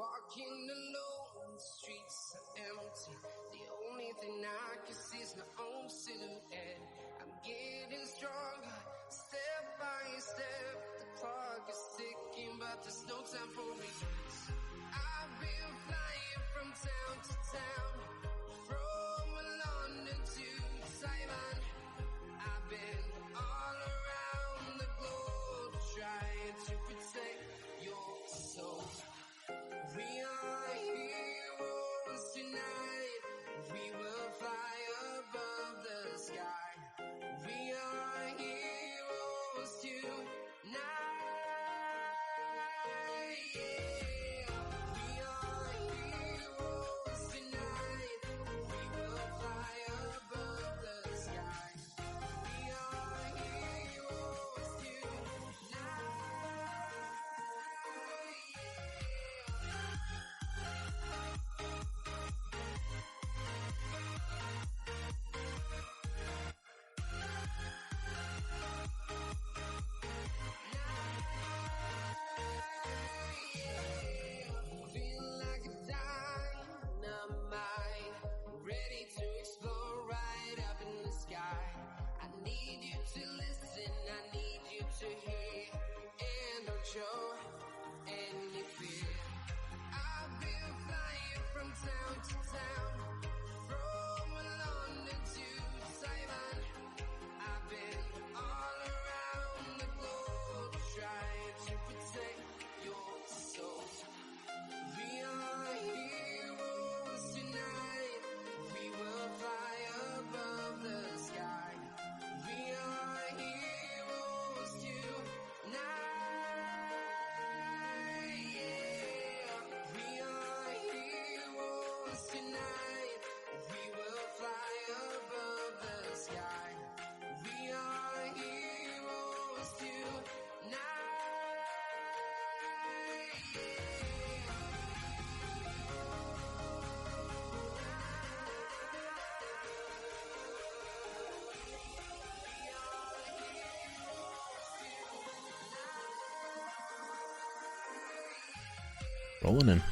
Walking alone, the streets are empty. The only thing I can see is my own silhouette. I'm getting stronger, step by step. The clock is ticking, but there's no time for me. I've been flying from town to town, from London to Taiwan. I've been all around the globe, trying to protect your soul. We are heroes tonight. We will fly above the sky. We are heroes tonight. Yeah. We are heroes tonight. We will fly above the sky. We are heroes tonight. Feel like a dynamite, ready to explode right up in the sky. I need you to listen, I need you to hear, and don't show any fear. I've been flying from town to town, from London to Taiwan. I've been all around the globe, trying to protect your soul. We are heroes tonight. We will fly above the sky. We are heroes tonight. Yeah. We are heroes tonight. We will fly above the sky. We are heroes tonight. Rolling in.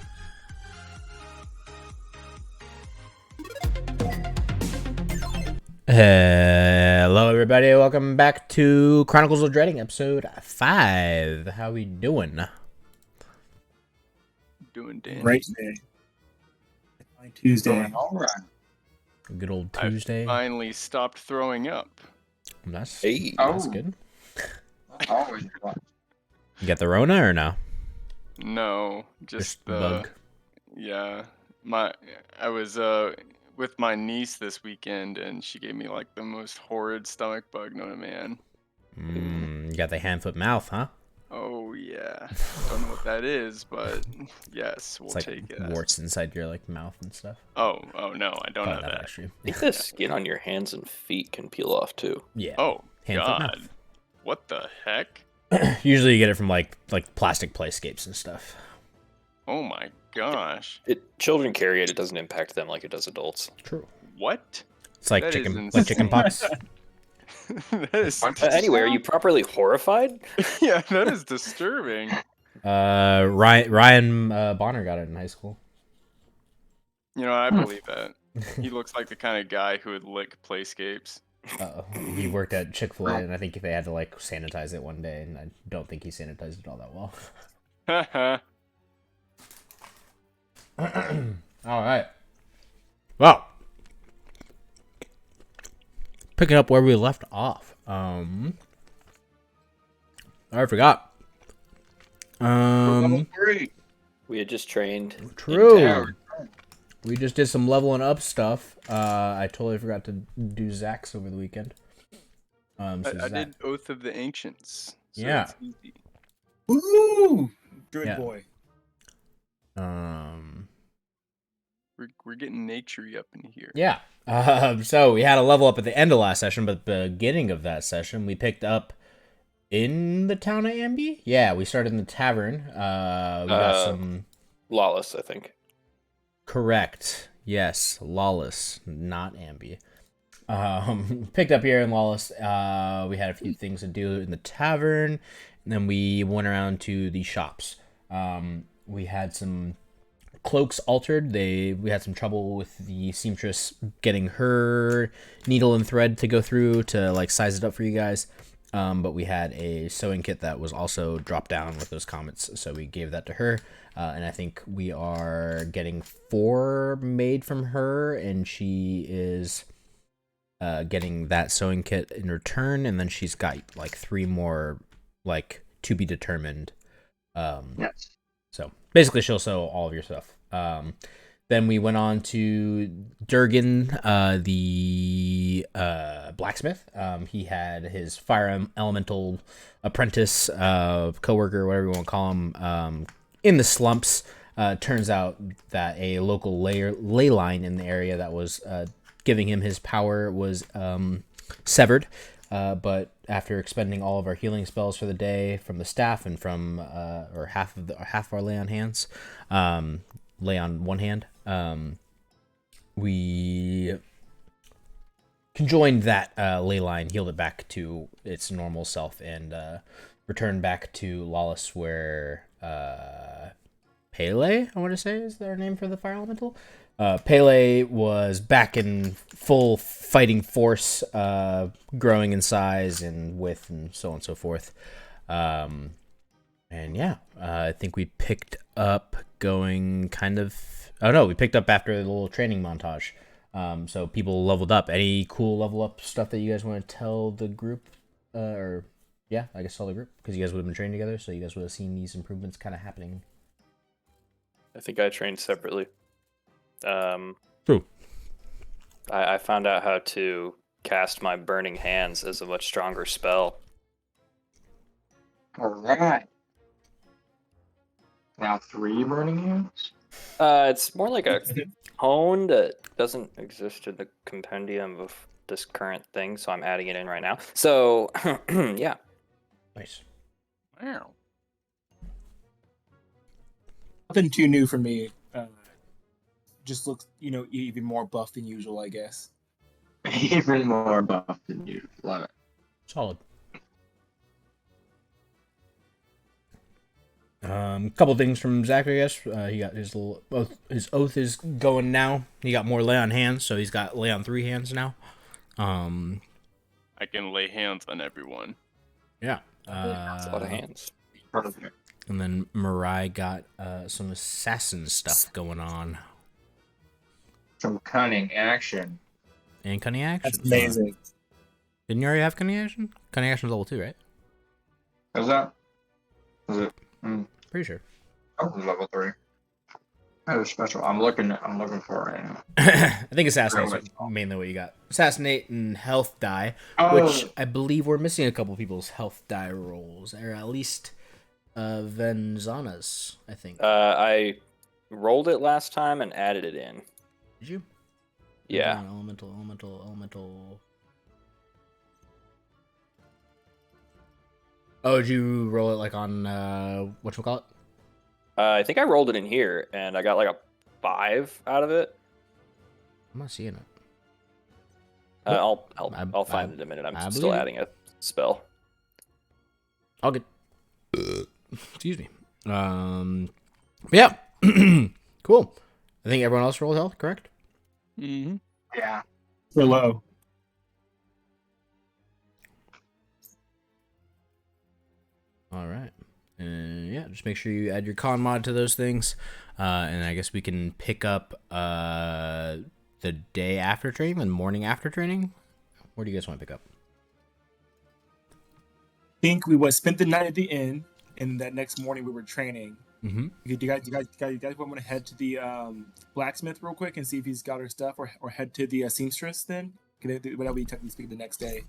Hello, everybody. Welcome back to Chronicles of Dreding, episode 5. How we doing? Doing Dan. Great day. My Tuesday. All right. Good old Tuesday. I finally stopped throwing up. That's Hey. that's Oh. good. Always. You got the Rona or no? No, just the the bug. Yeah. I was with my niece this weekend, and she gave me like the most horrid stomach bug known to man. You got the hand, foot, mouth, huh? Oh yeah. Don't know what that is, but yes, we'll It's like take it. warts inside your like mouth and stuff. Oh no, I don't Probably know that. actually. I think the skin on your hands and feet can peel off too. Yeah. Oh Hand, foot, God. mouth. What the heck? Usually you get it from like plastic playscapes and stuff. Oh my gosh. Children carry it; it doesn't impact them like it does adults. True. What? It's like That is chicken pox. That is Anyway, are you properly horrified? yeah, that is disturbing. Ryan Bonner got it in high school. You know, I believe that. He looks like the kind of guy who would lick playscapes. He worked at Chick-fil-A, and I think they had to like sanitize it one day, and I don't think he sanitized it all that well. Haha. All right. Well, picking up where we left off. I forgot. We had just trained. True. in town. We just did some leveling up stuff. I totally forgot to do Zach's over the weekend. So I Zach- did Oath of the Ancients. So Yeah. it's easy. Woo! Good Yeah. boy. We're getting nature-y up in here. Yeah. So we had a level up at the end of last session, but at the beginning of that session, we picked up in the town of Amby. Yeah, we started in the tavern. We got some. Lawless, I think. Correct. Yes, Lawless, not Amby. Picked up here in Lawless. We had a few things to do in the tavern, and then we went around to the shops. We had some cloaks altered. We had some trouble with the seamstress getting her needle and thread to go through to like size it up for you guys. But we had a sewing kit that was also dropped down with those comments, so we gave that to her. And I think we are getting 4 made from her, and she is getting that sewing kit in return, and then she's got like 3 more like to be determined. Yes. So basically she'll sew all of your stuff. Then we went on to Durgan, the blacksmith. He had his fire elemental apprentice, coworker, whatever you want to call him, in the slumps. Turns out that a local ley line in the area that was giving him his power was severed. But after expending all of our healing spells for the day from the staff and from or half of our lay on hands, lay on one hand, we conjoined that ley line, healed it back to its normal self, and returned back to Lawless, where Pele, I want to say, is their name for the fire elemental. Pele was back in full fighting force, growing in size and width and so on and so forth. And yeah, I think we picked up going kind of... Oh no, we picked up after the little training montage. So people leveled up. Any cool level up stuff that you guys want to tell the group? Or yeah, I guess tell the group, because you guys would have been trained together, so you guys would have seen these improvements kind of happening. I think I trained separately. True. I found out how to cast my Burning Hands as a much stronger spell. All right. Now 3 burning hands? It's more like a cone that doesn't exist in the compendium of this current thing, so I'm adding it in right now. So, yeah. Nice. Wow. Nothing too new for me. Just looks, even more buff than usual, I guess. Even more buff than you. Love it. Solid. Couple things from Zach, I guess. He got his his oath is going now. He got more lay on hands, so he's got lay on 3 hands now. I can lay hands on everyone. Yeah. That's a lot of hands. Perfect. And then Mirai got some assassin stuff going on. Some cunning action. And cunning action. That's amazing. Didn't you already have cunning action? Cunning action was level 2, right? Is that? Is it? Pretty sure. Oh, level 3. That is special. I'm looking for it right now. I think assassinate mainly what you got. Assassinate and health die, which I believe we're missing a couple people's health die rolls, or at least Venzana's, I think. I rolled it last time and added it in. Did you? Yeah. Elemental. Oh, did you roll it like on whatchamacallit? I think I rolled it in here, and I got like a 5 out of it. I'm not seeing it. I'll find it in a minute. I'm still adding a spell. All good. Excuse me. Yeah. Cool. I think everyone else rolled health, correct? Mm-hmm. Yeah. For low. All right. Yeah, just make sure you add your con mod to those things. And I guess we can pick up the day after training, the morning after training. Where do you guys want to pick up? I think we spent the night at the inn, and that next morning we were training. Mm-hmm. You guys want to head to the blacksmith real quick and see if he's got her stuff, or head to the seamstress then? Whatever we technically speak the next day.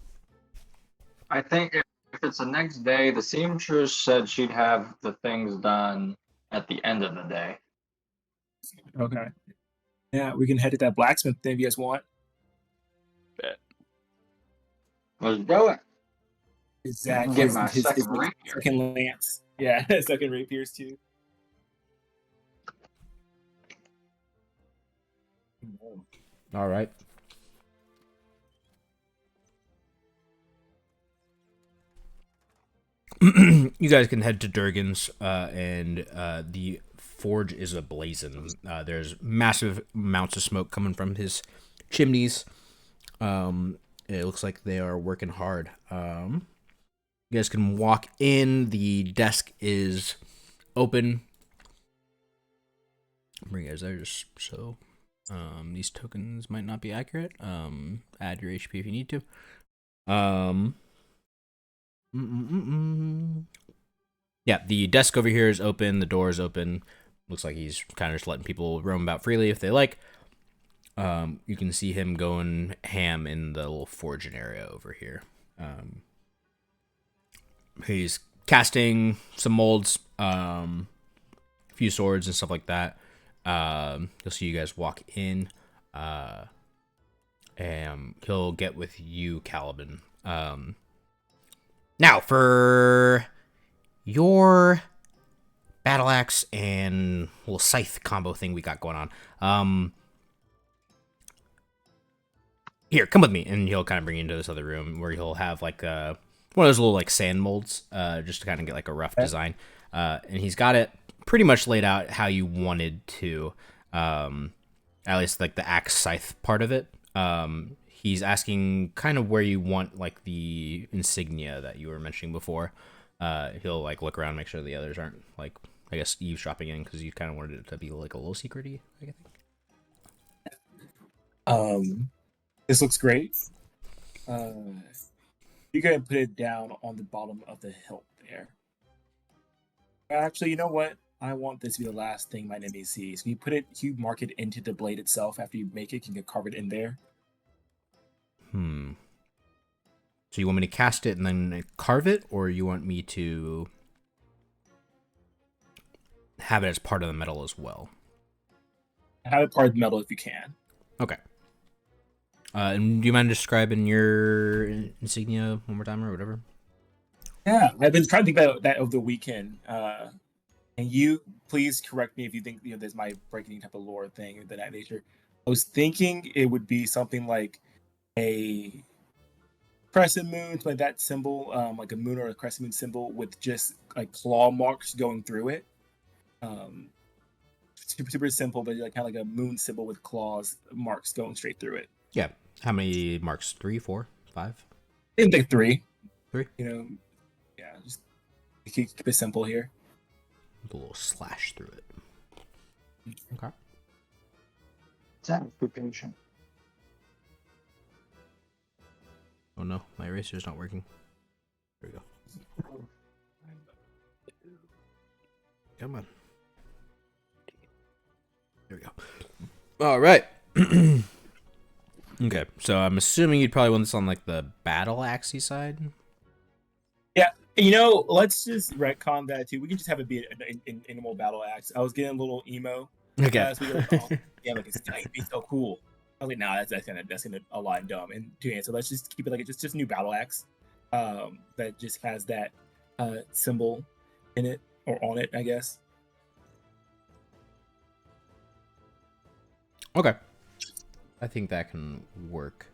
I think if it's the next day, the seamstress said she'd have the things done at the end of the day. Okay. Yeah, we can head to that blacksmith then if you guys want. Bet. Let's do it. Exactly. Get my second rapier. Second lance. Yeah, second rapiers too. All right. You guys can head to Durgan's, and the forge is ablazing. There's massive amounts of smoke coming from his chimneys. It looks like they are working hard. You guys can walk in. The desk is open. Bring you guys there just so. These tokens might not be accurate. Add your HP if you need to. Yeah, the desk over here is open. The door is open. Looks like he's kind of just letting people roam about freely if they like. You can see him going ham in the little forging area over here. He's casting some molds, a few swords and stuff like that. You'll see you guys walk in, and he'll get with you, Caliban. Now for your battle axe and little scythe combo thing we got going on. Here, come with me, and he'll kind of bring you into this other room where he'll have like one of those little like sand molds, just to kind of get like a rough design. And he's got it pretty much laid out how you wanted to, at least like the axe scythe part of it. He's asking kind of where you want like the insignia that you were mentioning before. He'll like look around, make sure the others aren't like, I guess, eavesdropping in because you kind of wanted it to be like a little secret-y, I think. This looks great. You gotta put it down on the bottom of the hilt there. Actually, you know what? I want this to be the last thing my enemy sees. Can you mark it into the blade itself after you make it? Can you carve it in there? So you want me to cast it and then carve it, or you want me to have it as part of the metal as well? Have it part of the metal if you can. Okay. And do you mind describing your insignia one more time or whatever? Yeah, I've been trying to think about that over the weekend. And you, please correct me if you think this might break any type of lore thing of that nature. I was thinking it would be something like a crescent moon, like that symbol, like a moon or a crescent moon symbol with just like claw marks going through it. Super simple, but like kind of like a moon symbol with claws marks going straight through it. Yeah. How many marks? 3, 4, 5? I think 3. 3? Yeah, just keep it simple here. A little slash through it. Okay. It's occupation. Oh no, my eraser's not working. There we go. Come on. There we go. All right. Okay, so I'm assuming you'd probably want this on like the battle axe side. Yeah, let's just retcon that too. We can just have it be an animal battle axe. I was getting a little emo. Okay. So we were like, yeah, like it's be so cool. I was like, nah, that's gonna align dumb. And so let's just keep it like it's just a new battle axe, that just has that symbol in it or on it, I guess. Okay. I think that can work.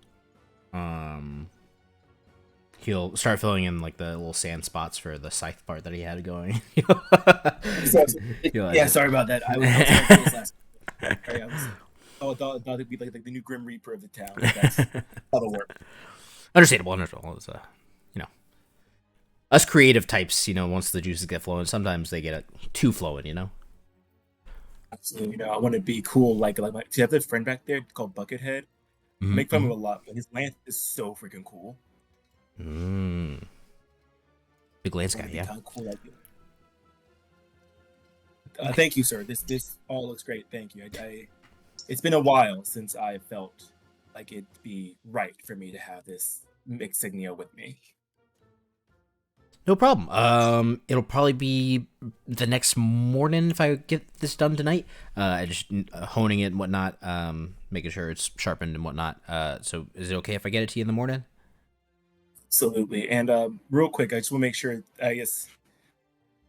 He'll start filling in like the little sand spots for the scythe part that he had going. Yeah, sorry about that. I was last. I thought it'd be like the new Grim Reaper of the town. That'll work. Understandable. It's, us creative types, once the juices get flowing, sometimes they get too flowing, Absolutely. I want to be cool. Like do you have that friend back there called Buckethead? Mm-hmm. Make fun of him a lot, but his lance is so freaking cool. Big lance guy, yeah. Cool thank you, sir. This all looks great. Thank you. It's been a while since I felt like it'd be right for me to have this insignia with me. No problem. It'll probably be the next morning if I get this done tonight. I just honing it and whatnot, making sure it's sharpened and whatnot. So is it okay if I get it to you in the morning? Absolutely. And real quick, I just want to make sure, I guess,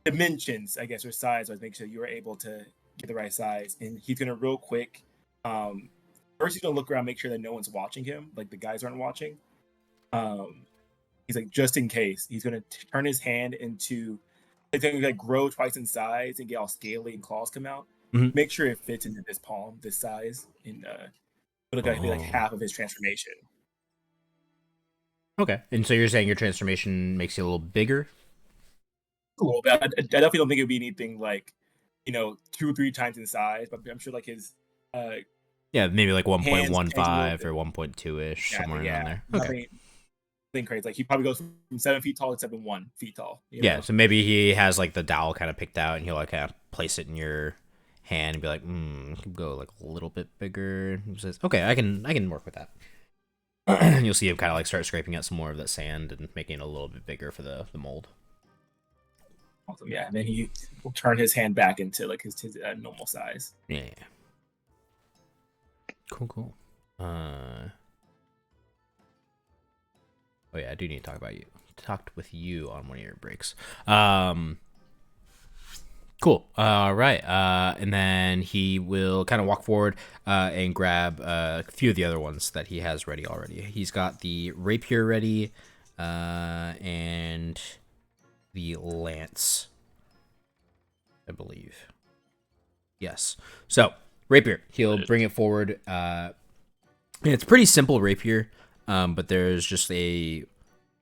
dimensions, or size, make sure you are able to get the right size. And he's gonna real quick. First, he's gonna look around, make sure that no one's watching him, like the guys aren't watching. He's like, just in case, he's going to turn his hand into it's going to like grow twice in size and get all scaly and claws come out. Mhm. Make sure it fits into this palm, this size, and it'll be like half of his transformation. Okay, and so you're saying your transformation makes you a little bigger? A little bit. I definitely don't think it'd be anything like, 2 or 3 times in size, but I'm sure like his Yeah, maybe like hands change a little 1.15 bit. or 1.2 ish, Yeah, somewhere around there. Okay. Nothing crazy. Like he probably goes from 7 feet tall to 7'1" feet tall. Yeah, so maybe he has like the dowel kind of picked out, and he'll like kind of place it in your hand and be like, go like a little bit bigger. He says, okay, I can work with that. You'll see him kind of like start scraping out some more of that sand and making it a little bit bigger for the mold. Awesome. Yeah, and then he will turn his hand back into like his normal size. Yeah. Cool. Oh yeah, I do need to talk about you. Talked with you on one of your breaks. Cool. All right. And then he will kind of walk forward and grab a few of the other ones that he has ready already. He's got the rapier ready and the lance, I believe. Yes. So, rapier. He'll bring it forward. And it's pretty simple rapier, but there's just a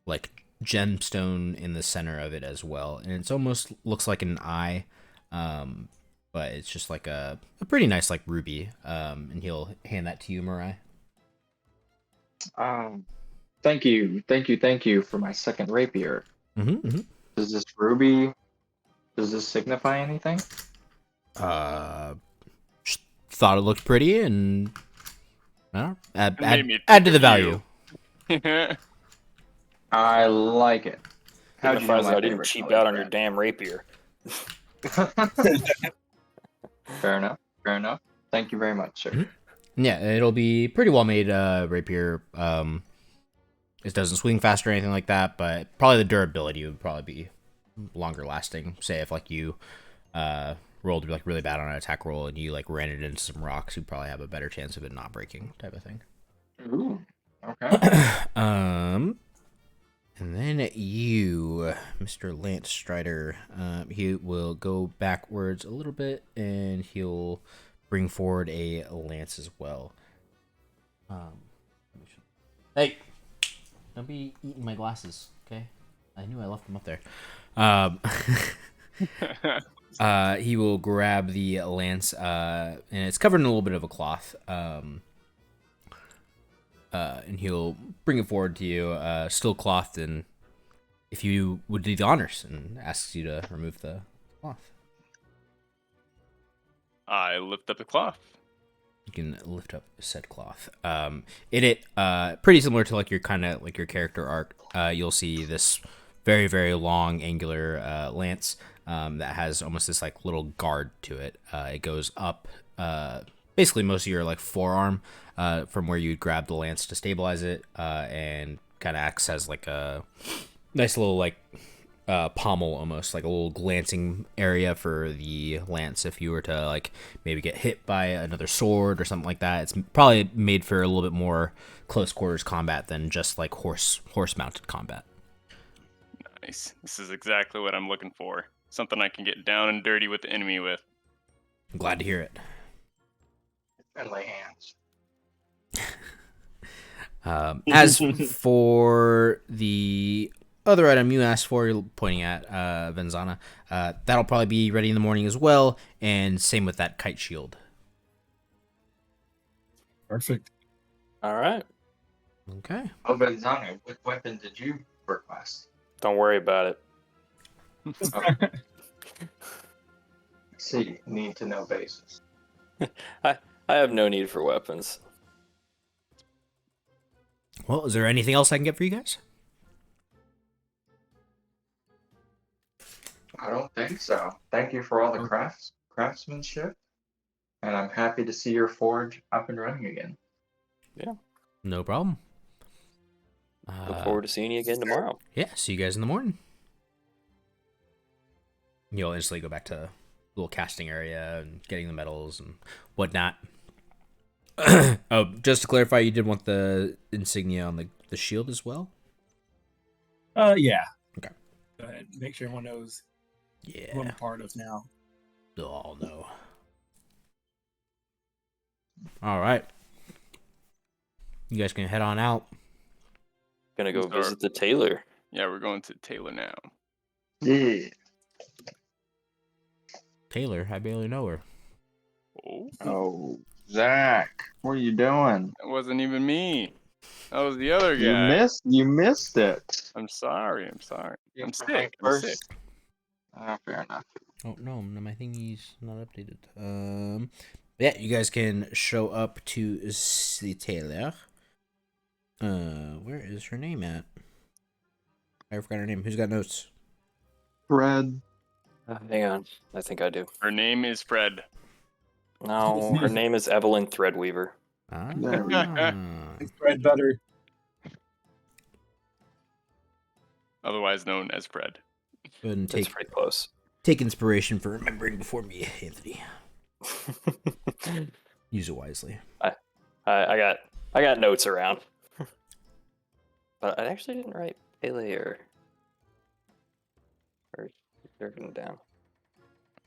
like gemstone in the center of it as well. And it's almost looks like an eye. But it's just like a pretty nice like ruby. And he'll hand that to you, Mirai. Thank you for my second rapier. Mm-hmm. Does this ruby, does this signify anything? Thought it looked pretty and add to the value. I like it. How'd you know I didn't cheap out on your damn rapier? Fair enough. Thank you very much, sir. Mm-hmm. Yeah, it'll be pretty well made rapier. It doesn't swing fast or anything like that, but probably the durability would probably be longer lasting. Say if like you rolled like really bad on an attack roll and you like ran it into some rocks, you'd probably have a better chance of it not breaking, type of thing. Ooh, okay. And then you, Mr. Lance Strider, he will go backwards a little bit, and he'll bring forward a lance as well. Hey, don't be eating my glasses, okay? I knew I left them up there. He will grab the lance, and it's covered in a little bit of a cloth. And he'll bring it forward to you, still clothed, and if you would do the honors, and asks you to remove the cloth. I lift up the cloth. You can lift up said cloth. Pretty similar to like your kind of like your character arc. You'll see this very, very long angular lance that has almost this like little guard to it. It goes up basically most of your like forearm from where you grab the lance to stabilize it, and kind of acts as like a nice little like pommel, almost like a little glancing area for the lance if you were to like maybe get hit by another sword or something like that. It's probably made for a little bit more close quarters combat than just like horse mounted combat. Nice. This is exactly what I'm looking for. Something I can get down and dirty with the enemy with. I'm glad to hear it. Friendly hands. As for the other item you asked for, you're pointing at Venzana, that'll probably be ready in the morning as well, and same with that kite shield. Perfect. All right. Okay. Oh, Benzano, what weapon did you request? Don't worry about it. Okay. See, need to know basis. I have no need for weapons. Well, is there anything else I can get for you guys? I don't think so. Thank you for all the craftsmanship, and I'm happy to see your forge up and running again. Yeah. No problem. Look forward to seeing you again tomorrow. Yeah, see you guys in the morning. You'll instantly go back to the little casting area and getting the medals and whatnot. Oh, just to clarify, you did want the insignia on the shield as well? Yeah. Okay. Go ahead. Make sure everyone knows Yeah. who I'm a part of now. Oh no. All right. You guys can head on out. Gonna go Who's our- visit the tailor. Yeah, we're going to Taylor now. Yeah. Taylor, I barely know her. Oh, Oh, Zach, what are you doing? that wasn't even me. That was the other You guy. missed it. I'm sorry. I'm sorry. You I'm have to hang sick. I'm sick. Fair enough. Oh no, my thingy's not updated. Yeah, you guys can show up to the Taylor. Where is her name at? I forgot her name. Who's got notes? Fred. Hang on. I think I do. Her name is Fred. No, her name is Evelyn Threadweaver. There we Fred better. Otherwise known as Fred. Go ahead and It's pretty close. take inspiration for remembering before me, Anthony. Use it wisely. I got notes around. But I actually didn't write Pele or Durgan down.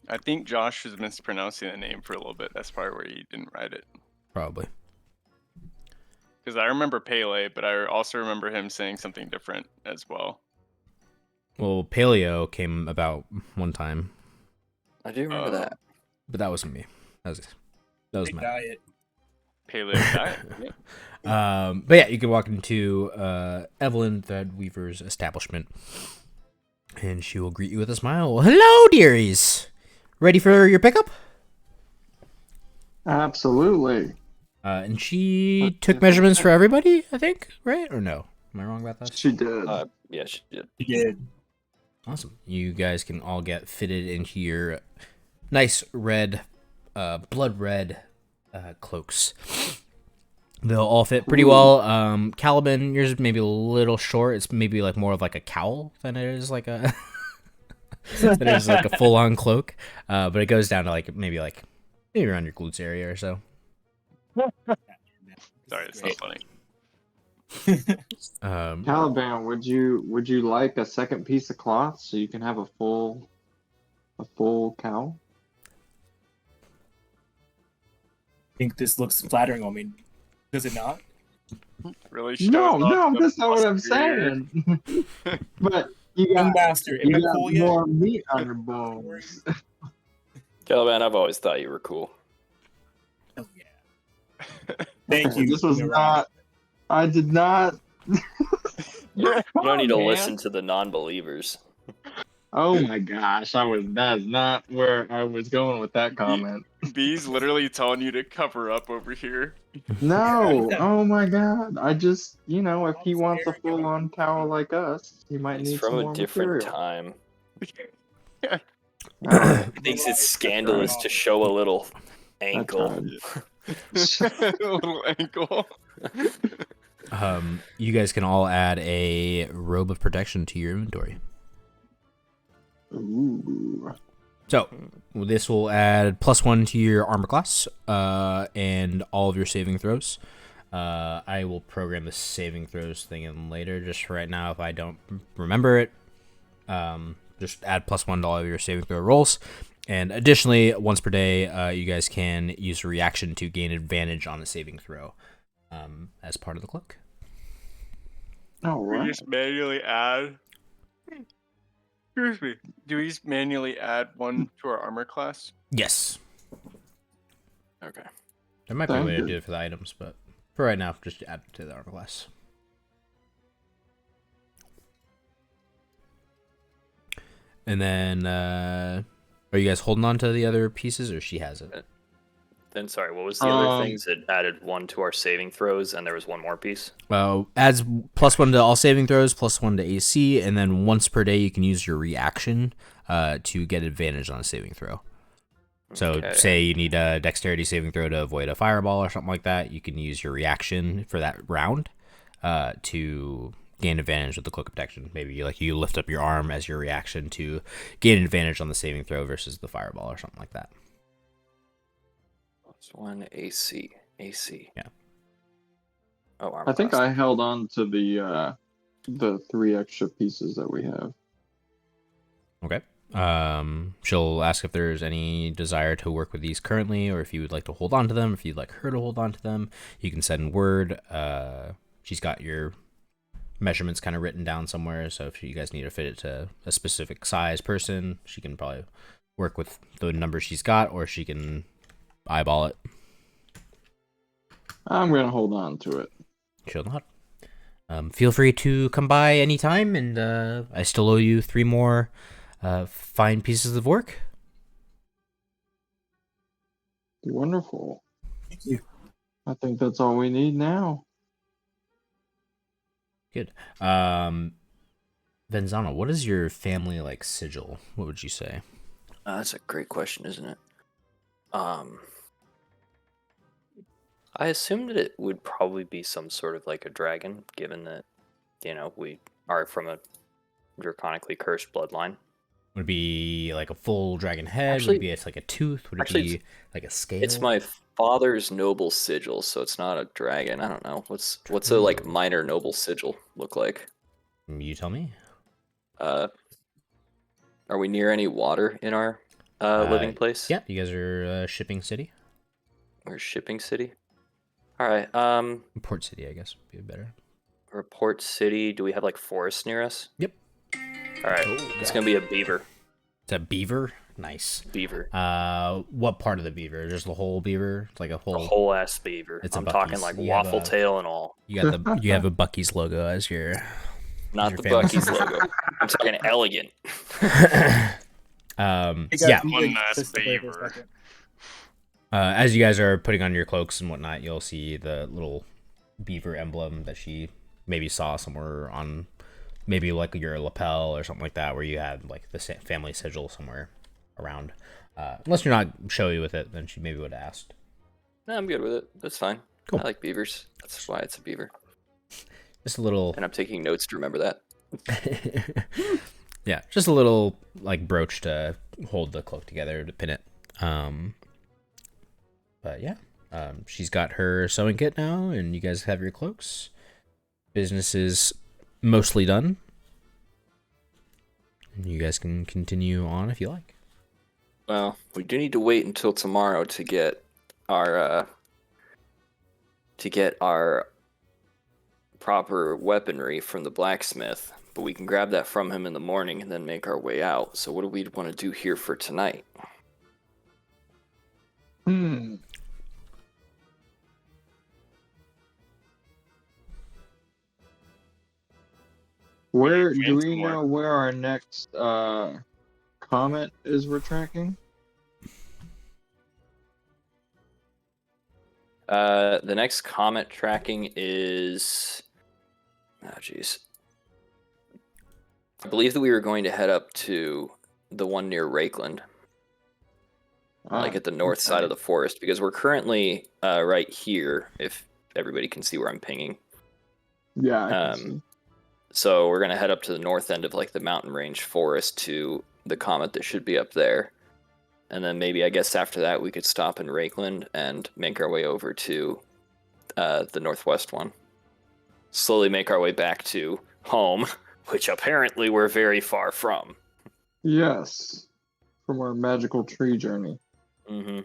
I think Josh was mispronouncing the name for a little bit. That's probably where he didn't write it. Probably. Because I remember Pele, but I also remember him saying something different as well. Well, paleo came about one time, I do remember that. but that wasn't me. That was Big my diet. Paleo diet. Yeah. But yeah, you can walk into Evelyn Threadweaver's establishment, and she will greet you with a smile. Hello, dearies. Ready for your pickup? Absolutely. And she took measurements for everybody, I think, right? Or no? Am I wrong about that? She did. Yeah, she did. He did. Awesome. You guys can all get fitted into your nice red, blood red cloaks. They'll all fit pretty well. Caliban, yours is maybe a little short. It's maybe like more of like a cowl than it is like a than it is like a full on cloak. But it goes down to like maybe around your glutes area or so. Sorry, it's not funny. Caliban, would you like a second piece of cloth so you can have a full cowl? I think this looks flattering on me. Does it not? Really? No, shows off the that's not what I'm muscular- saying. But you Young got, master, am I cool yet? more meat on your bones. Caliban, I've always thought you were cool. Oh yeah. Thank you. This was Mira. not. I did not. You don't need to Man. listen to the non-believers. Oh my gosh, that's not where I was going with that comment. B's literally telling you to cover up over here. No, oh my god. I just, if he wants a full-on cowl like us, he might It's need from some a more different material. time. Alright. He thinks it's scandalous to show a little ankle. A little ankle. You guys can all add a robe of protection to your inventory. Ooh. So this will add +1 to your armor class and all of your saving throws. I will program the saving throws thing in later. Just for right now, if I don't remember it, just add +1 to all of your saving throw rolls. And additionally, once per day, you guys can use a reaction to gain advantage on a saving throw as part of the cloak. We Alright. just manually add. Excuse me. Do we just manually add 1 to our armor class? Yes. Okay. There might be a way to Thank do you. it for the items, but for right now, just add it to the armor class. And then, are you guys holding on to the other pieces, or she has it? Then sorry, what was the other things? It added 1 to our saving throws, and there was 1 more piece. Adds +1 to all saving throws, +1 to AC, and then once per day you can use your reaction to get advantage on a saving throw. So Okay. say you need a dexterity saving throw to avoid a fireball or something like that, you can use your reaction for that round to gain advantage with the cloak of protection. Maybe you lift up your arm as your reaction to gain advantage on the saving throw versus the fireball or something like that. +1 AC. Yeah. Oh, armor I think class. I held on to the 3 extra pieces that we have. Okay. She'll ask if there's any desire to work with these currently, or if you would like to hold on to them, if you'd like her to hold on to them. You can send word. She's got your measurements kind of written down somewhere, so if you guys need to fit it to a specific size person, she can probably work with the number she's got, or she can eyeball it. I'm gonna hold on to it. She'll not. Feel free to come by anytime, and I still owe you 3 more fine pieces of work. Wonderful. Thank you. I think that's all we need now. Good. Venzana, what is your family like sigil? What would you say? That's a great question, isn't it? I assumed that it would probably be some sort of like a dragon, given that, we are from a draconically cursed bloodline. Would it be like a full dragon head? Actually- would it be like a tooth? Would it actually, be like a scale? It's my father's noble sigil, so it's not a dragon. I don't know. What's a like minor noble sigil look like? You tell me. Are we near any water in our living place? Yeah, you guys are shipping city. We're shipping city. All right. Port city, I guess, would be better. Report city. Do we have like forests near us? Yep. All right. It's gonna be a beaver. It's a beaver. Nice. Beaver. What part of the beaver? Just the whole beaver? It's like a A whole. whole ass beaver. It's a I'm talking Buc-ee's. like You have waffle a- tail and all. You got the. You have a Buc-ee's logo as your. Not your the family. Buc-ee's logo. I'm talking elegant. Hey, guys, Yeah. can you, One like, nice just stay for a beaver. second? As you guys are putting on your cloaks and whatnot, you'll see the little beaver emblem that she maybe saw somewhere on, maybe like your lapel or something like that, where you had like the family sigil somewhere around. Unless you're not showy with it, then she maybe would have asked. No, I'm good with it. That's fine. Cool. I like beavers. That's why it's a beaver. Just a little. And I'm taking notes to remember that. Yeah, just a little like brooch to hold the cloak together to pin it. But yeah, she's got her sewing kit now, and you guys have your cloaks. Business is mostly done. And you guys can continue on if you like. Well, we do need to wait until tomorrow to get our proper weaponry from the blacksmith, but we can grab that from him in the morning and then make our way out. So what do we want to do here for tonight? Where Fancy do we more. know where our next comet is we're tracking? The next comet tracking is... Oh, jeez. I believe that we were going to head up to the one near Rakeland, like at the north side of the forest, because we're currently right here, if everybody can see where I'm pinging. Yeah, I can see. So we're going to head up to the north end of like the mountain range forest to the comet that should be up there. And then maybe, I guess after that, we could stop in Rakeland and make our way over to the northwest one. Slowly make our way back to home, which apparently we're very far from. Yes, from our magical tree journey. Mm-hmm.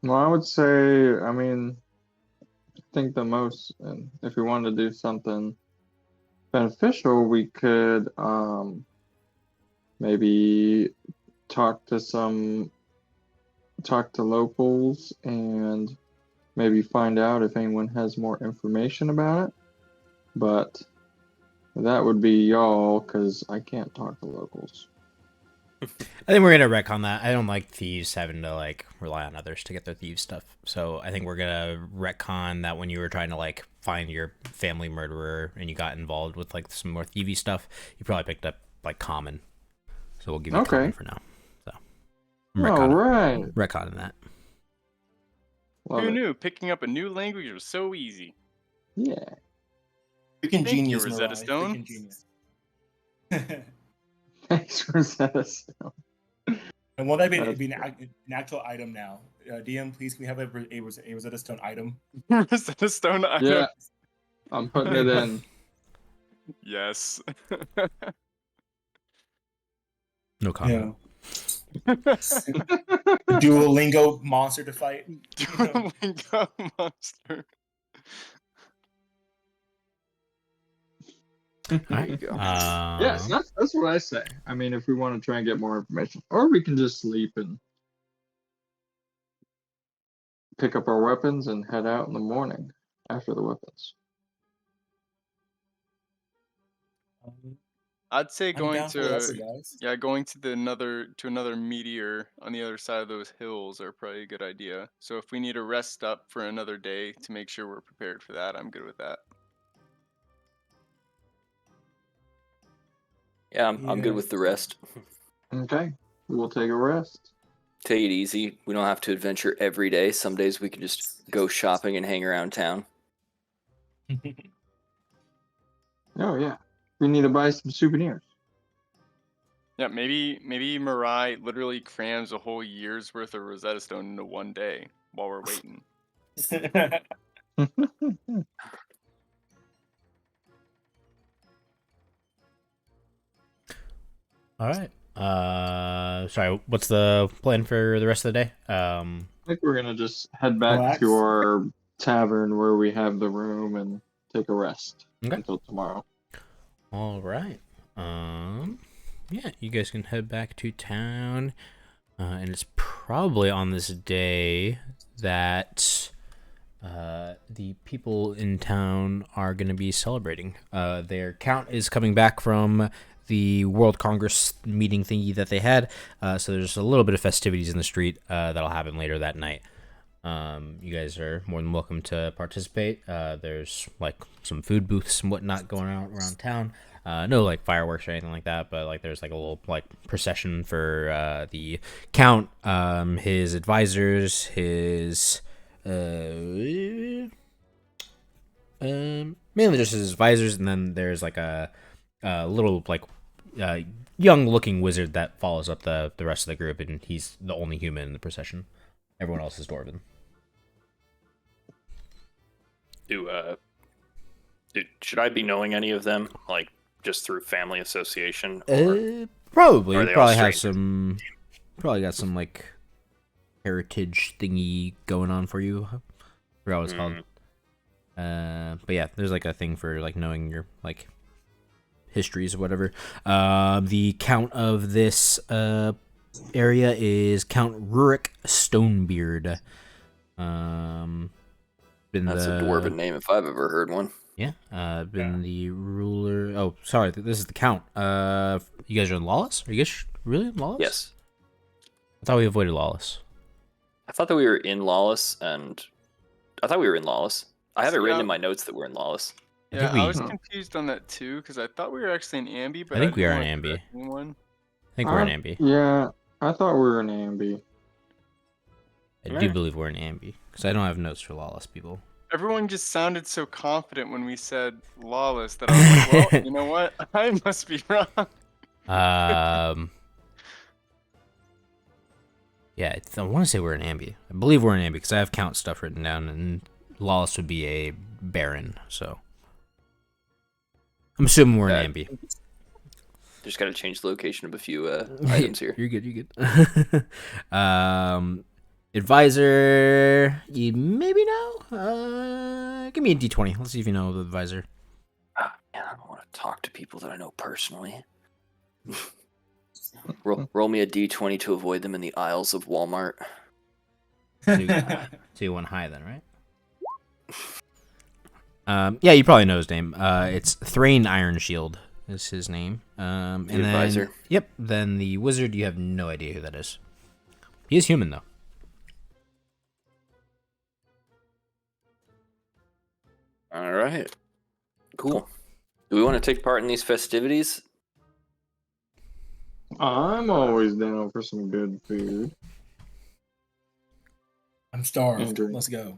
Well, I would say, I mean, I think the most, and if we wanted to do something beneficial, we could maybe talk to locals and maybe find out if anyone has more information about it. But that would be y'all, because I can't talk to locals. I think we're gonna retcon that. I don't like thieves having to like rely on others to get their thieves stuff. So I think we're gonna retcon that when you were trying to like find your family murderer and you got involved with like some more thievy stuff, you probably picked up like common. So we'll give you common for now. So I'm All right. retconning that. Love Who it. knew picking up a new language was so easy? Yeah. Freaking Thank you, genius, Rosetta Mirai. Stone. Freaking genius. Thanks, Rosetta Stone. And won't that be an actual item now? DM, please, can we have a Rosetta Stone item? Rosetta Stone item. Yeah, I'm putting it in. Yes. No comment. Duolingo monster to fight. Duolingo monster. There you go. Yes, that's what I say. I mean, if we want to try and get more information, or we can just sleep and pick up our weapons and head out in the morning after the weapons. I'd say I'm going down for whatever, to guys. going to another meteor on the other side of those hills are probably a good idea. So if we need to rest up for another day to make sure we're prepared for that, I'm good with that. Yeah, I'm good with the rest. Okay, we'll take a rest. Take it easy. We don't have to adventure every day. Some days we can just go shopping and hang around town. Oh yeah, we need to buy some souvenirs. Yeah, maybe Mirai literally crams a whole year's worth of Rosetta Stone into one day while we're waiting. All right. Sorry. What's the plan for the rest of the day? I think we're gonna just head back Relax. to our tavern where we have the room and take a rest until tomorrow. All right. Yeah, you guys can head back to town, and it's probably on this day that the people in town are going to be celebrating. Their count is coming back from the World Congress meeting thingy that they had, so there's a little bit of festivities in the street that'll happen later that night. You guys are more than welcome to participate. There's like some food booths and whatnot going on around town. No like fireworks or anything like that, but like there's like a little like procession for the count, his advisors, his mainly just his advisors, and then there's like a little like young looking wizard that follows up the rest of the group, and he's the only human in the procession. Everyone else is dwarven. Should I be knowing any of them, like just through family association? Probably. Are they all Probably have strangers? some. Probably got some like heritage thingy going on for you. I forgot what it's called. But yeah, there's like a thing for like knowing your like histories or whatever. The count of this area is Count Rurik Stonebeard. That's a dwarven name if I've ever heard one. Yeah, been the ruler. Oh, sorry, this is the count. You guys are in Lawless? Are you guys really in Lawless? Yes. I thought we avoided Lawless. I thought that we were in Lawless, and I thought we were in Lawless. I have it written in my notes that we're in Lawless. Yeah, I was confused on that too because I thought we were actually in Ambi, but I think we are didn't in wanna Ambi. correct anyone. I think we're in Ambi. Yeah, I thought we were in Ambi. I do believe we're in Ambi because I don't have notes for Lawless people. Everyone just sounded so confident when we said Lawless that I was like, well, you know what? I must be wrong. Yeah, I want to say we're in Ambi. I believe we're in Ambi because I have count stuff written down, and Lawless would be a baron, so I'm assuming we're in Ambi. Just got to change the location of a few items here. You're good. You're good. Advisor, you maybe know. Give me a D20. Let's see if you know the advisor. Man, I don't want to talk to people that I know personally. roll me a D20 to avoid them in the aisles of Walmart. So you went high then, right? Yeah, you probably know his name. It's Thrain Ironshield is his name. And the advisor. Yep. Then the wizard, you have no idea who that is. He is human though. All right. Cool. Do we want to take part in these festivities? I'm always down for some good food. I'm starved. Andrew. Let's go.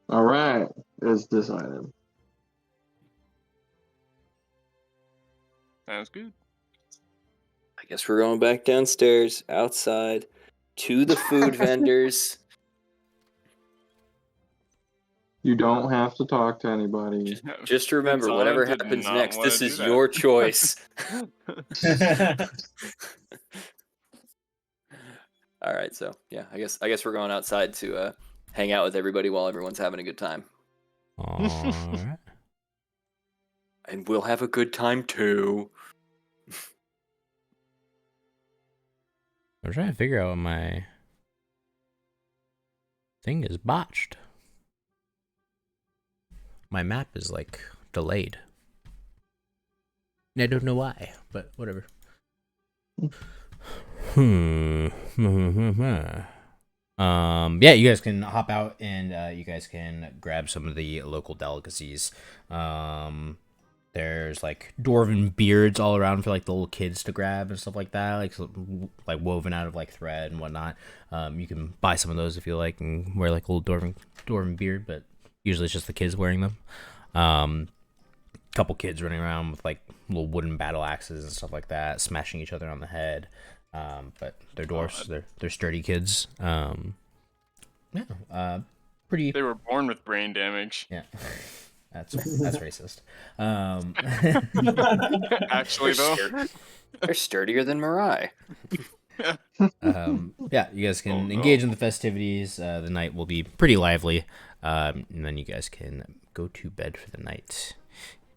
All right, it's decided. Sounds good. I Guess we're going back downstairs, outside, to the food vendors. You don't have to talk to anybody. Just remember, Zana whatever did happens not next, wanna this do is that. your choice. All right, so yeah, I guess we're going outside to hang out with everybody while everyone's having a good time, All right. and we'll have a good time too. I'm trying to figure out what my thing is botched. My map is like delayed. I don't know why, but whatever. Yeah, you guys can hop out and you guys can grab some of the local delicacies. There's like dwarven beards all around for like the little kids to grab and stuff like that, like woven out of like thread and whatnot. You can buy some of those if you like and wear like a little dwarven beard, but usually it's just the kids wearing them. Couple kids running around with like little wooden battle axes and stuff like that, smashing each other on the head. But they're dwarfs. They're sturdy kids. Pretty. They were born with brain damage. Yeah. That's racist. Actually, though. They're sturdier than Mirai. Yeah, you guys can Oh, no. engage in the festivities. The night will be pretty lively, and then you guys can go to bed for the night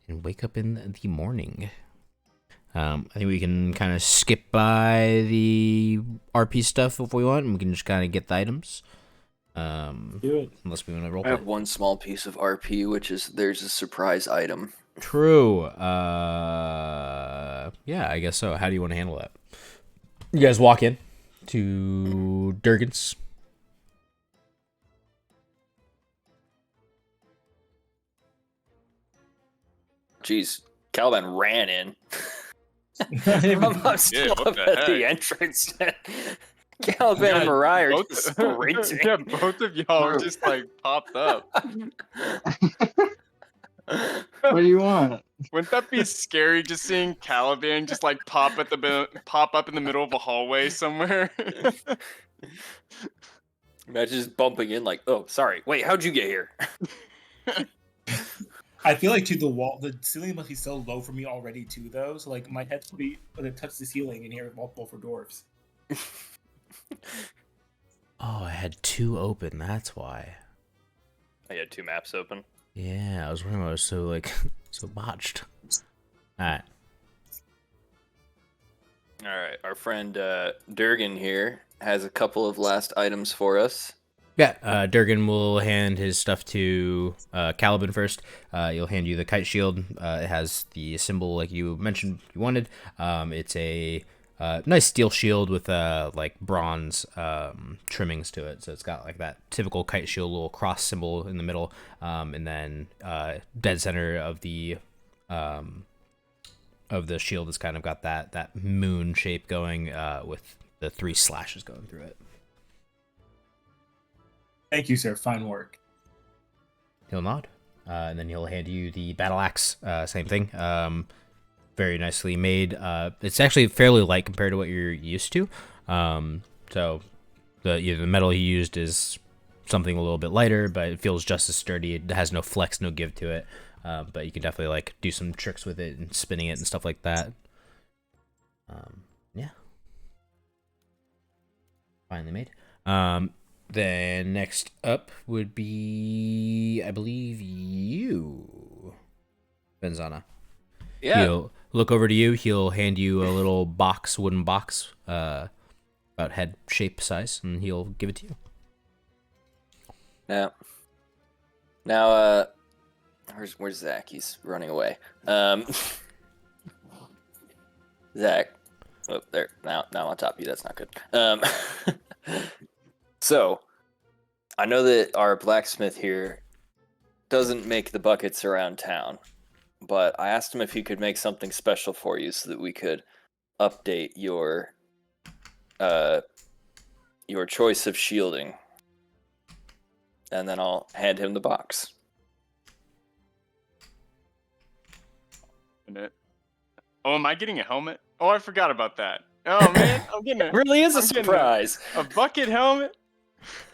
and wake up in the morning. I think we can kind of skip by the RP stuff if we want, and we can just kind of get the items. Do it. Unless we want to roll. I have one small piece of RP, which is there's a surprise item. True. Yeah, I guess so. How do you want to handle that? You guys walk in to Durgan's. Jeez, Caliban ran in. I'm still what up the at the heck? entrance. Caliban and Mirai are just sprinting. Yeah, both of y'all just like popped up. What do you want? Wouldn't that be scary? Just seeing Caliban just like pop up in the middle of a hallway somewhere. Imagine just bumping in like, oh, sorry. Wait, how'd you get here? I feel like too the ceiling must be so low for me already too, though. So like my head should be touch the ceiling and hear multiple for dwarves. Oh, I had two open. That's why. I had 2 maps open. Yeah, I was wondering why I was so so botched. All right. All right, our friend Durgan here has a couple of last items for us. Yeah, Durgan will hand his stuff to Caliban first. He'll hand you the kite shield. It has the symbol like you mentioned you wanted. It's a nice steel shield with like bronze trimmings to it. So it's got like that typical kite shield little cross symbol in the middle, and then dead center of the shield has kind of got that moon shape going with the 3 slashes going through it. Thank you, sir. Fine work. He'll nod, and then he'll hand you the battle axe. Same thing. Very nicely made. It's actually fairly light compared to what you're used to. So the metal he used is something a little bit lighter, but it feels just as sturdy. It has no flex, no give to it. But you can definitely like do some tricks with it and spinning it and stuff like that. Yeah. Finally made. Then next up would be, I believe, you, Benzana. Yeah. He'll look over to you. He'll hand you a little wooden box, about head shape size, and he'll give it to you. Yeah. Now, where's Zach? He's running away. Zach. Oh, there. Now I'm on top of you. That's not good. So, I know that our blacksmith here doesn't make the buckets around town, but I asked him if he could make something special for you so that we could update your choice of shielding. And then I'll hand him the box. Oh, am I getting a helmet? Oh, I forgot about that. Oh man, I'm getting It really is a I'm getting surprise. a bucket helmet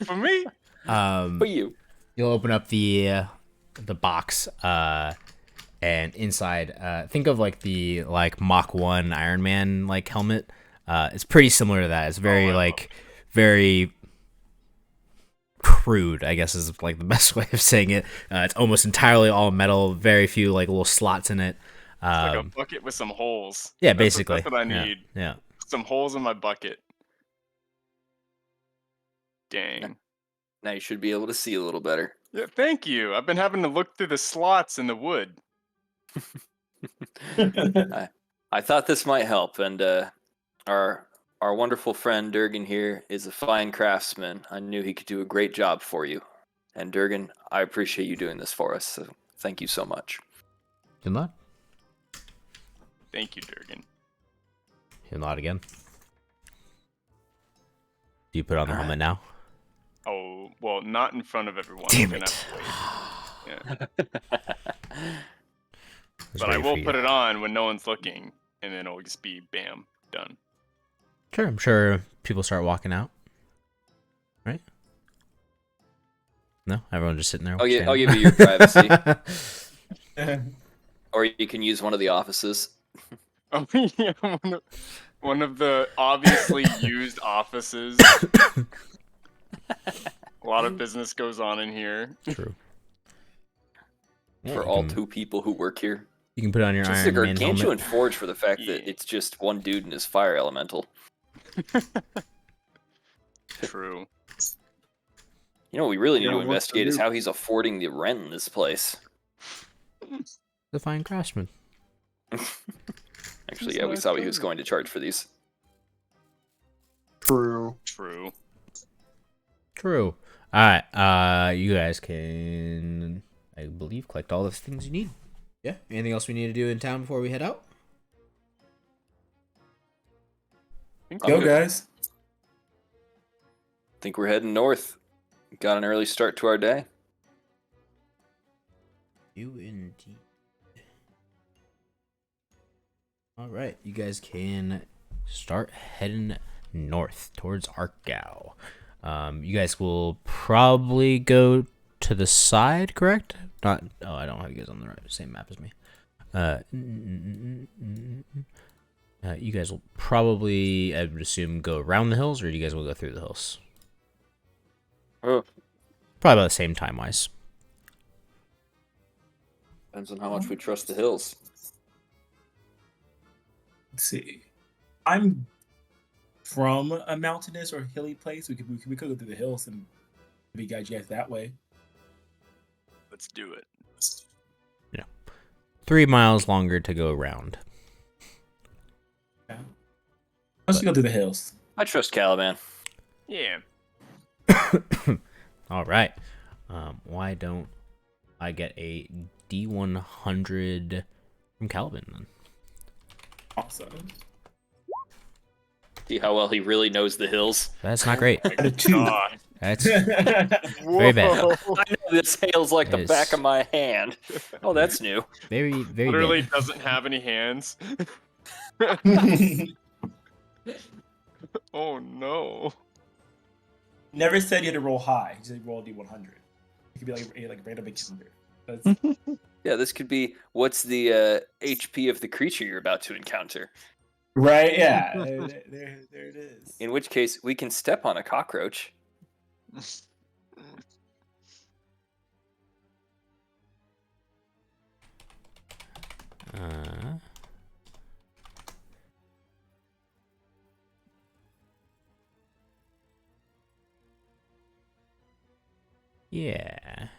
for me. For you. You'll open up the box, and inside, think of like the Mach 1 Iron Man helmet. It's pretty similar to that. It's very very crude, I guess is the best way of saying it. It's almost entirely all metal, very few little slots in it. It's like a bucket with some holes. Yeah, basically. That's what I need. Yeah. Some holes in my bucket. Dang. Now you should be able to see a little better. Yeah, thank you. I've been having to look through the slots in the wood. I thought this might help, and our wonderful friend Durgan here is a fine craftsman. I knew he could do a great job for you. And Durgan, I appreciate you doing this for us, so thank you so much. Good luck. Thank you, Durgan. He'll nod again. Do you put on the helmet now? Oh, well, not in front of everyone. Damn I'm gonna it. have to wait. Yeah. Was But I ready will for you. put it on when no one's looking, and then it'll just be bam, done. Sure, I'm sure people start walking out. Right? No? Everyone just sitting there. I'll give standing? you your privacy. Or you can use one of the offices. Oh, yeah, one of the obviously used offices. A lot of business goes on in here. True. Yeah, For you all can- 2 people who work here. You can put on your Just a Iron Man gargantuan helmet. forge for the fact Yeah. that it's just one dude and his fire elemental. True. You know what we really need Yeah, to what's the investigate is loop? how he's affording the rent in this place. The fine craftsman. Actually, He's yeah, we not saw what he was good. going to charge for these. True. True. True. Alright, you guys can, I believe, collect all the things you need. Yeah? Anything else we need to do in town before we head out? Go, Okay. guys. Think we're heading north. Got an early start to our day. You indeed. Alright, you guys can start heading north towards Arcgao. You guys will probably go to the side, correct? Not. Oh, I don't have you guys on the same map as me. You guys will probably, I would assume, go around the hills, or do you guys will go through the hills? Oh, Probably about the same time wise. depends on how much we trust the hills. Let's see. I'm from a mountainous or hilly place. We could go through the hills and maybe guide you guys that way. Let's do it. 3 miles longer to go around. Yeah. Let's go through the hills. I trust Caliban. Yeah. All right. Why don't I get a D100 from Caliban then? Awesome. See how well he really knows the hills. That's not great. My God. That's very bad. Whoa. I know this hills like the Yes. back of my hand. Oh, that's new. very, very Literally bad. doesn't have any hands. Oh no. Never said you had to roll high. He said roll D100. It could be like a random encounter. That's Yeah, this could be what's the HP of the creature you're about to encounter. right. Yeah. There it is. In which case, we can step on a cockroach. Yeah. I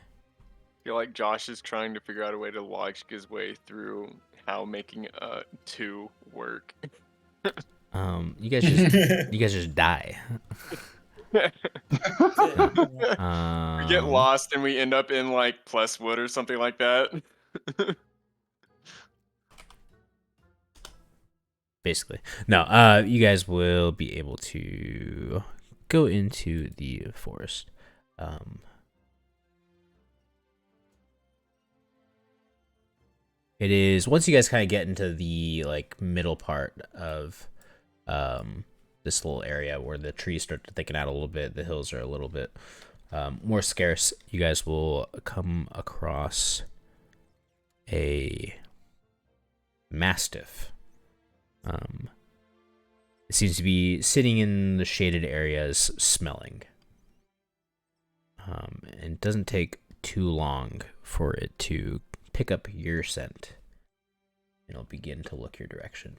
feel like Josh is trying to figure out a way to logic his way through how making a 2 work. You guys just die. We get Um, lost and we end up in like Plesswood or something like that. Basically, no. You guys will be able to go into the forest. It is once you guys kind of get into the middle part of this little area where the trees start to thicken out a little bit. The hills are a little bit more scarce. You guys will come across a mastiff. It seems to be sitting in the shaded areas, smelling. And it doesn't take too long for it to pick up your scent. And it'll begin to look your direction.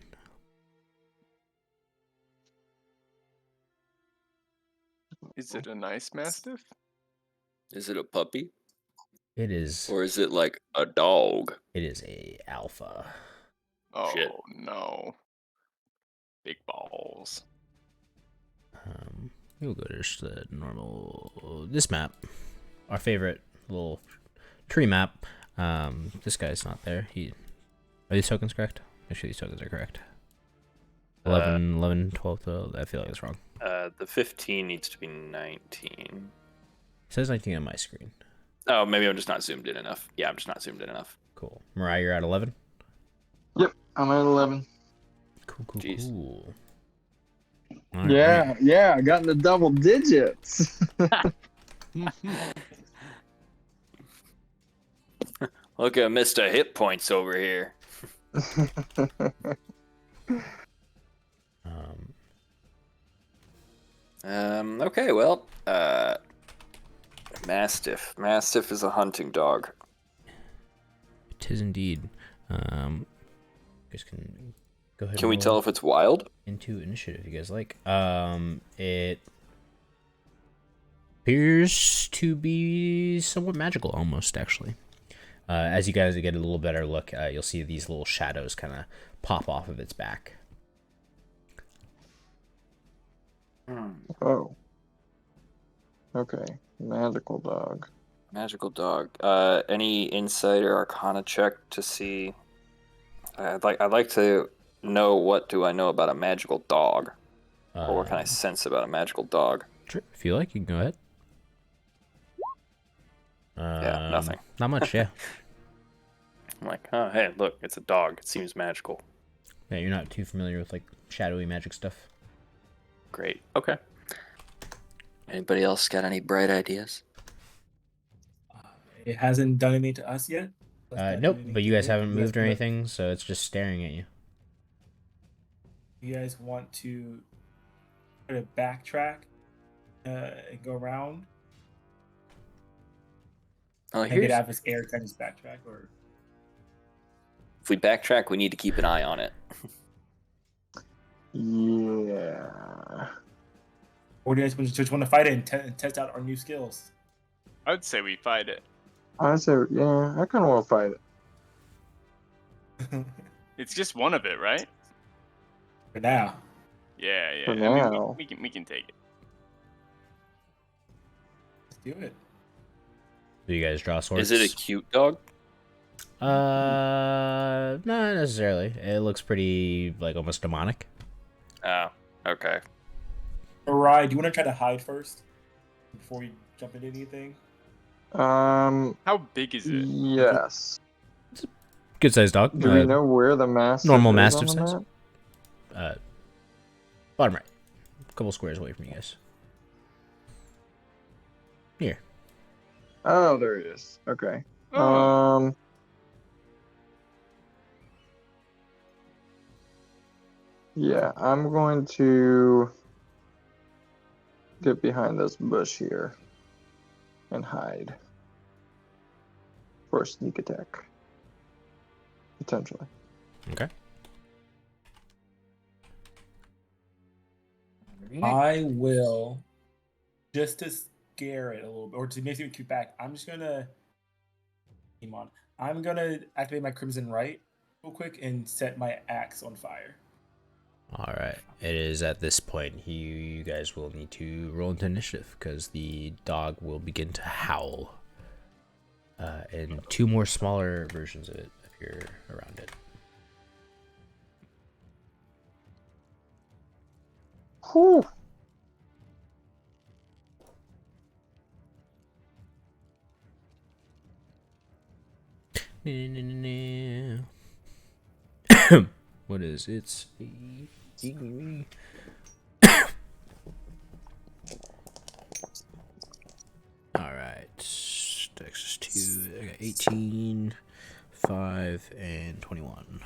Is it a nice mastiff? Is it a puppy? It is. Or is it like a dog? It is a alpha. Oh Shit. no. Big balls. We'll go to just the normal. This map, our favorite little tree map. This guy's not there. Are these tokens correct? Make sure these tokens are correct. 11, 12, 12. I feel like it's wrong. The 15 needs to be 19. It says 19 on my screen. Oh, maybe I'm just not zoomed in enough. Yeah, I'm just not zoomed in enough. Cool. Mariah, you're at 11? Yep, I'm at 11. Cool. Jeez. All Yeah, right. yeah, I got in the double digits. Look at Mr. Hit Points over here. Okay, well, Mastiff. Mastiff is a hunting dog. It is indeed. You guys can go ahead. Can we tell if it's wild? Into initiative, if you guys like. It appears to be somewhat magical, almost actually. As you guys get a little better look, you'll see these little shadows kind of pop off of its back. Oh. Okay, magical dog. Magical dog. Any insight or arcana check to see? I'd like to know, what do I know about a magical dog, or what can I sense about a magical dog? Sure, if you like, you can go ahead. Yeah, nothing. Not much, yeah. I'm like, oh, hey, look, it's a dog. It seems magical. Yeah, you're not too familiar with like shadowy magic stuff. Great. Okay. Anybody else got any bright ideas? It hasn't done anything to us yet. Nope, but you guys haven't moved or anything, so it's just staring at you. You guys want to try to backtrack and go around? Oh, And get here's, out of his air, kind of just backtrack, or if we backtrack, we need to keep an eye on it. Yeah. or do you guys just want to fight it and test out our new skills? I'd say we fight it. I said, yeah, I kind of want to fight it. It's just one of it, right? For now. Yeah. For I mean, now. we can take it. Let's do it. Do you guys draw swords? Is it a cute dog? Not necessarily. It looks pretty like almost demonic. Oh, okay. Mariah, do you want to try to hide first before we jump into anything? How big is it? Yes. Good sized dog. Do we know where the mastiff normal is mastiff on the size? map? Bottom right. A couple squares away from you guys. Here. Oh, there it is. Okay. Oh. Yeah, I'm going to get behind this bush here and hide for a sneak attack. Potentially. Okay. I will, just to scare it a little bit, or to make it keep back, I'm gonna activate my Crimson Right real quick and set my axe on fire. All right. It is at this point you guys will need to roll into initiative because the dog will begin to howl. And two more smaller versions of it appear around it. Whew. What is its speed? All right. Dex is 2. I got 18, 5, and 21.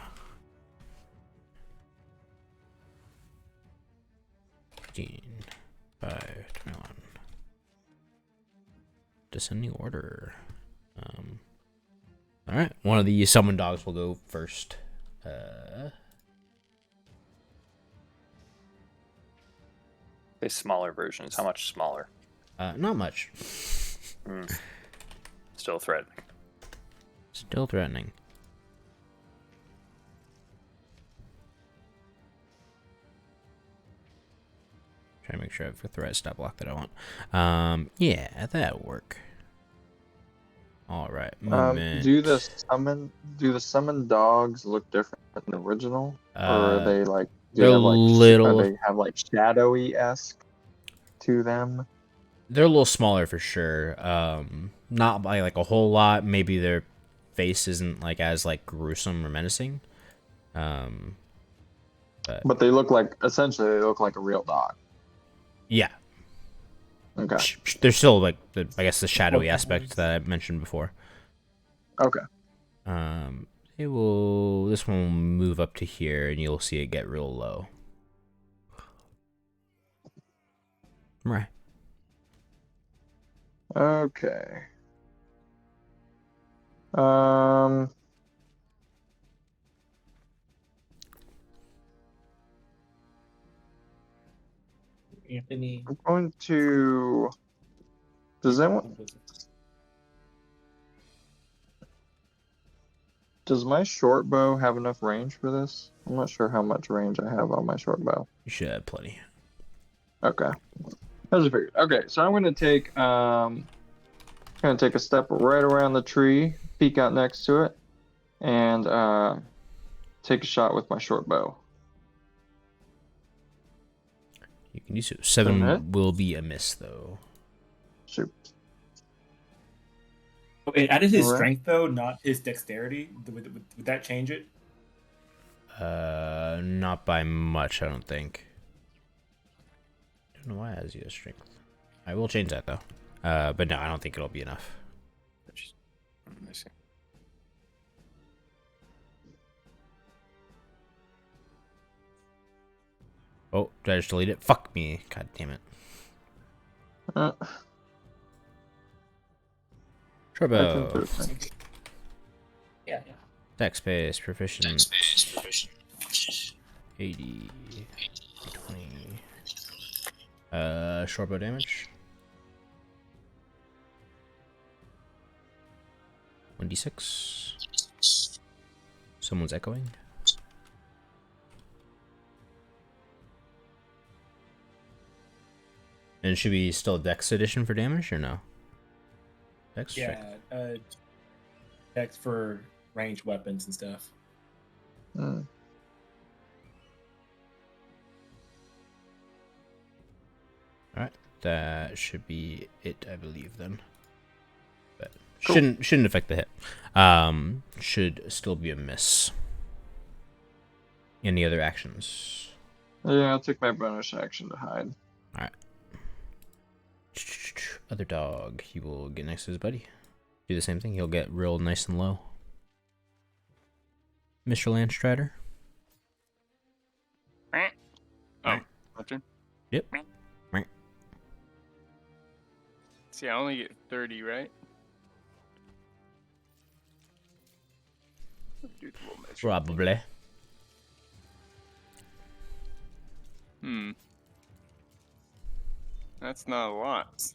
15, 5, 21. Descending order. All right. One of the summon dogs will go first. Okay, smaller versions. How much smaller? Not much. Still threatening. Still threatening. Trying to make sure I have a threat stat block that I want. Yeah, that'll work. All right. Movement. Do the summon dogs look different than the original, or are they like? They're little. They have like shadowy-esque to them. They're a little smaller for sure. Not by like a whole lot. Maybe their face isn't like as like gruesome or menacing. But they look like essentially they look like a real dog. Yeah. Okay. There's still like I guess the shadowy aspect that I mentioned before. Okay. It will. This one will move up to here, and you'll see it get real low. Right. Okay. Anthony. I'm going to. Does my short bow have enough range for this? I'm not sure how much range I have on my short bow. You should have plenty. Okay. As I figured. Okay, so I'm gonna take a step right around the tree, peek out next to it, and take a shot with my short bow. You can do so. 7 will be a miss though. Shoot. It added his strength though, not his dexterity. Would that change it? Not by much, I don't think. I don't know why it has you as strength. I will change that though. But no, I don't think it'll be enough. Let me see. Oh, did I just delete it? Fuck me. God damn it. Turbo. Yeah. Dex space, proficient. 80. 20. Short bow damage. 1d6. Someone's echoing. And should be still Dex edition for damage or no? Dex? Yeah. Dex for ranged weapons and stuff. Alright. That should be it, I believe, then. But Cool. shouldn't affect the hit. Should still be a miss. Any other actions? Yeah, I'll take my bonus action to hide. Alright. Other dog. He will get next to his buddy. Do the same thing. He'll get real nice and low. Mr. Landstrider. Oh, my turn? Yep. See, I only get 30, right? Do the little measure. Probably. That's not a lot.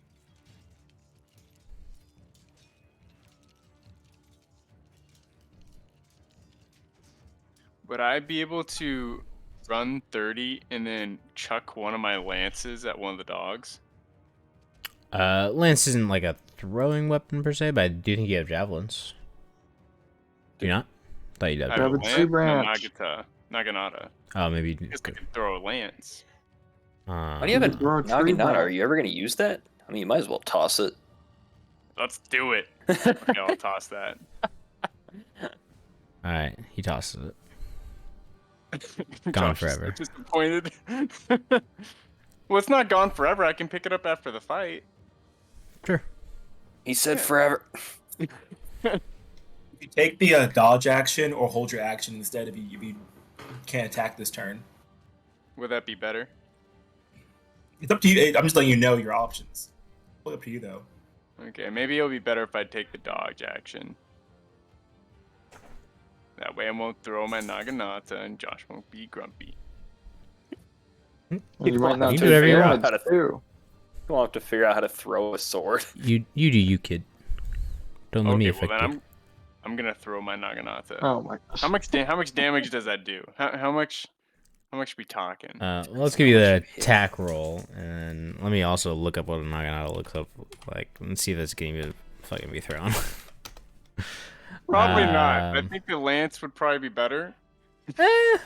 Would I be able to run 30 and then chuck one of my lances at one of the dogs? Lance isn't like a throwing weapon per se, but I do think you have javelins. Do you not? Thought you'd have I have a have a lance tree and a branch. naginata. Oh, maybe. I guess I could throw a lance. Why do you have a Throw a tree Naginata? branch. Are you ever going to use that? I mean, you might as well toss it. Let's do it. Okay, I'll toss that. Alright, he tosses it. Gone Josh is so forever. disappointed. Well, it's not gone forever. I can pick it up after the fight. Sure. He said forever. If you take the dodge action or hold your action instead, if you can't attack this turn, Would that be better? it's up to you. I'm just letting you know your options. It's up to you though. Okay, maybe it'll be better if I take the dodge action. That way I won't throw my Naginata and Josh won't be grumpy. You might not You take do whatever you damage want. too. We'll have to figure out how to throw a sword. You do you, kid. Don't let me Okay, well affect then you. I'm gonna throw my Naginata. Oh my gosh. How much damage does that do? How much we talking? Let's give you the attack roll, and let me also look up what a Naginata looks up like. Let's see if this game is fucking be thrown. Probably not. I um, think the lance would probably be better. This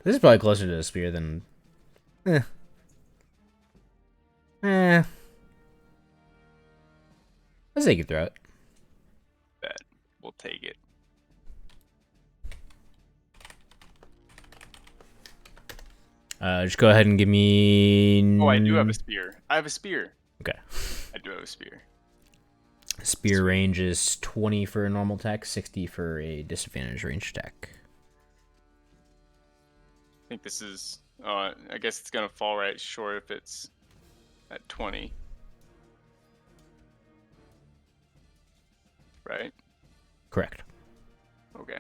is probably closer to a spear than. Let's take it through it. Bet we'll take it. Just go ahead and give me. Oh, I do have a spear. I have a spear. Okay. I do have a spear. Spear range is 20 for a normal attack, 60 for a disadvantage range attack. I think this is. I guess it's gonna fall right short if it's at 20. Right? Correct. Okay.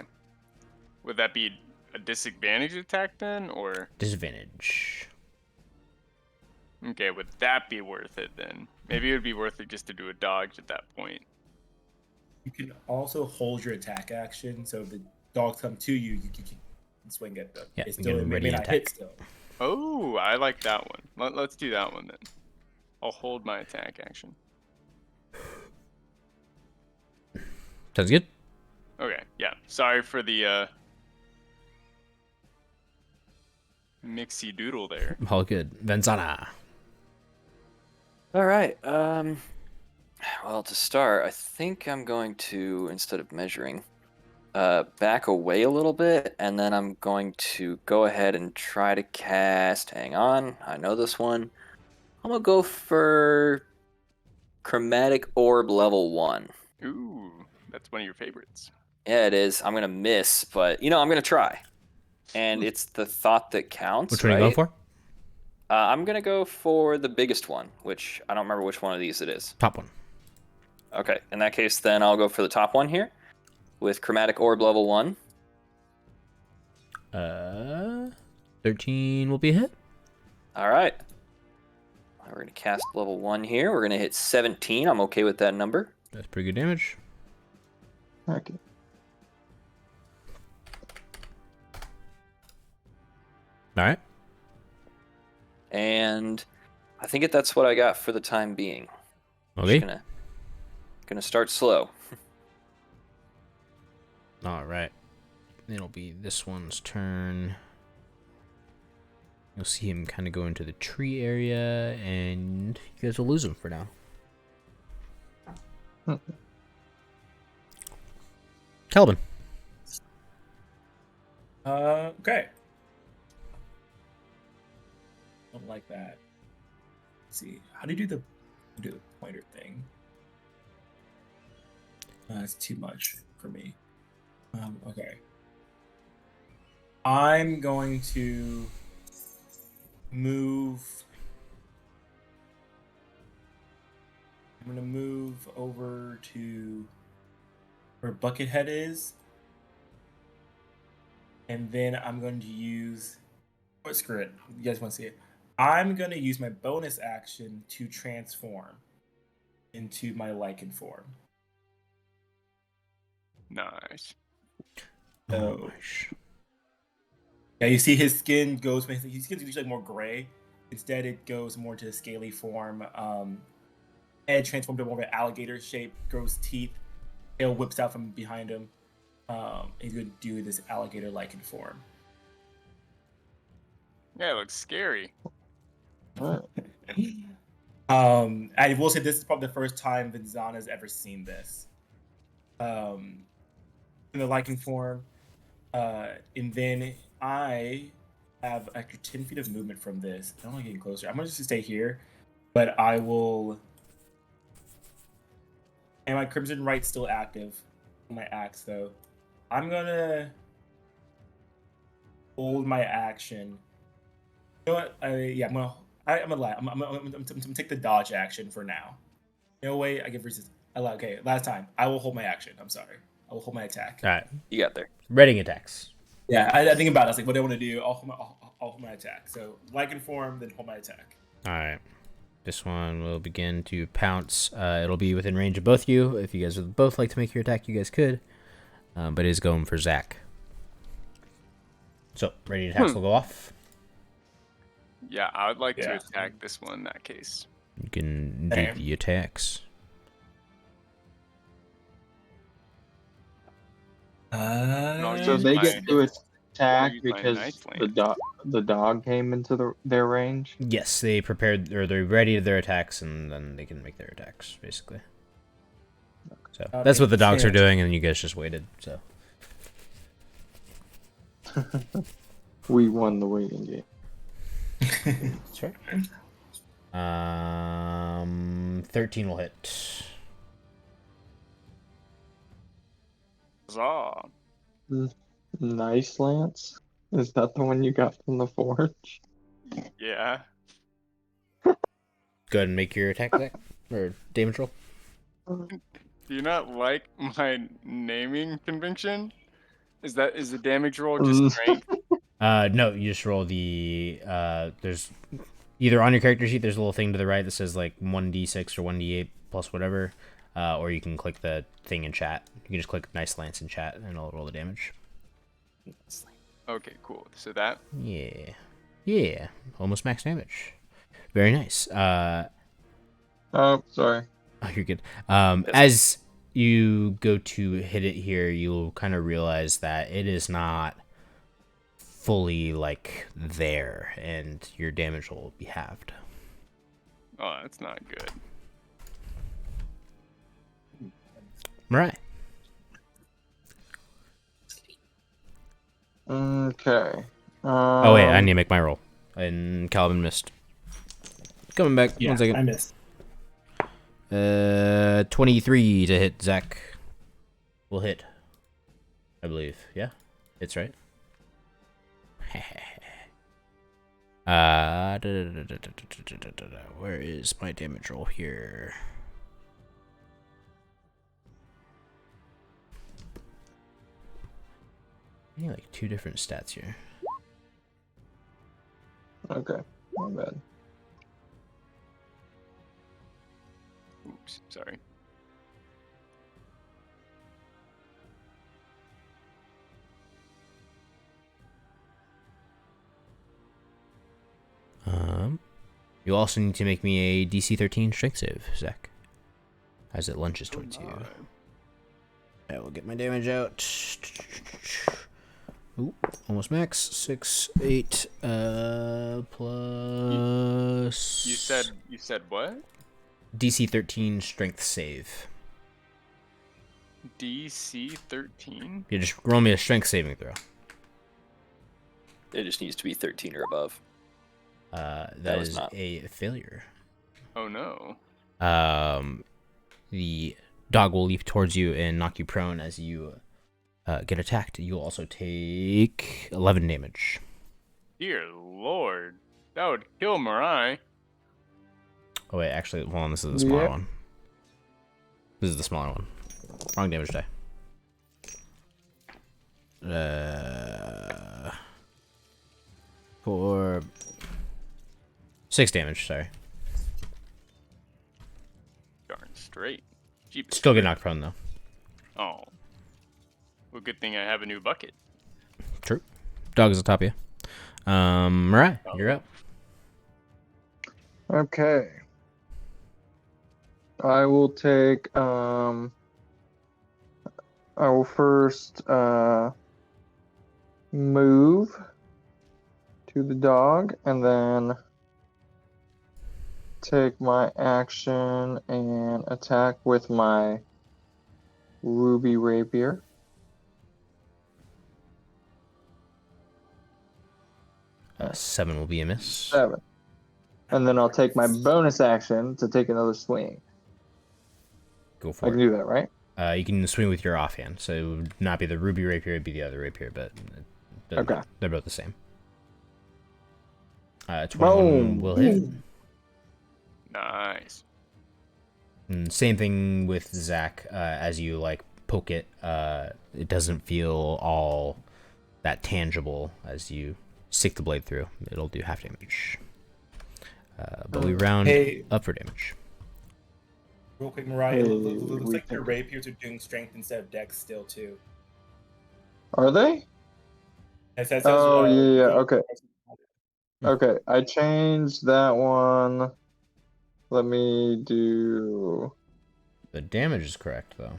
Would that be a disadvantage attack then, or? Disadvantage. Okay, would that be worth it then? Maybe it would be worth it just to do a dodge at that point. You can also hold your attack action, so if the dogs come to you, you can swing at them. Yeah, It's you still can it may ready not attack. hit still. Oh, I like that one. Let's do that one then. I'll hold my attack action. Sounds good. Okay, yeah. Sorry for the mixy doodle there. All good. Venzana. All right. Well, to start, I think I'm going to, instead of measuring, back away a little bit, and then I'm going to go ahead and try to cast. Hang on, I know this one. I'm gonna go for Chromatic Orb level 1. Ooh, that's one of your favorites. Yeah, it is. I'm gonna miss, but I'm gonna try. And it's the thought that counts. Which one are you going for? I'm gonna go for the biggest one, which I don't remember which one of these it is. Top one. Okay, in that case, then I'll go for the top one here with Chromatic Orb level 1. 13 will be a hit. All right. We're going to cast level 1 here. We're going to hit 17. I'm okay with that number. That's pretty good damage. Okay. All right. And I think that's what I got for the time being. Okay. Just gonna start slow. All right. It'll be this one's turn. You'll see him kind of go into the tree area, and you guys will lose him for now. Calvin. Okay. Don't like that. Let's see. How do you do the pointer thing? That's too much for me. Okay. I'm going to move. I'm going to move over to where Buckethead is. And then I'm going to use. Oh, screw it. You guys want to see it? I'm going to use my bonus action to transform into my lichen form. Nice. So, yeah, you see his skin goes. His skin's usually more gray. Instead, it goes more to a scaly form. Head transformed to more of an alligator shape. Grows teeth. Tail whips out from behind him. He's going to do this alligator lichen form. Yeah, it looks scary. Alright. I will say this is probably the first time Venzana's ever seen this. In the lichen form, and then I have extra 10 feet of movement from this. I'm only getting closer. I'm gonna just stay here, but I will. And my Crimson Right's still active. My axe, though. I'm gonna hold my action. You know what? I'm gonna lie. I'm gonna take the dodge action for now. No way. I give resist. Okay, last time. I will hold my action. I'm sorry. I will hold my attack. All right. You got there. Reading attacks. Yeah, I think about it. I was like, what do I want to do? I'll hold my attack. So, Lycan form, then hold my attack. All right. This one will begin to pounce. It'll be within range of both you. If you guys would both like to make your attack, you guys could. But it is going for Zach. So, ready attacks will go off. Yeah, I would like to attack this one in that case. You can do the attacks. So they get to attack because the dog came into their range? Yes, they prepared, or they're ready to their attacks, and then they can make their attacks, basically. So that's what the dogs are doing, and you guys just waited. So we won the waiting game. Sure. 13 will hit. Huzzah. Nice, Lance. Is that the one you got from the forge? Yeah. Go ahead and make your attack or damage roll. Do you not like my naming convention? Is the damage roll just strength? No, you just roll the there's either on your character sheet there's a little thing to the right that says like 1d6 or 1d8 plus whatever, or you can click the thing in chat. You can just click Nice Lance in chat and it'll roll the damage. Okay, cool. So that? Yeah. Almost max damage. Very nice. Oh, sorry. Oh, you're good. As you go to hit it here, you'll kind of realize that it is not fully like there, and your damage will be halved. Oh, that's not good. Right. Okay. Oh wait, I need to make my roll. And Calvin missed. Coming back. Yeah, 1 second. I missed. 23 to hit Zach. Will hit. I believe. Yeah? It's right. Where is my damage roll here? I need like 2 different stats here. Okay, my bad. Oops, sorry. You also need to make me a DC 13 strength save, Zach, as it lunges towards you. I will get my damage out. Ooh, almost max. 6, 8, plus. You said what? DC 13 strength save. DC 13? You just roll me a strength saving throw. It just needs to be 13 or above. That is not a failure. Oh no. The dog will leap towards you and knock you prone as you get attacked. You'll also take 11 damage. Dear Lord. That would kill Mirai. Oh wait, actually, hold on, this is the smaller one. This is the smaller one. Wrong damage die. 6 damage, sorry. Darn straight. Jeep. Still get knocked prone though. Oh. Well, good thing I have a new bucket. True. Dog is on top of you. Mirai, you're up. Okay. I will take I will first move to the dog and then take my action and attack with my ruby rapier. 7 will be a miss. 7. And then I'll take my bonus action to take another swing. Go I for can it. do that, right? You can swing with your offhand, so it would not be the ruby rapier, it'd be the other rapier, but Okay. they're both the same. 21 will hit. Nice. And same thing with Zach. As you like poke it, it doesn't feel all that tangible as you stick the blade through. It'll do half damage. But we round Hey. up for damage. Real quick, Mariah, Hey, it looks we like your think- rapiers are doing strength instead of dex still, too. Are they? It says, Oh, yeah, so- okay. Okay, I changed that one. Let me do... The damage is correct though.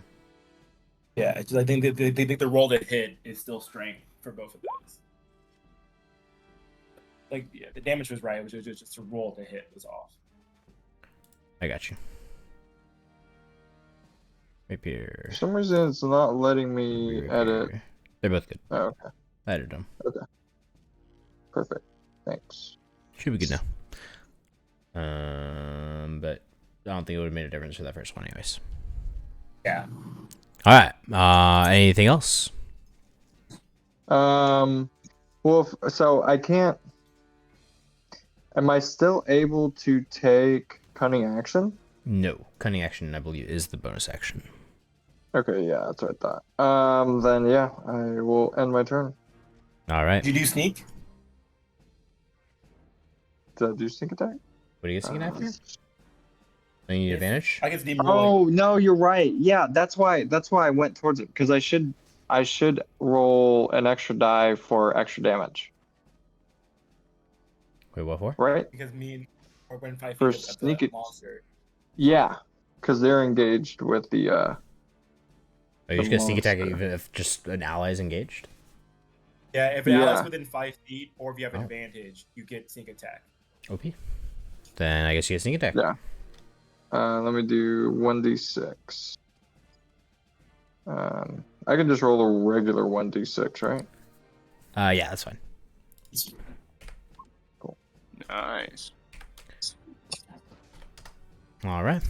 Yeah, it's just, I think they think the roll to hit is still strength for both of those. Like, yeah, the damage was right. It was just a roll to hit was off. I got you. Rapier. For some reason, it's not letting me Rapier. edit. They're both good. Oh, okay, I edited them. perfect. Thanks. Should be good now. But I don't think it would have made a difference for that first one, anyways. Yeah. All right. Anything else? Well, so I can't... Am I still able to take cunning action? No. Cunning action, I believe, is the bonus action. Okay, yeah, that's what I thought. Then yeah, I will end my turn. All right. Did you do sneak? Did I do sneak attack? What do you get sneaking after? Uh, Do you need advantage? I guess demon rolling. Oh no, you're right. Yeah, that's why I went towards it because I should roll an extra die for extra damage, Wait, what for? right? Because me and or when 5 For feet of sneak the it- monster. Yeah, because they're engaged with the. Are you just gonna sneak attack monster. even if just an ally is engaged? Yeah, if an Yeah. ally's within 5 feet, or if you have an Oh. advantage, you get sneak attack. OP. Then I guess you get sneak attack. Yeah. Let me do 1d6. I can just roll a regular 1d6, right? Yeah, that's fine. Nice. All right.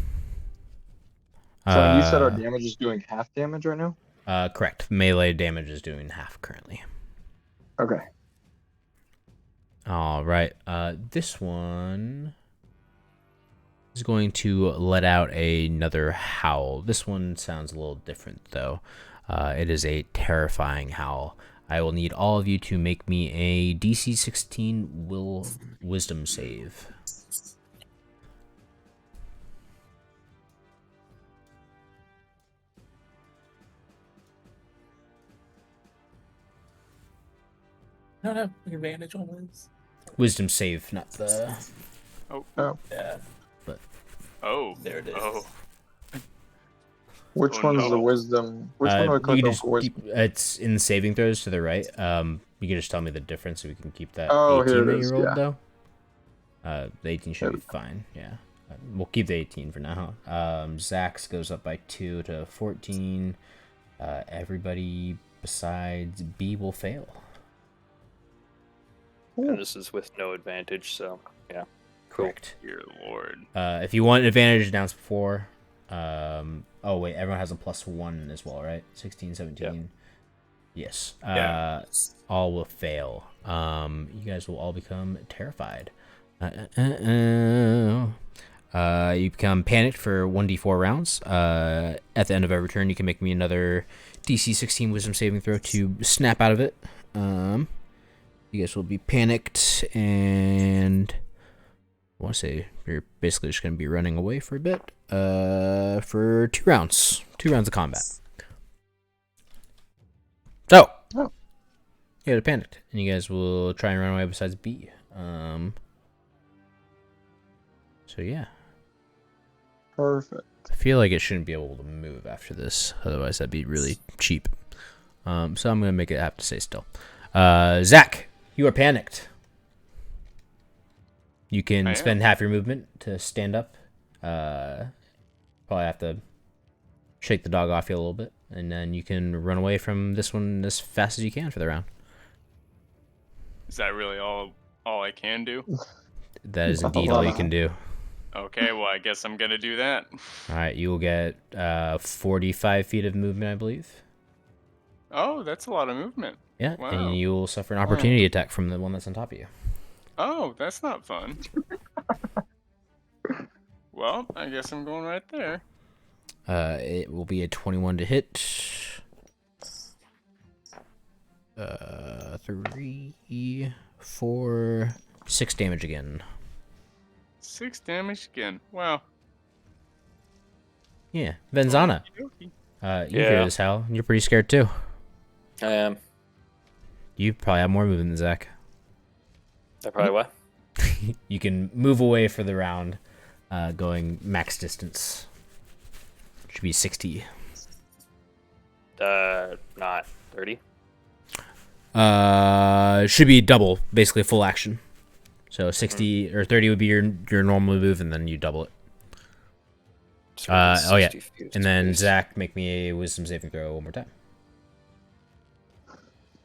So you said our damage is doing half damage right now? Correct. Melee damage is doing half currently. Okay. All right. This one is going to let out another howl. This one sounds a little different, though. It is a terrifying howl. I will need all of you to make me a DC 16 wisdom save. No, no, advantage on this. Wisdom save, not the... Yeah. Oh. There it is. Oh. Which Oh, one's the no. wisdom? Which one do I you click can on just for wisdom? it's in the saving throws to the right. You can just tell me the difference so we can keep that Oh, 18 here it that is, you rolled, yeah. though. The 18 should There be we fine, yeah. We'll keep the 18 for now. Zach's goes up by 2 to 14. Everybody besides B will fail. And this is with no advantage, so yeah. Cool. Correct. Dear Lord. If you want advantage, announced before. Oh, wait, everyone has a +1 as well, right? 16, 17. Yes. Yeah. All will fail. You guys will all become terrified. You become panicked for 1d4 rounds. At the end of every turn, you can make me another DC 16 wisdom saving throw to snap out of it. You guys will be panicked, and I want to say you're basically just going to be running away for a bit. For 2 rounds. 2 rounds of combat. So, Oh. you guys are panicked, and you guys will try and run away besides B. So yeah, Perfect. I feel like it shouldn't be able to move after this, otherwise that'd be really cheap. So I'm gonna make it have to stay still. Zach, you are panicked. You can I am. spend half your movement to stand up. Probably have to shake the dog off you a little bit, and then you can run away from this one as fast as you can for the round. Is that really all all I can do? That is indeed all you can do. Okay, well, I guess I'm gonna do that. All right, you will get 45 feet of movement, I believe. Oh, that's a lot of movement. Yeah, Wow. and you will suffer an opportunity attack from the one that's on top of you. Oh, that's not fun. Well, I guess I'm going right there. It will be a 21 to hit. 3, 4, 6 damage again. 6 damage again. Wow. Yeah, Venzana. Okey-dokey. You hear this, Hal. You're pretty scared too. I am. You probably have more movement than Zach. I probably what? You can move away for the round, going max distance. Should be 60. Not 30. Should be double, basically full action. So 60 or 30 would be your normal move, and then you double it. So Oh yeah, 60 feet of and then space. Zach, make me a wisdom saving throw one more time.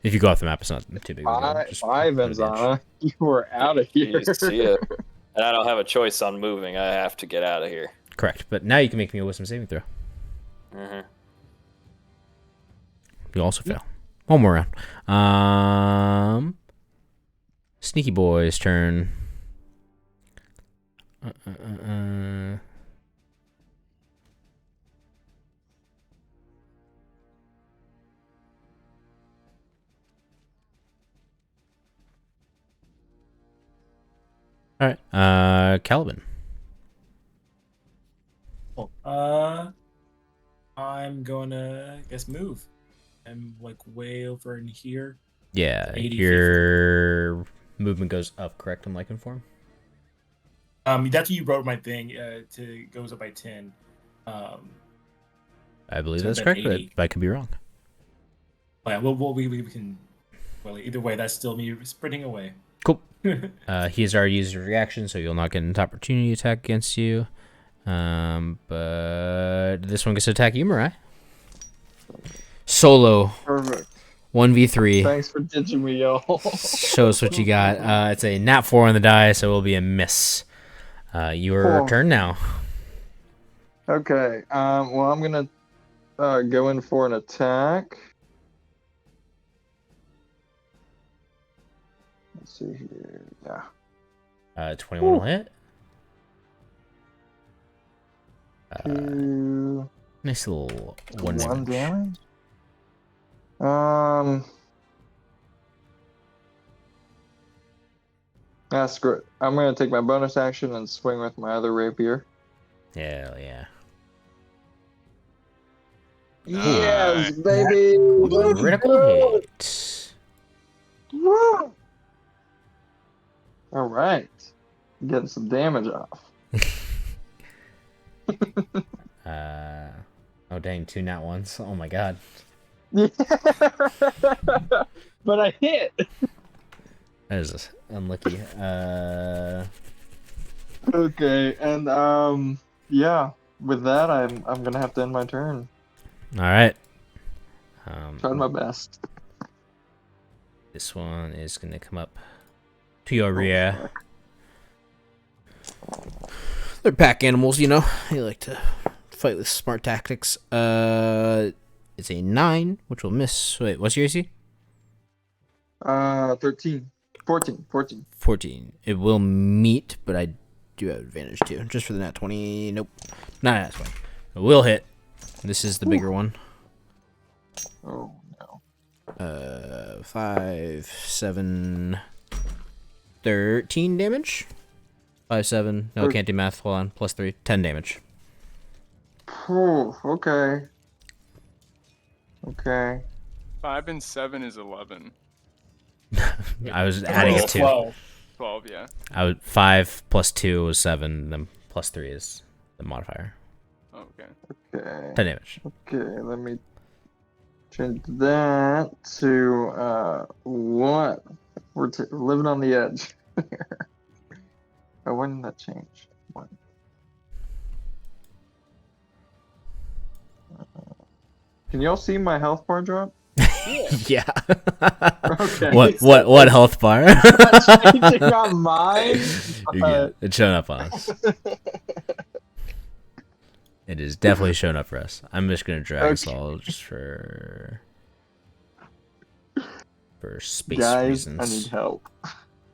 If you go off the map, it's not too big of a deal. Just Bye, put it at the edge. Venzana. You were out of here. You see it. And I don't have a choice on moving. I have to get out of here. Correct, but now you can make me a wisdom saving throw. Mm-hmm. You also fail. One more round. Sneaky Boy's turn. All right, Calvin. Cool. I'm gonna, I guess, move. I'm like way over in here. Yeah, 80 feet. your movement goes up, correct? I'm like informed. That's what you wrote my thing. Goes up by 10. I believe So that's then correct, but 80. I could be wrong. Yeah, we can. Well, either way, that's still me sprinting away. Cool. He has already used his reaction, so you'll not get an opportunity attack against you. But this one gets to attack you, Mariah. Solo. Perfect. 1v3. Thanks for ditching me, y'all. Show us what you got. It's a nat 4 on the die, so it will be a miss. Your Cool. turn now. Okay. Well, I'm gonna go in for an attack. Let's see here. Yeah. 21 will hit. Two. Nice little one One damage. damage. Screw it. I'm gonna take my bonus action and swing with my other rapier. Hell yeah. Yes, baby. Let's Critical go. hit. Woo! All right, getting some damage off. Oh dang, 2 nat 1s. Oh my god. Yeah. But I hit. That is unlucky. Okay, and yeah. With that, I'm gonna have to end my turn. All right. Tried my best. This one is gonna come up to your rear. They're pack animals, you know. They like to fight with smart tactics. It's a 9, which will miss. Wait, what's your AC? 13. 14. 14. It will meet, but I do have advantage too. Just for the nat 20. Nope. Not nat 20. It will hit. This is the bigger one. Oh no. 5, 7, 13 damage. 5, 7. No, can't do math. Hold on. Plus 3. 10 damage. Oh, okay. Okay. 5 and 7 is 11. I was adding it to. 12. 12, yeah. 5 plus 2 was 7. Then plus 3 is the modifier. Okay. Okay. 10 damage. Okay, let me change that to what? We're living on the edge. Oh, when did that change? When? Can y'all see my health bar drop? Yeah. Okay. What health bar? It's not changing on mine. You're good. It's showing up on us. It is definitely showing up for us. I'm just gonna drag us all just for space Guys, reasons. I need help.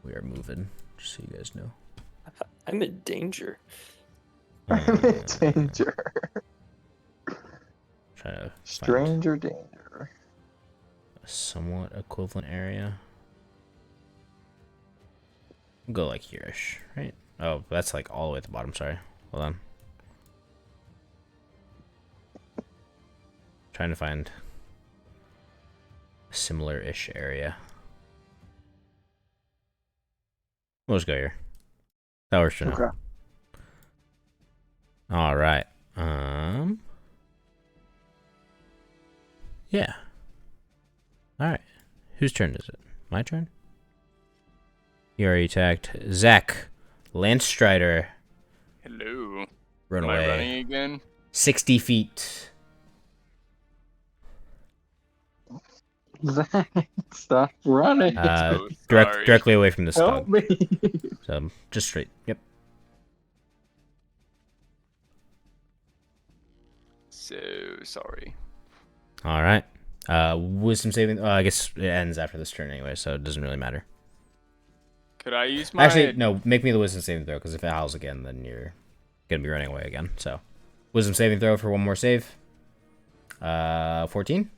We are moving, just so you guys know. I'm in danger. I'm in danger. Trying to find Stranger danger. a somewhat equivalent area. We'll go like here-ish, right? Oh, that's like all the way at the bottom. Sorry. Hold on. Trying to find a similar-ish area. We'll just go here. That works for now. Okay. All right. Yeah. All right. Whose turn is it? My turn? You already attacked. Zach. Lance Strider. Hello. Run Am away. I running again? 60 feet. Zach, stop running. So sorry. Directly away from this Help dog. me. So just straight. Yep. So sorry. All right. Wisdom saving. I guess it ends after this turn anyway, so it doesn't really matter. Could I use my... Actually, no. Make me the wisdom saving throw, because if it howls again, then you're gonna be running away again. So, wisdom saving throw for one more save. 14.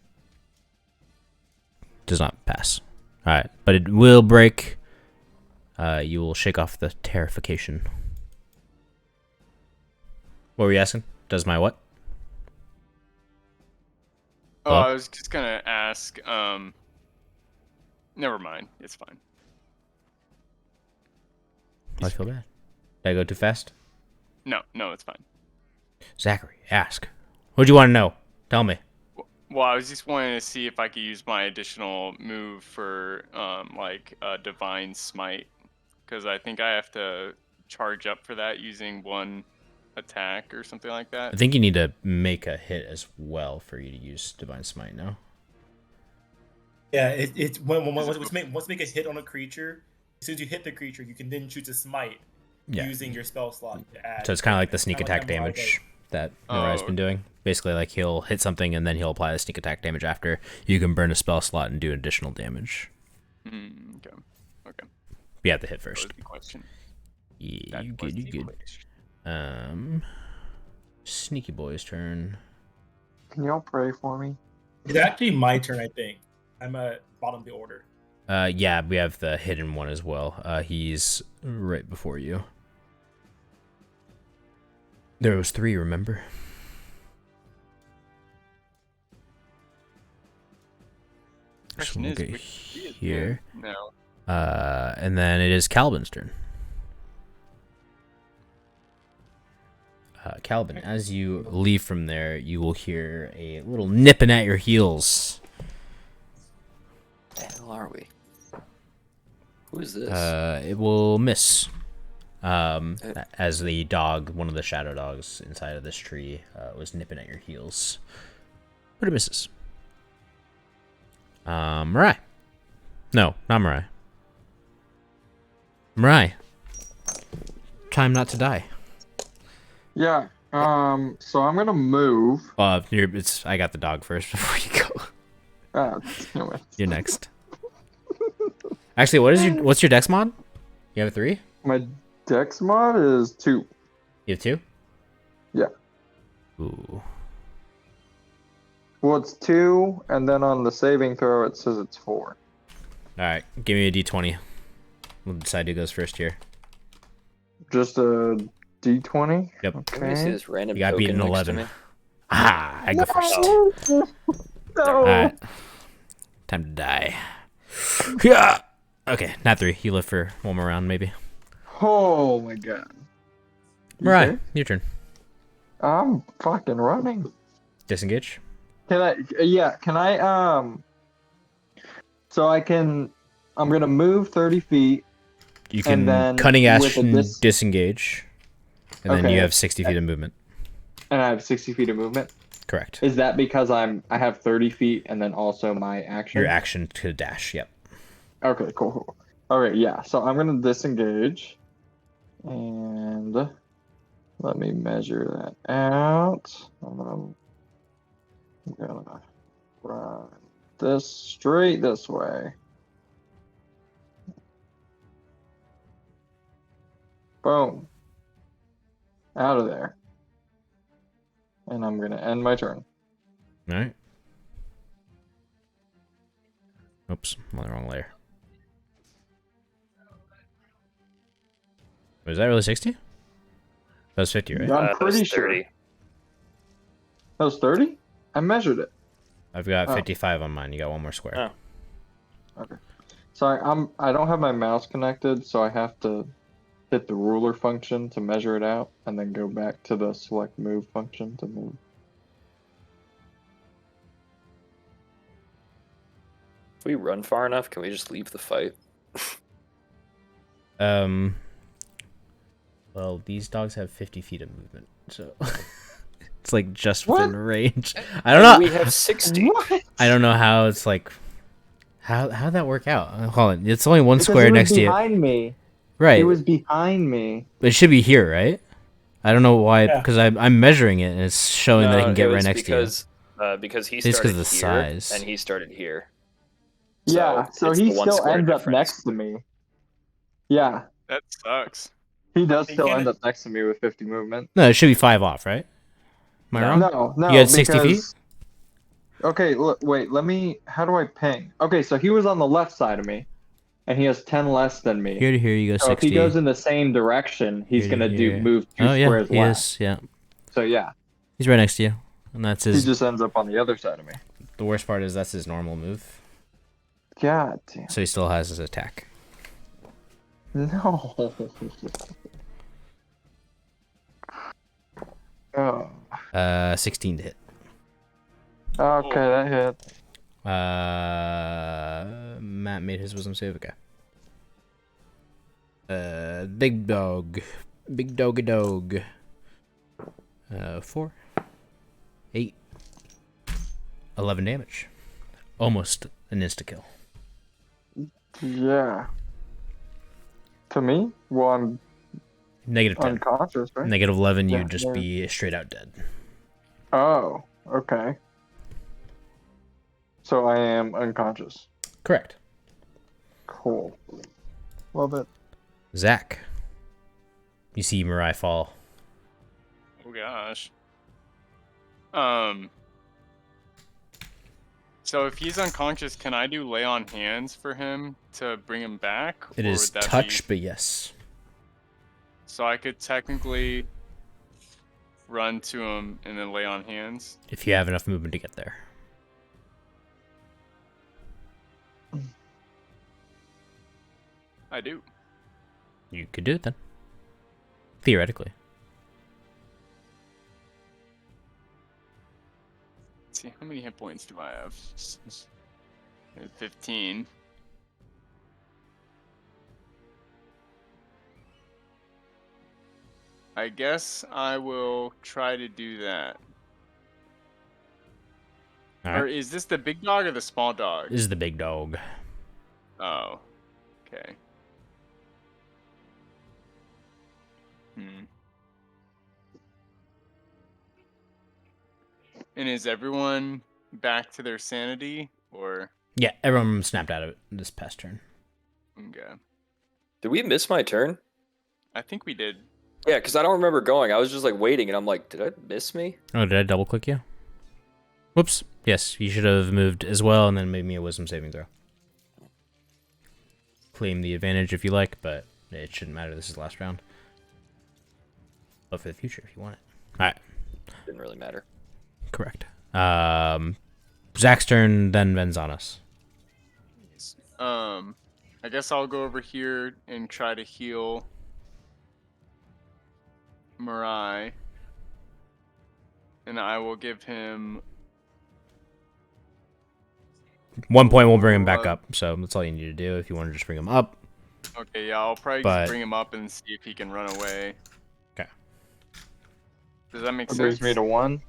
Does not pass. All right, but it will break. You will shake off the terrification. What were you asking? Does my what? Oh, Hello? I was just gonna ask, never mind. It's fine. I feel bad. Did I go too fast? No, it's fine. Zachary, ask. What do you want to know? Tell me. Well, I was just wanting to see if I could use my additional move for, like, Divine Smite. Because I think I have to charge up for that using one attack or something like I that. think you need to make a hit as well for you to use Divine Smite now. Yeah, it's once make a hit on a creature, as soon as you hit the creature, you can then choose a smite using your spell slot to add. So it's kind of like the sneak Kinda like attack Mirai damage does. that Mirai's been doing. Basically, like he'll hit something and then he'll apply the sneak attack damage after. You can burn a spell slot and do additional damage. Okay. But you have to hit That was first. the question. Yeah, That you was good, you the good. question. Sneaky Boy's turn. Can y'all pray for me? It's actually my turn, I think. I'm at bottom of the order. Yeah, we have the hidden one as well. He's right before you. There was 3, remember? So Question we'll is, get which tree is here. No. And then it is Calvin's turn. Calvin, as you leave from there, you will hear a little nipping at your heels. The hell are we? Who is this? It will miss. As the dog, one of the shadow dogs inside of this tree, was nipping at your heels. But it misses. Mirai. No, not Mirai. Mirai. Time not to die. Yeah. So I'm gonna move. I got the dog first before you go. Ah, damn it. You're next. Actually, what's your dex mod? You have a 3? My dex mod is 2. You have 2? Yeah. Ooh. Well, it's 2, and then on the saving throw it says it's 4. Alright, give me a d20. We'll decide who goes first here. Just a d20? Yep. Okay. Let me see this random You got beat token in next to 11. me. I go first. No. Alright. Time to die. Yeah. Okay, not 3. You live for one more round, maybe. Oh my god. You Mirai, sure? your turn. I'm fucking running. Disengage. Can I? Yeah. Can I? So I'm gonna move 30 feet. You And can then cunning with action a disengage. And then Okay. you have 60 feet of movement. And I have 60 feet of movement. Correct. Is that because I have 30 feet and then also my action? Your action to dash. Yep. Okay, cool. Okay, yeah. So I'm gonna disengage, and let me measure that out. I'm gonna run this straight this way. Boom. Out of there. And I'm gonna end my turn. All right. Oops, I'm on the wrong layer. Was that really 60? That was 50, right? I'm That pretty was sure. 30. That was 30? I measured it. I've got Oh. 55 on mine. You got one more square. Oh. Okay. So I don't have my mouse connected, so I have to hit the ruler function to measure it out, and then go back to the select move function to move. If we run far enough, can we just leave the fight? Well, these dogs have 50 feet of movement, so it's like just within range. I don't know. We have 60. I don't know how it's like. How'd that work out? Hold on. It's only one Because square it was next to you. behind me. Right. It was behind me. But it should be here, right? I don't know why, Yeah. because I'm measuring it and it's showing that I can get right next to you. Because he It's 'cause started of the here size. and he started here. Yeah, so it's he the one still square ends up difference. next to me. Yeah, That sucks. he does He still can't- end up next to me with 50 movement. No, it should be 5 off, right? Am I wrong? No, You had 60 feet? because... Okay, look, wait, how do I ping? Okay, so he was on the left side of me, and he has 10 less than me. Here to here, you go So 60. if he goes in the same direction, he's Here to gonna here. move 2 Oh, yeah, squares he left. is, yeah. So yeah, He's right next to you. And that's he his. just ends up on the other side of me. The worst part is that's his normal move. God damn. So he still has his attack. No. Oh. 16 to hit. Okay, that hit. Matt made his wisdom save. Okay. Big dog. Big doggy dog. 4. 8. 11 damage. Almost an insta-kill. Yeah. To me? Well, I'm Negative 10. unconscious, right? Negative 11, Yeah, you'd just yeah. be straight out dead. Oh, okay. So I am unconscious. Correct. Cool. Love it. Zach. You see Mirai fall. Oh gosh. So if he's unconscious, can I do lay on hands for him to bring him back? It or is would that touch, be... but yes. So I could technically run to him and then lay on hands. If you have enough movement to get there. I do. You could do it then. Theoretically. Let's see, how many hit points do I have? 15. I guess I will try to do that. All Or right. is this the big dog or the small dog? This is the big dog. Oh. Okay. And is everyone back to their sanity, or? Yeah, everyone snapped out of it this past turn. Okay. Did we miss my turn? I think we did. Yeah, because I don't remember going. I was just like waiting, and I'm like, did I miss me? Oh, did I double click you? Whoops. Yes, you should have moved as well and then made me a wisdom saving throw. Claim the advantage if you like, but it shouldn't matter. This is the last round. But for the future, if you want it. Alright. Didn't really matter. Correct. Zach's turn, then Ven's on us. I guess I'll go over here and try to heal Mirai. And I will give him... 1 point will bring him back up, so that's all you need to do if you want to just bring him up. Okay, yeah, I'll probably But- just bring him up and see if he can run away. Okay. Does that make That sense? brings me to 1.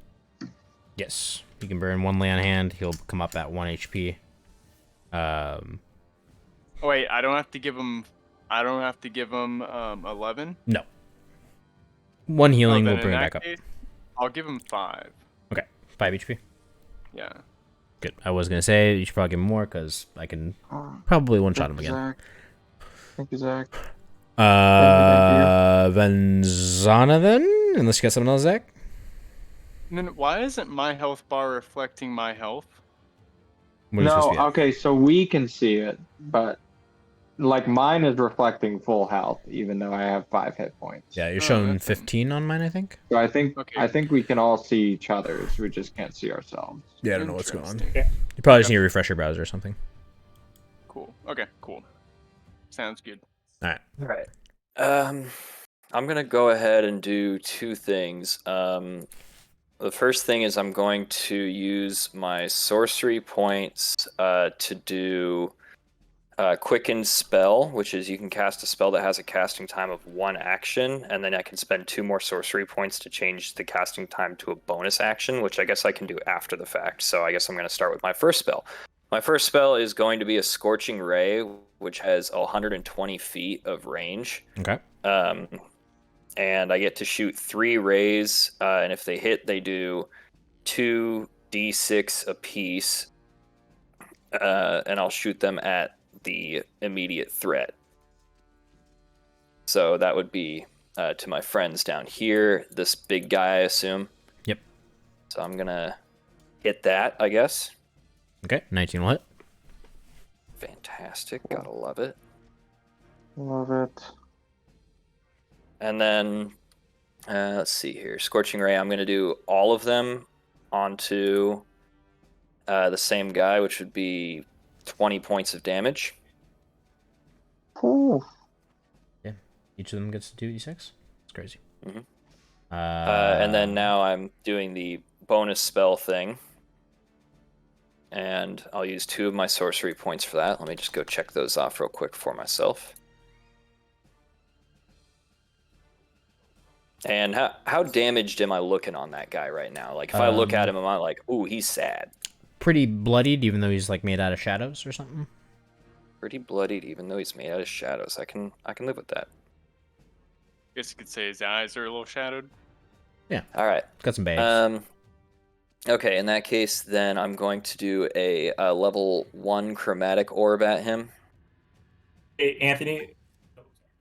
Yes. You can burn 1 lay on hand. He'll come up at 1 HP. Oh, wait, I don't have to give him. 11. No. 1 Oh, healing then will in bring it that back up. case, I'll give him 5. Okay. 5 HP. Yeah. Good. I was gonna say you should probably give him more because I can probably one-shot him again. Zach. Thank you, Zach. Venzana then? Unless you got something else, Zach? And then why isn't my health bar reflecting my health? What are you supposed No, to be at? okay, so we can see it, but like mine is reflecting full health, even though I have 5 hit points. Yeah, you're Oh, showing that's 15 on mine, I think. So Okay. I think we can all see each other's. We just can't see ourselves. Yeah, I don't know what's going on. Interesting. You probably just need to refresh your browser or something. Cool. Okay, cool. Sounds good. All right. I'm gonna go ahead and do 2 things. The first thing is I'm going to use my sorcery points to do Quicken Spell, which is you can cast a spell that has a casting time of 1 action, and then I can spend 2 more sorcery points to change the casting time to a bonus action, which I guess I can do after the fact. So I guess I'm going to start with my first spell. My first spell is going to be a Scorching Ray, which has 120 feet of range. Okay. And I get to shoot 3 rays, and if they hit, they do 2d6 apiece, and I'll shoot them at the immediate threat. So that would be to my friends down here, this big guy, I assume. Yep. So I'm gonna hit that, I guess. Okay, 19 will hit. Fantastic, gotta love it. Love it. And then, let's see here. Scorching Ray, I'm going to do all of them onto the same guy, which would be 20 points of damage. Ooh. Yeah. Each of them gets to 2d6. It's crazy. Mm-hmm. And then now I'm doing the bonus spell thing. And I'll use 2 of my sorcery points for that. Let me just go check those off real quick for myself. And how damaged am I looking on that guy right now? Like, if I look at him, am I like, ooh, he's sad? Pretty bloodied, even though he's like made out of shadows or something. Pretty bloodied, even though he's made out of shadows. I can live with that. Guess you could say his eyes are a little shadowed. Yeah. All right. Got some bags. Okay, in that case, then I'm going to do a level 1 chromatic orb at him. Hey, Anthony,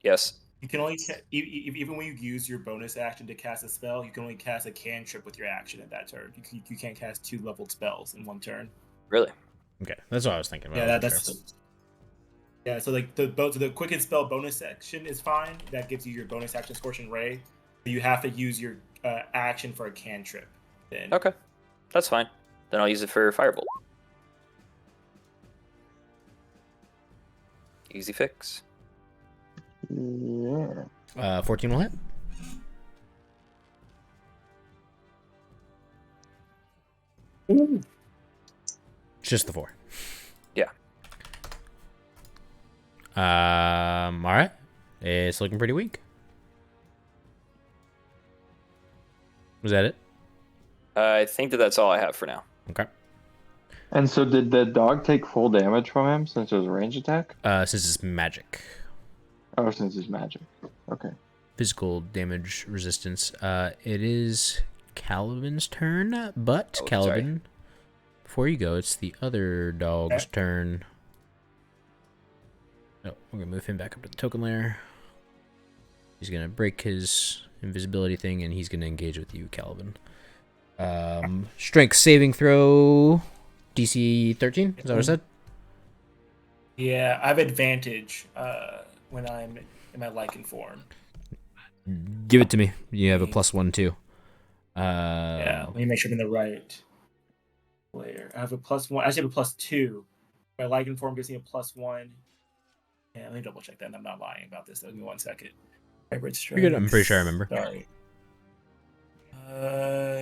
Yes. you can only even when you use your bonus action to cast a spell, you can only cast a cantrip with your action at that turn. You can't cast 2 leveled spells in one turn. Really? Okay, that's what I was thinking about. Yeah, yeah. So like the quicken spell bonus action is fine. That gives you your bonus action Scorching Ray. But you have to use your action for a cantrip. Then Okay. That's fine. Then I'll use it for Firebolt. Easy fix. Yeah. 14 will hit. Ooh. It's just the 4. Yeah. All right. It's looking pretty weak. Was that it? I think that's all I have for now. Okay. And so did the dog take full damage from him since it was a range attack? Since it's magic. Oh, since it's magic. Okay. Physical damage resistance. It is Calvin's turn, but Oh, Calvin, before you go, it's the other dog's turn. Oh, we're gonna move him back up to the token layer. He's gonna break his invisibility thing, and he's gonna engage with you, Calvin. Strength saving throw, DC 13. Is that what I said? Yeah, I have advantage when I'm in my lichen form. Give it to me. You have a +1 too. Yeah, let me make sure I'm in the right layer. I have a +1. I actually have a +2. My lichen form gives me a +1. Yeah, let me double check that. I'm not lying about this. Give me 1 second. Hybrid strength. You're good. I'm pretty sure I remember. Sorry.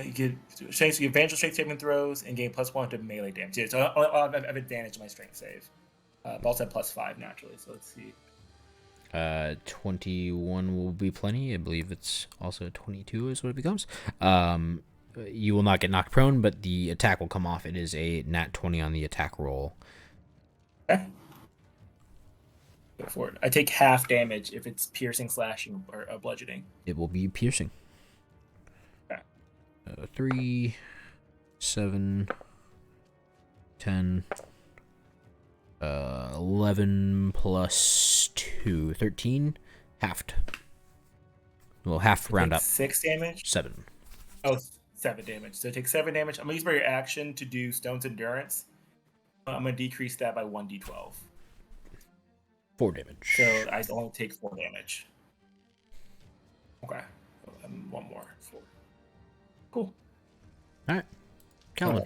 You get strength, you advantage strength saving throws and gain +1 to melee damage. Yeah, so I have advantage in my strength save. But also have +5 naturally. So let's see. 21 will be plenty. I believe it's also 22 is what it becomes. you will not get knocked prone, but the attack will come off. It is a nat 20 on the attack roll. Okay. Go for it. I take half damage if it's piercing, slashing, or bludgeoning. It will be piercing. Okay. 3, 7, 10, 11 plus 2, 13, halved. Well, half round up. 6 damage? 7. Oh, 7 damage. So take 7 damage. I'm going to use my action to do Stone's Endurance. I'm going to decrease that by 1d12. 4 damage. So I only take 4 damage. Okay. One more. 4. Cool. Alright. Calvin.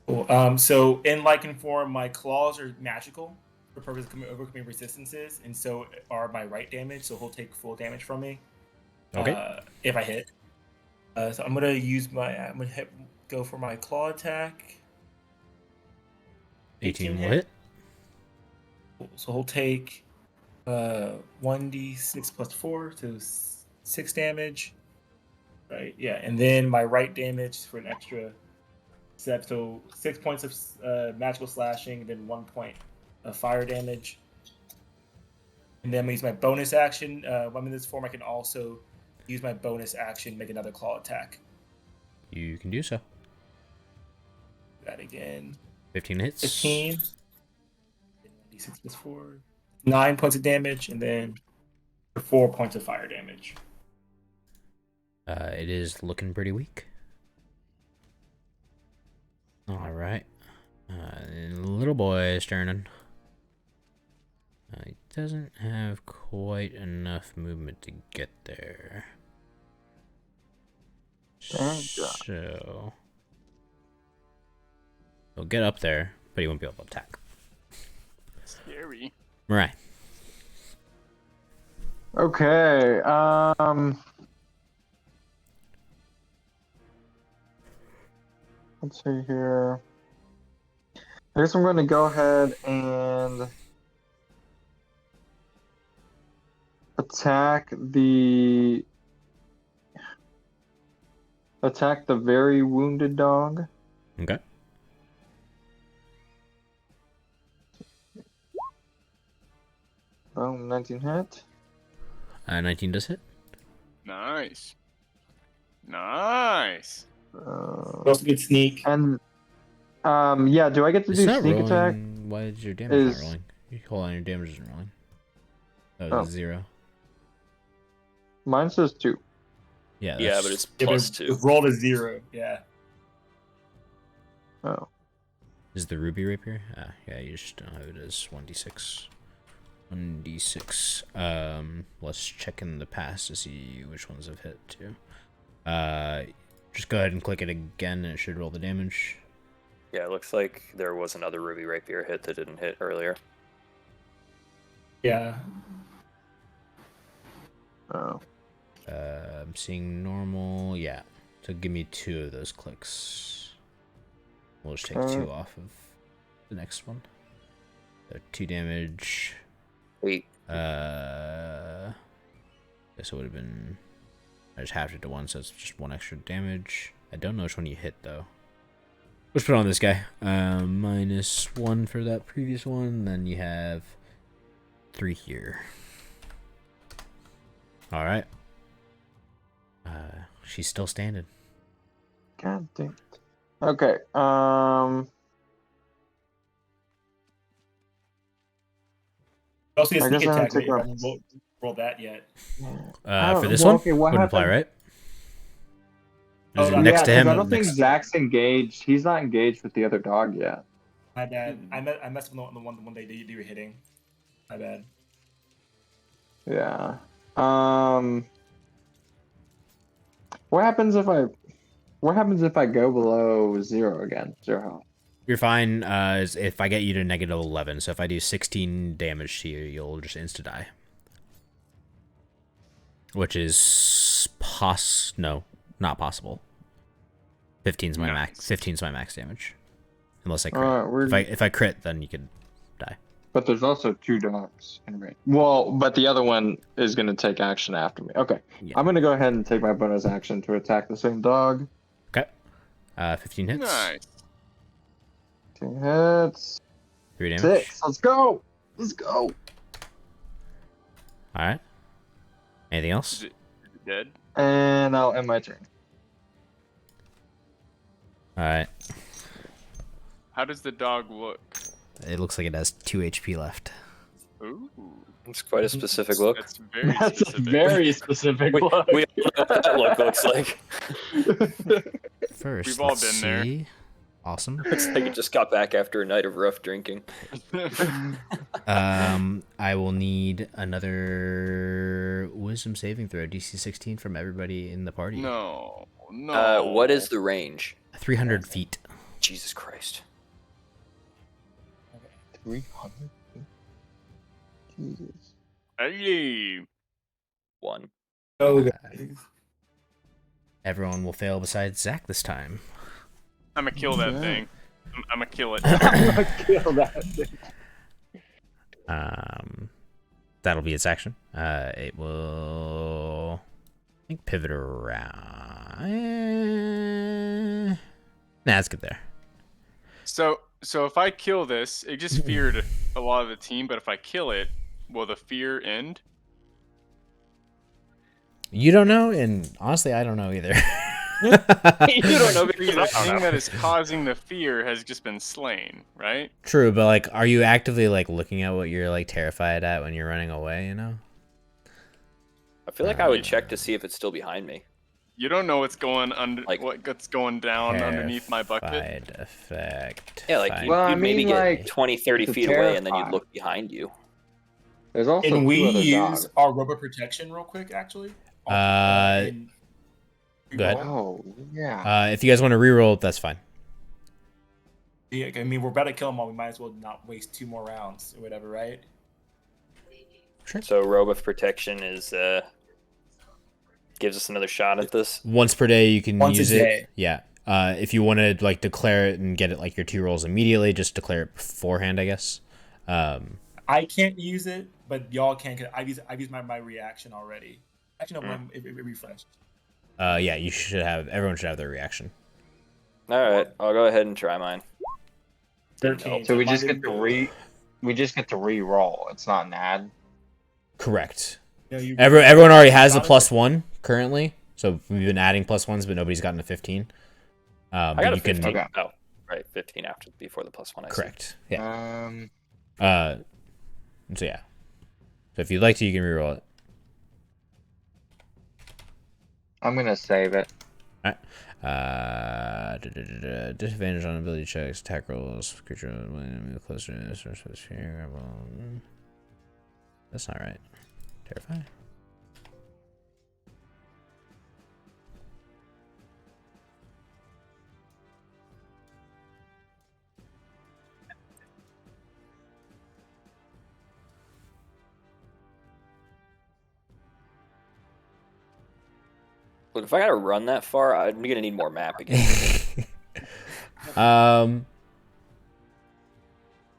Cool. So in Lycan form, my claws are magical for purpose of overcoming resistances, and so are my right damage. So he'll take full damage from me. Okay. If I hit. So I'm gonna use my. Go for my claw attack. 18 will hit. Cool. So he'll take 1d6 plus 4, so 6 damage. Right. Yeah, and then my right damage for an extra. So 6 points of magical slashing, then 1 point of fire damage. And then I'm going to use my bonus action. When I'm in this form, I can also use my bonus action, make another claw attack. You can do so. Do that again. 15 hits. 15. D6 plus 4. 9 points of damage, and then 4 points of fire damage. It is looking pretty weak. Alright. Little boy is turning. He doesn't have quite enough movement to get there. So he'll get up there, but he won't be able to attack. Scary. Right. Okay. Let's see here. I guess I'm going to go ahead and attack the very wounded dog. Okay. Boom, 19 hit. 19 does hit. Nice. Nice. Also good sneak. And yeah, do I get to It's do not sneak rolling. attack? Why is your damage not rolling? Hold on, your damage isn't rolling. That was Oh. 0. Mine says 2. Yeah, Yeah, but it's Yeah, plus but 2. it rolled a 0. Yeah. Oh. Is the ruby rapier? Yeah, you just don't have it as 1d6. 1d6. Let's check in the past to see which ones have hit too. Just go ahead and click it again, and it should roll the damage. Yeah, it looks like there was another ruby rapier hit that didn't hit earlier. Yeah. Oh. I'm seeing normal. Yeah. So give me 2 of those clicks. We'll just take 2 off of the next one. So 2 damage. 8. Guess it would have been. I just halved it to 1, so it's just 1 extra damage. I don't know which one you hit though. Let's put on this guy. -1 for that previous one. Then you have 3 here. All right. She's still standing. God damn it. Okay. Also, a I sneak guess I attack. have to Right? go. I haven't rolled that yet. For this well, one, okay, what wouldn't apply, happened- right? Oh, Is it no, next to yeah, him? 'cause I don't think Next- Zach's engaged. He's not engaged with the other dog yet. My bad. I messed with the one they were hitting. My bad. Yeah. What happens if I go below 0 again? 0. You're fine. If I get you to -11, so if I do 16 damage to you, you'll just insta die. Which is no, not possible. 15's my max. 15's my max damage, unless I crit. Alright, If I crit, then you could die. But there's also 2 dogs in range. Well, but the other one is going to take action after me. Okay. Yeah. I'm going to go ahead and take my bonus action to attack the same dog. Okay. 15 hits. Nice. 2 hits. 3 damage. 6. Let's go. Let's go. All right. Anything else? Is it dead? And I'll end my turn. All right. How does the dog look? It looks like it has 2 HP left. Ooh, It's quite a specific look. that's very That's specific. a very specific We, look. we all know what that look looks like. First, We've all let's been there. see. Awesome. It's like it just got back after a night of rough drinking. I will need another wisdom saving throw, DC 16 from everybody in the party. No, no. What is the range? 300 feet. Jesus Christ. 300. Jesus. Hey. 1. Oh, Everyone will fail besides Zach this time. I'm gonna kill that Yeah. thing. I'm gonna kill it. kill that thing. That'll be its action. It will, I think, pivot around. Nah, let's get there. So if I kill this, it just feared a lot of the team. But if I kill it, will the fear end? You don't know, and honestly, I don't know either. You don't know The because I don't thing know. that is causing the fear has just been slain, right? True, but like, are you actively like looking at what you're like terrified at when you're running away? You know. I feel like I would check to see if it's still behind me. You don't know what's going under, Like- what's going down underneath my bucket. Terrified effect. Yeah, like Find- Well, I you'd maybe mean, get like, 20, 30 it's a feet away and then you'd terrify. look behind you. There's also Can 2 we other use dogs. our robot protection real quick, actually? Go ahead. Oh, yeah. If you guys want to reroll, that's fine. Yeah, I mean, we're about to kill them all. We might as well not waste 2 more rounds or whatever, right? So robe of protection is gives us another shot at this. Once per day, you can Once a use day. it. Yeah. If you want to like declare it and get it like your 2 rolls immediately, just declare it beforehand, I guess. I can't use it, but y'all can. 'Cause I've used my reaction already. Actually, no, it refreshed. Yeah, you should have. Everyone should have their reaction. All right, I'll go ahead and try mine. 13. So we mine just get didn't to go. we just get to re-roll. It's not an ad. Correct. No, you- Everyone already has a +1 currently, so we've been adding +1s, but nobody's gotten a 15. I But got a you can 15. Okay. Oh, right, 15 after before the +1. I see. correct. Yeah. So yeah. So if you'd like to, you can reroll it. I'm gonna save it. Disadvantage on ability checks, attack rolls, creature move closer to this sphere. That's not right. Terrifying. Look, if I gotta run that far, I'm gonna need more map again.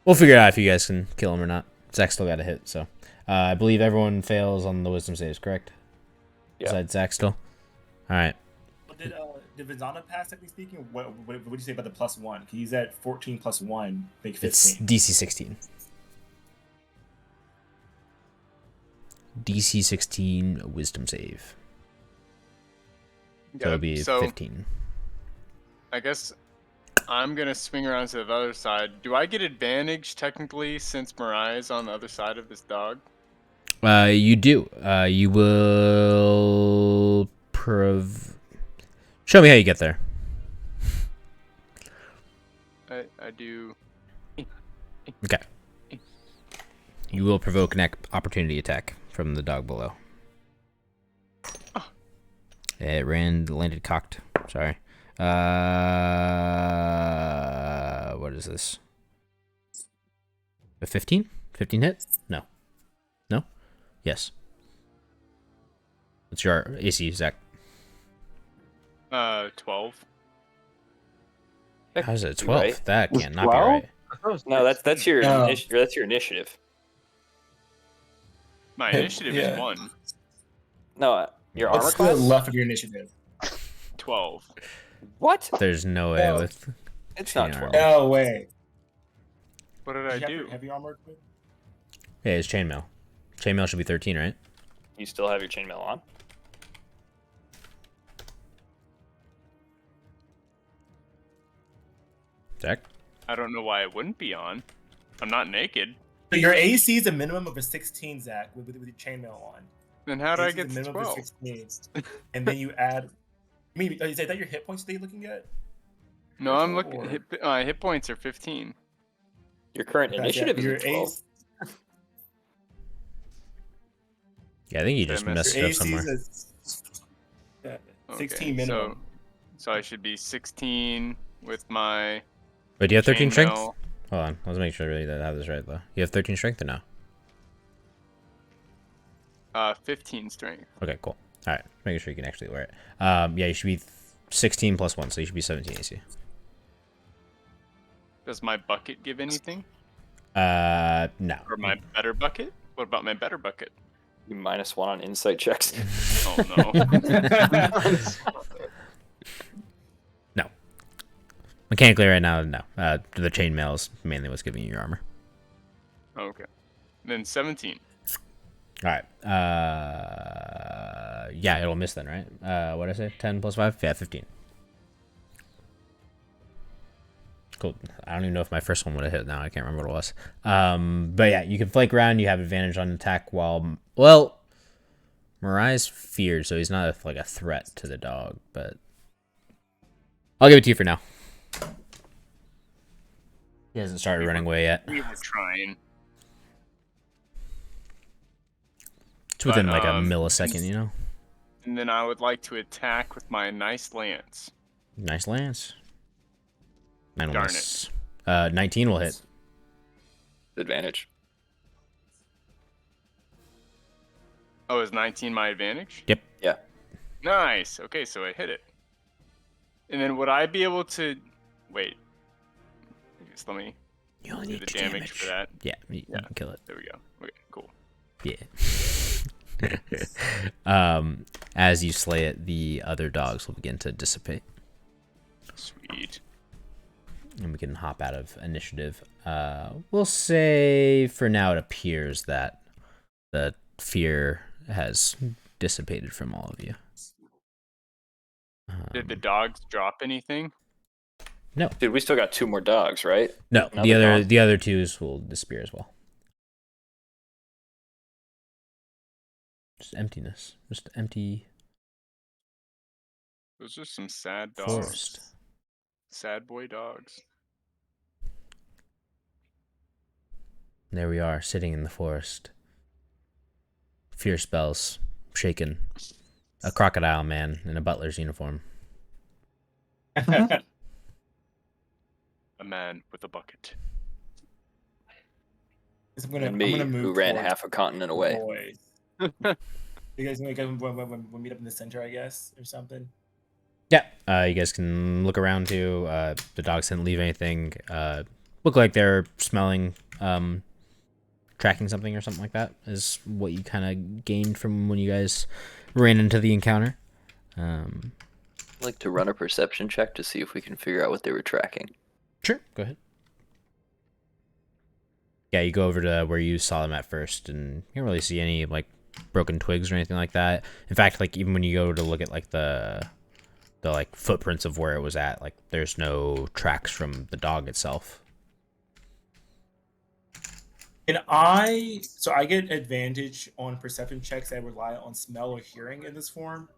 We'll figure it out if you guys can kill him or not. Zach still got a hit, so I believe everyone fails on the wisdom saves, correct? Yeah. Besides Zach still. All right. Did Vizana pass, technically speaking? What would you say about the +1? Can you use that 14 +1, make 15? It's DC 16. DC 16 wisdom save. So it'll be 15. I guess I'm gonna swing around to the other side. Do I get advantage technically since Mariah is on the other side of this dog? You do. You will show me how you get there. I do. Okay. You will provoke an opportunity attack from the dog below. It landed cocked. Sorry. What is this? A 15? 15 hit? No. No? Yes. What's your AC, Zach? 12. How's it You 12? right? That Was can't not be 12? right. No, that's your No. that's your initiative. My Hey, initiative yeah. is 1. No, your armor What's to the class. left of your initiative? 12. What? There's no way No. with. It's not chain 12. armor. No way. What did Did I you have do? your heavy armor equipped? Yeah, it's chainmail. Chainmail should be 13, right? You still have your chainmail on? Zach? I don't know why it wouldn't be on. I'm not naked. So your AC is a minimum of a 16, Zach, with your chainmail on. Then how did I AC is get a to minimum of 12? a 16, and then you add. I mean, is that your hit points that you're looking at? No, I'm looking. Or- Hit points are 15. Your current Gotcha. initiative is Your a 12. AC, Yeah, I think you Did I just mess messed your it up AC somewhere. is a 16 Okay, minimum. So I should be 16 with my. Wait, do you have 13 strength? chainmail. Hold on. Let's make sure really that I have this right, though. You have 13 strength or no? 15 strength. Okay, cool. All right. Making sure you can actually wear it. Yeah, you should be 16 plus 1, so you should be 17 AC. Does my bucket give anything? No. Or my better bucket? What about my better bucket? You -1 on insight checks. Oh no. No. Mechanically right now, no. The chainmail is mainly what's giving you your armor. Okay. Then 17. All right. Yeah, it'll miss then, right? What did I say? 10 plus 5? Yeah, 15. Cool. I don't even know if my first one would have hit now. I can't remember what it was. But yeah, you can flake around. You have advantage on attack while... Well, Marai's feared, so he's not like a threat to the dog, but... I'll give it to you for now. He hasn't started running away yet. We were trying. It's within But, like a millisecond, you know? And then I would like to attack with my nice lance. Nice lance. Mine Darn was, 19 will hit. Advantage. Oh, is 19 my advantage? Yep. Yeah. Nice. Okay, so I hit it. And then would I be able to... Wait. Just let me You only do need the 2 damage for that. Yeah, you can kill it. There we go. Okay, cool. Yeah. As you slay it, the other dogs will begin to dissipate. Sweet. And we can hop out of initiative. We'll say for now it appears that the fear has dissipated from all of you. Did the dogs drop anything? No. Dude, we still got 2 more dogs, right? No, Another dog? the other twos will disappear as well. Just emptiness. Just empty Those are some sad dogs. forest. Sad boy dogs. There we are, sitting in the forest. Fear spells, shaken. A crocodile man in a butler's uniform. A man with a bucket. I'm And gonna me, move who ran towards half a continent away. boys. You guys we'll meet up in the center, I guess, or something. Yeah, you guys can look around too. The dogs didn't leave anything. Look like they're smelling, tracking something or something like that is what you kind of gained from when you guys ran into the encounter. I'd like to run a perception check to see if we can figure out what they were tracking. Sure, go ahead. Yeah, you go over to where you saw them at first, and you can't really see any like broken twigs or anything like that. In fact, like even when you go to look at like the like footprints of where it was at, like there's no tracks from the dog itself. So I get advantage on perception checks that rely on smell or hearing in this form.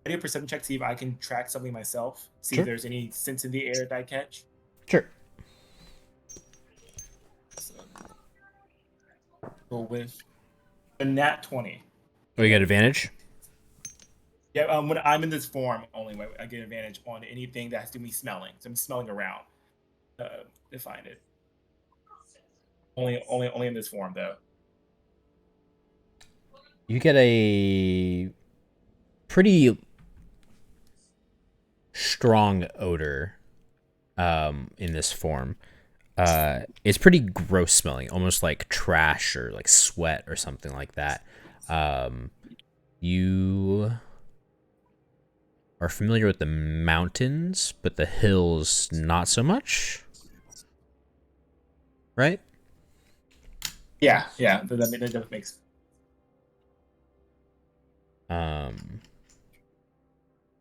I do a perception check to see if I can track something myself, see Sure. if there's any scents in the air that I catch. Sure. So, go with a nat 20. Oh, you got advantage? Yeah, when I'm in this form, only I get advantage on anything that has to do me smelling. So I'm smelling around to find it. Only in this form though. You get a pretty strong odor in this form. It's pretty gross smelling, almost like trash or like sweat or something like that. You are familiar with the mountains, but the hills not so much, right? Yeah. That makes.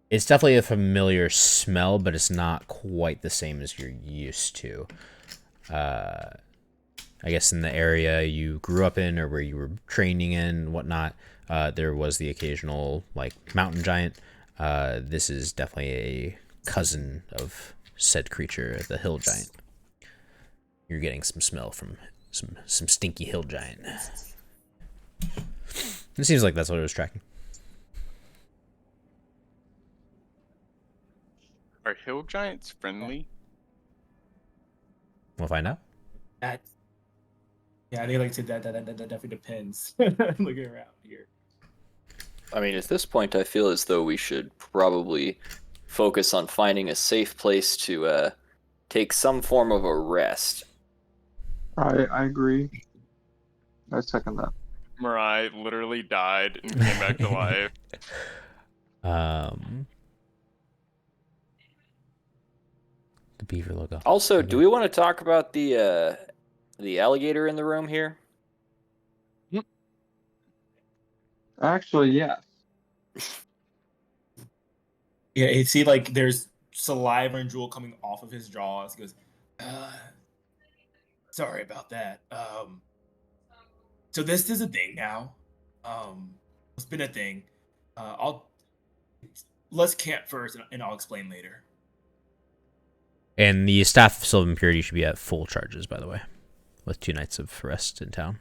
It's definitely a familiar smell, but it's not quite the same as you're used to. I guess in the area you grew up in or where you were training in and whatnot, there was the occasional like mountain giant. This is definitely a cousin of said creature, the hill giant. You're getting some smell from some stinky hill giant. It seems like that's what it was tracking. Are hill giants friendly? We'll find out. That. Yeah, I think like I said that definitely depends. Looking around here. I mean, at this point, I feel as though we should probably focus on finding a safe place to take some form of a rest. I agree. I second that. Mirai literally died and came back to life. The beaver logo. Also, do we want to talk about the alligator in the room here? Actually, yes. Yeah, you see, like there's saliva and drool coming off of his jaws. He goes, "Sorry about that. So this is a thing now. It's been a thing. Let's camp first, and I'll explain later." And the staff of Sylvan Purity should be at full charges, by the way, with 2 nights of rest in town.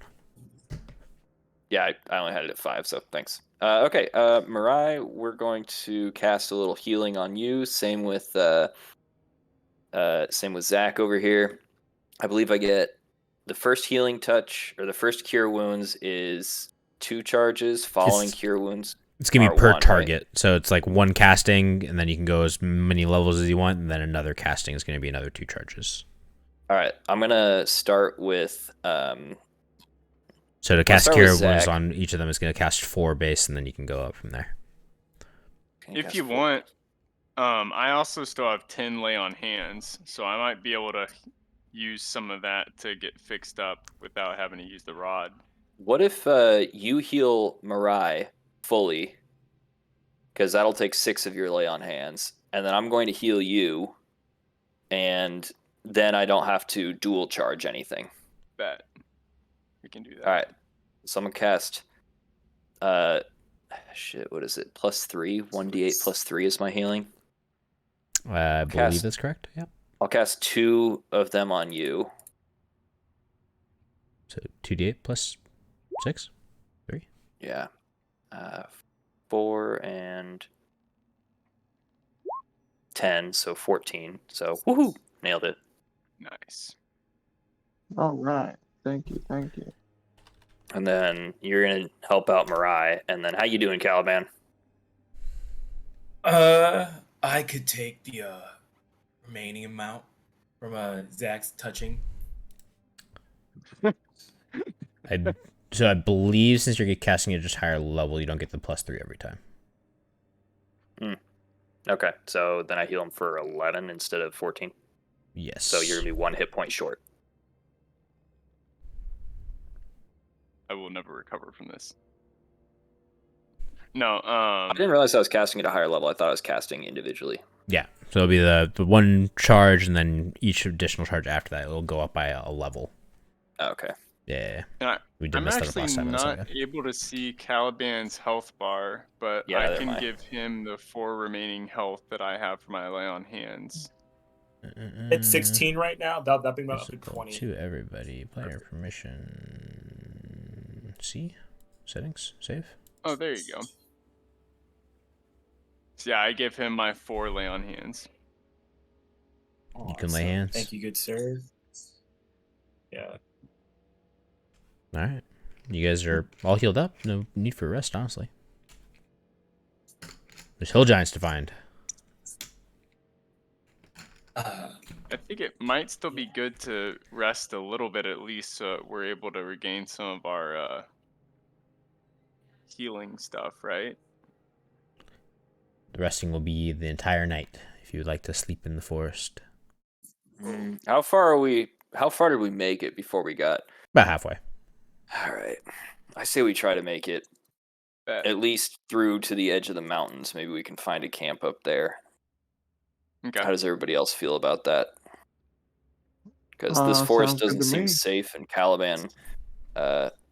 Yeah, I only had it at 5, so thanks. Okay, Mirai, we're going to cast a little healing on you. Same with Zach over here. I believe I get the first healing touch, or the first cure wounds is 2 charges. Following cure wounds, it's gonna be per 1, target, right? so it's like 1 casting, and then you can go as many levels as you want, and then another casting is gonna be another 2 charges. All right, I'm gonna start with. So to cast cure wounds Zach. on each of them is gonna cast 4 base, and then you can go up from there. If you want, I also still have 10 lay on hands, so I might be able to use some of that to get fixed up without having to use the rod. What if you heal Mirai fully? Because that'll take 6 of your lay on hands, and then I'm going to heal you, and then I don't have to dual charge anything. Bet. We can do that. All right. So I'm gonna cast. What is it? +3. 1d8 +3 is my healing. I believe that's correct. Yeah. I'll cast 2 of them on you. So 2d8 plus 6, 3. Yeah. 4 and 10, so 14. So woohoo! Nailed it. Nice. All right. Thank you. And then you're gonna help out Mirai. And then how you doing, Caliban? I could take the remaining amount from Zach's touching. So I believe since you're casting at just higher level, you don't get the +3 every time. Okay, so then I heal him for 11 instead of 14. Yes. So you're gonna be 1 hit point short. I will never recover from this. No, I didn't realize I was casting at a higher level. I thought I was casting individually. Yeah. So it'll be the 1 charge, and then each additional charge after that will go up by a level. Okay. Yeah. I'm actually not able to see Caliban's health bar, but Yeah, I can give him the 4 remaining health that I have for my lay on hands. It's 16 right now. That'll bring about up to 20. To everybody, player permission. See, settings, save. Oh, there you go. So yeah, I give him my 4 lay on hands. You can lay hands. Thank you, good sir. Yeah. All right. You guys are all healed up. No need for rest, honestly. There's hill giants to find. I I think it might still be good to rest a little bit at least, so we're able to regain some of our healing stuff, right? The resting will be the entire night if you would like to sleep in the forest. How far are we? How far did we make it before we got? About halfway. All right. I say we try to make it at least through to the edge of the mountains. Maybe we can find a camp up there. Okay. How does everybody else feel about that? Because this forest Sounds good doesn't to seem me. safe, and Caliban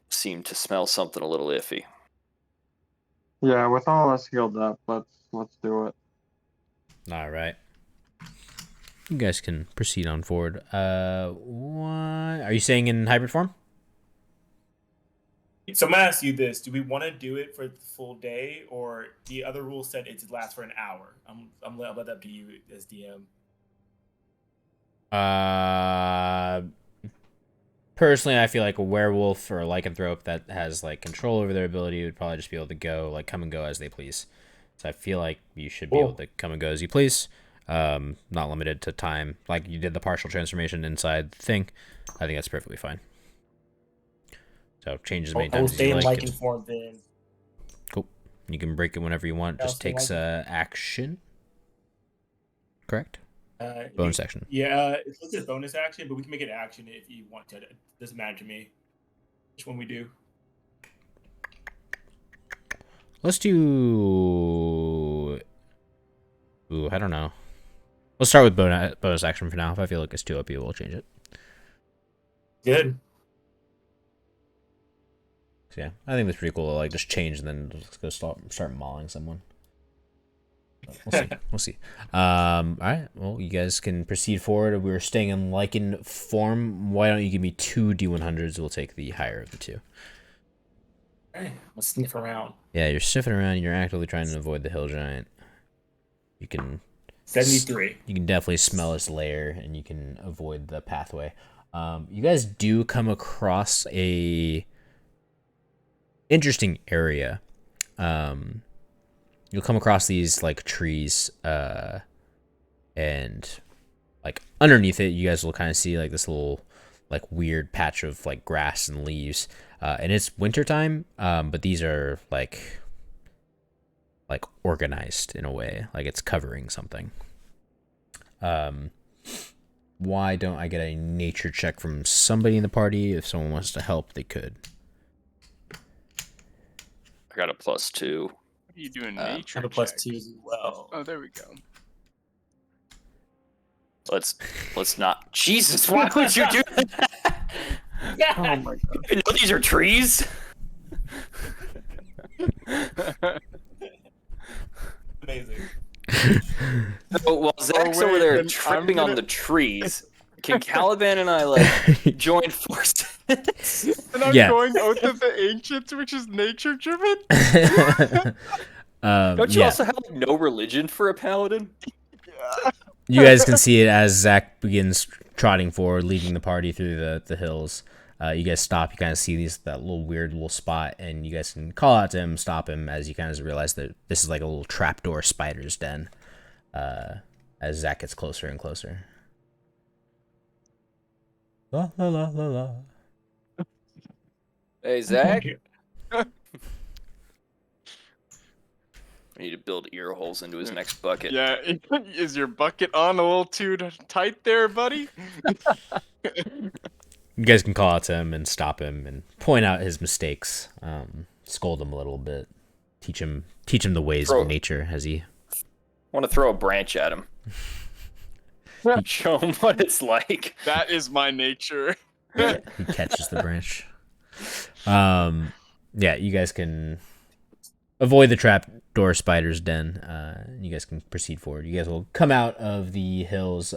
seemed to smell something a little iffy. Yeah, with all us healed up, let's do it. All right. You guys can proceed on forward. What are you saying in hybrid form? So I'm gonna ask you this: do we want to do it for the full day, or the other rule said it lasts for an hour? I'll let that up to you as DM. Personally, I feel like a werewolf or a lycanthrope that has like control over their ability would probably just be able to go like come and go as they please. So I feel like you should be able to come and go as you please, not limited to time. Like you did the partial transformation inside the thing. I think that's perfectly fine. So change as many I will times as stay you in like. Lycan form then. Cool. You can break it whenever you want. I'll Just stay takes Lycan. action. Correct. Bonus action. Yeah, it's listed as bonus action, but we can make it action if you want to. It doesn't matter to me which one we do. Let's do. Ooh, I don't know. Let's start with bonus action for now. If I feel like it's too OP, we'll change it. Good. So yeah, I think that's pretty cool. Like just change and then just go start mauling someone. We'll see. We'll see. All right. Well, you guys can proceed forward. We're staying in Lycan form. Why don't you give me 2 D100s? We'll take the higher of the two. All right, let's sniff around. Yeah, you're sniffing around. You're actively trying to avoid the hill giant. You can 73. You can definitely smell its lair, and you can avoid the pathway. You guys do come across a interesting area. You'll come across these like trees, and like underneath it, you guys will kind of see like this little like weird patch of like grass and leaves. And it's wintertime, but these are like organized in a way, like it's covering something. Why don't I get a nature check from somebody in the party? If someone wants to help, they could. I got a +2. What are you doing? I Nature have a check? +2 as well. Oh, there we go. Let's not. Jesus, why would you do that? Oh my god. You know these are trees. Amazing. So while Zach's wait, over there then tripping I'm on gonna- the trees, can Caliban and I like join forces? And I'm Yeah. going Oath of the Ancients, which is nature driven. Don't you Yeah. also have like no religion for a paladin? Yeah. You guys can see it as Zach begins trotting forward, leading the party through the hills. You guys stop. You kind of see that little weird little spot, and you guys can call out to him, stop him, as you kind of realize that this is like a little trapdoor spider's den. As Zach gets closer and closer. La la la la la. Hey Zach, we need to build ear holes into his next bucket. Yeah. Is your bucket on a little too tight there, buddy? You guys can call out to him and stop him and point out his mistakes. Scold him a little bit. Teach him the ways of nature as he. Want to throw a branch at him. Show him what it's like. That is my nature. He catches the branch. Yeah, you guys can avoid the trapdoor spider's den. You guys can proceed forward. You guys will come out of the hills,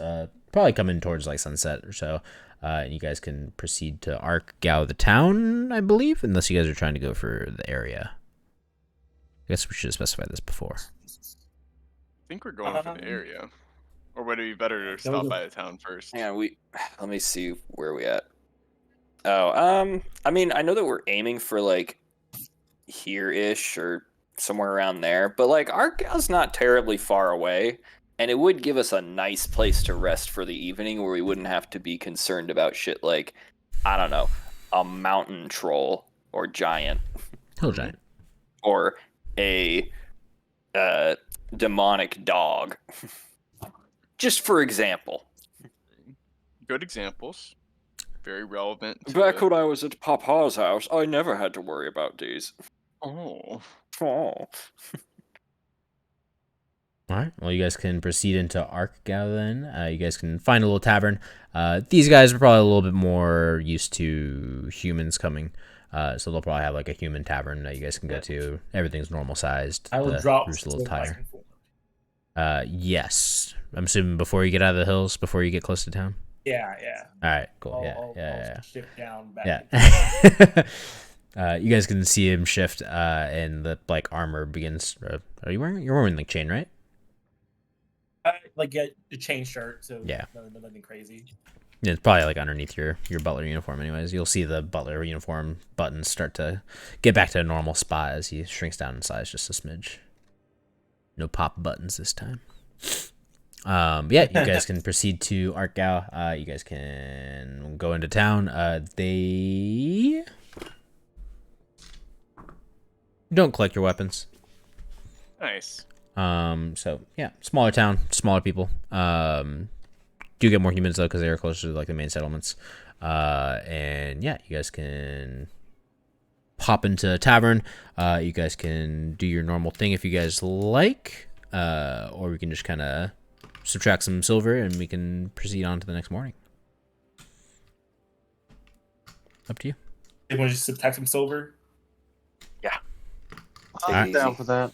probably come in towards like sunset or so. And you guys can proceed to Arkgau the town, I believe, unless you guys are trying to go for the area. I guess we should have specified this before. I think we're going for the area. Or would it be better to stop by the town first? Yeah, let me see where we at. Oh, I mean, I know that we're aiming for like here-ish or somewhere around there, but like Arkgau's not terribly far away. And it would give us a nice place to rest for the evening where we wouldn't have to be concerned about shit like, I don't know, a mountain troll or giant. Hill giant. Or a demonic dog. Just for example. Good examples. Very relevant. Back when I was at Papa's house, I never had to worry about these. Oh. Oh. All right. Well, you guys can proceed into Arkgau then. You guys can find a little tavern. These guys are probably a little bit more used to humans coming. So they'll probably have like a human tavern that you guys can go to. Everything's normal sized. I will The drop roof's a little so I higher. can- Yes. I'm assuming before you get out of the hills, before you get close to town. Yeah. All right. Cool. I'll shift down back. Yeah. You guys can see him shift, and the like armor begins. Are you wearing? You're wearing like chain, right? Like get the chain shirt, so Yeah. nothing crazy. Yeah, it's probably like underneath your butler uniform. Anyways, you'll see the butler uniform buttons start to get back to a normal spot as he shrinks down in size just a smidge. No pop buttons this time. Yeah, you guys can proceed to Arkgau. You guys can go into town. They don't collect your weapons. Nice. So yeah, smaller town, smaller people. Do get more humans though because they are closer to like the main settlements. And yeah, you guys can pop into a tavern. You guys can do your normal thing if you guys like, or we can just kind of subtract some silver and we can proceed on to the next morning. Up to you. They want to just subtract some silver. I'm down for that.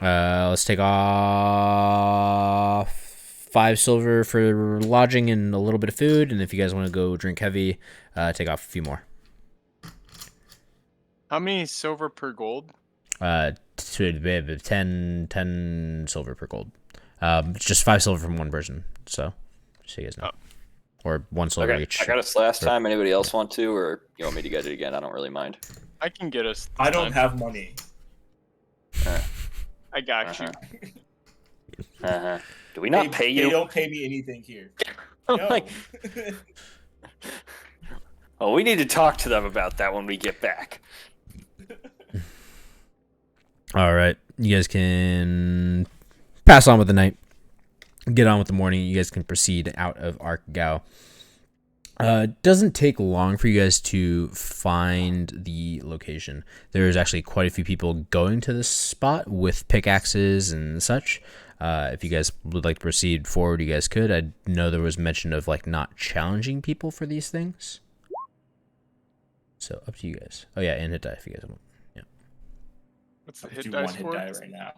Let's take off 5 silver for lodging and a little bit of food, and if you guys want to go drink heavy, take off a few more. How many silver per gold? 10 silver per gold. It's just 5 silver from one person, so just so you guys know. Or 1 silver Okay, each. I got us last time. Anybody else want to, or you want me to get it again? I don't really mind. I can get us. I don't have money. I got you. Do we not pay you? They don't pay me anything here. Oh No. my- Oh, we need to talk to them about that when we get back. All right, you guys can pass on with the night. Get on with the morning. You guys can proceed out of Arkgau. Doesn't take long for you guys to find the location. There's actually quite a few people going to this spot with pickaxes and such. If you guys would like to proceed forward, you guys could. I know there was mention of like not challenging people for these things. So up to you guys. Oh yeah, and hit die if you guys want. Yeah. What's the I'll hit do dice one hit for? die right now.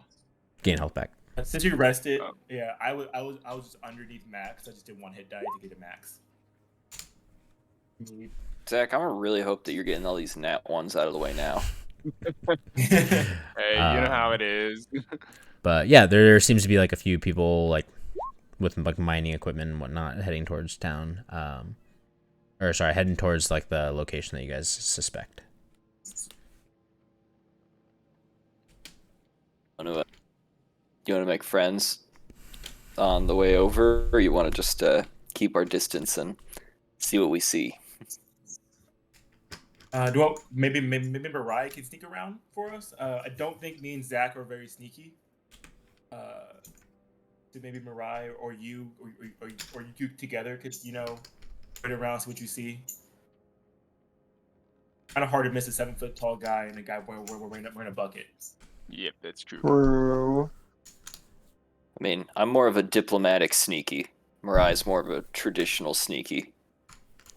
Gain health back. Since you rested, Oh. yeah, I was just underneath max. I just did 1 hit die to get a max. Zach, I really hope that you're getting all these nat ones out of the way now. Hey, you know how it is. But yeah, there seems to be like a few people like with like mining equipment and whatnot heading towards town. Heading towards like the location that you guys suspect. You want to make friends on the way over, or you want to just keep our distance and see what we see? Maybe Mariah can sneak around for us? I don't think me and Zach are very sneaky. So maybe Mariah or you or you two together could, right around, see what you see. Kind of hard to miss a 7-foot tall guy and a guy wearing a bucket. Yep, that's true. True. I mean, I'm more of a diplomatic sneaky. Mariah's more of a traditional sneaky.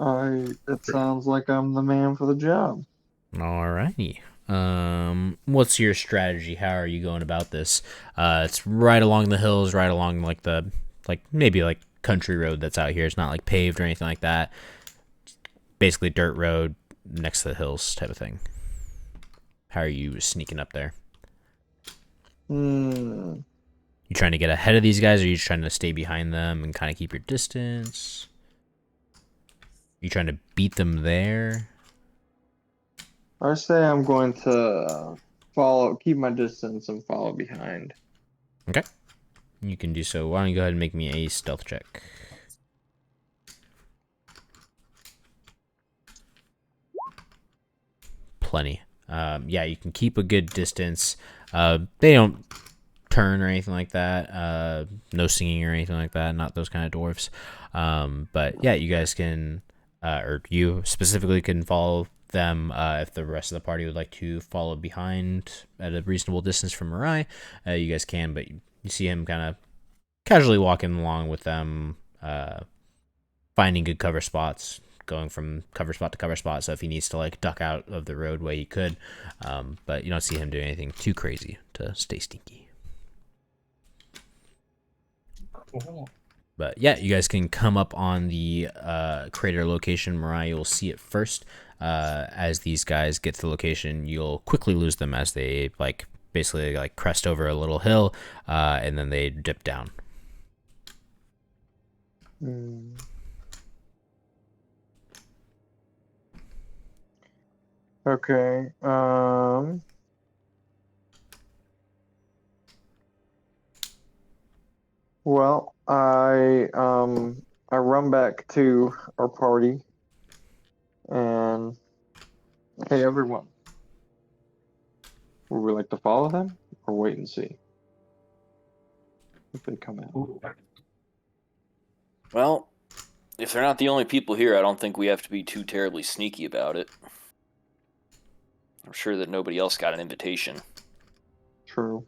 It sounds like I'm the man for the job. Alrighty. What's your strategy? How are you going about this? It's right along the hills, right along like the maybe like country road that's out here. It's not like paved or anything like that. Basically dirt road next to the hills type of thing. How are you sneaking up there? You trying to get ahead of these guys, or are you just trying to stay behind them and kind of keep your distance? You trying to beat them there? I say I'm going to keep my distance and follow behind. Okay. You can do so. Why don't you go ahead and make me a stealth check? Plenty. Yeah, you can keep a good distance. They don't turn or anything like that. No singing or anything like that. Not those kind of dwarves. But yeah, you guys can, or you specifically can follow them. If the rest of the party would like to follow behind at a reasonable distance from Mirai, you guys can. But you see him kind of casually walking along with them, finding good cover spots, going from cover spot to cover spot. So if he needs to like duck out of the roadway, he could. But you don't see him do anything too crazy to stay sneaky. But yeah, you guys can come up on the crater location. Mariah, you'll see it first. As these guys get to the location, you'll quickly lose them as they basically crest over a little hill, and then they dip down. Okay. Well, I run back to our party and hey everyone. Would we like to follow them or wait and see if they come out? Well, if they're not the only people here, I don't think we have to be too terribly sneaky about it. I'm sure that nobody else got an invitation. True.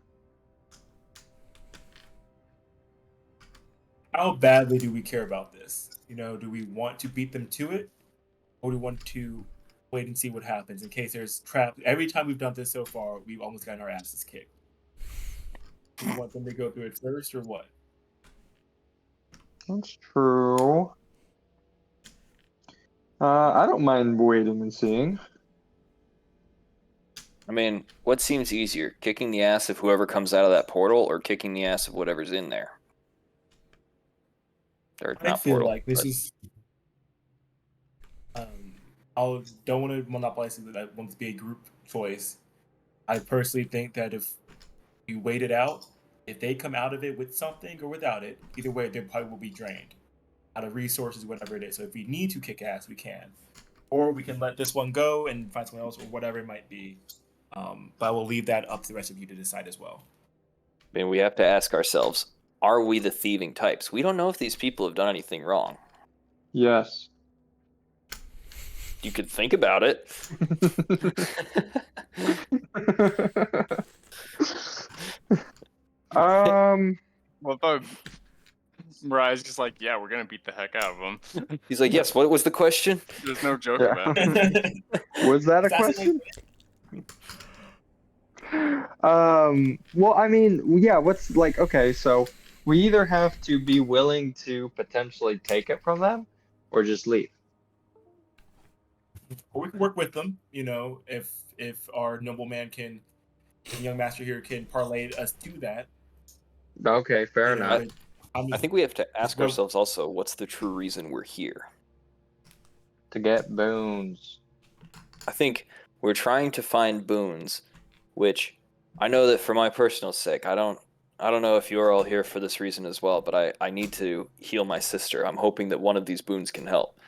How badly do we care about this? Do we want to beat them to it, or do we want to wait and see what happens in case there's trap? Every time we've done this so far, we've almost gotten our asses kicked. Do you want them to go through it first, or what? That's true. I don't mind waiting and seeing. I mean, what seems easier, kicking the ass of whoever comes out of that portal, or kicking the ass of whatever's in there? Or I not feel portal, like this but... is. I don't want to monopolize it. That wants to be a group choice. I personally think that if we wait it out, if they come out of it with something or without it, either way, they probably will be drained out of resources, whatever it is. So if we need to kick ass, we can, or we can let this one go and find someone else, or whatever it might be. But I will leave that up to the rest of you to decide as well. I mean, we have to ask ourselves, are we the thieving types? We don't know if these people have done anything wrong. Yes. You could think about it. What about Mariah's just like, yeah, we're gonna beat the heck out of them. He's like, yes, what was the question? There's no joke Yeah. about it. Was that a question? Well, I mean, yeah, okay, so we either have to be willing to potentially take it from them or just leave. Or we can work with them, if our nobleman young master here can parlay us to that. Okay, fair enough. I think we have to ask ourselves also, what's the true reason we're here? To get boons. I think we're trying to find boons, which I know that for my personal sake, I don't know if you're all here for this reason as well, but I need to heal my sister. I'm hoping that one of these boons can help.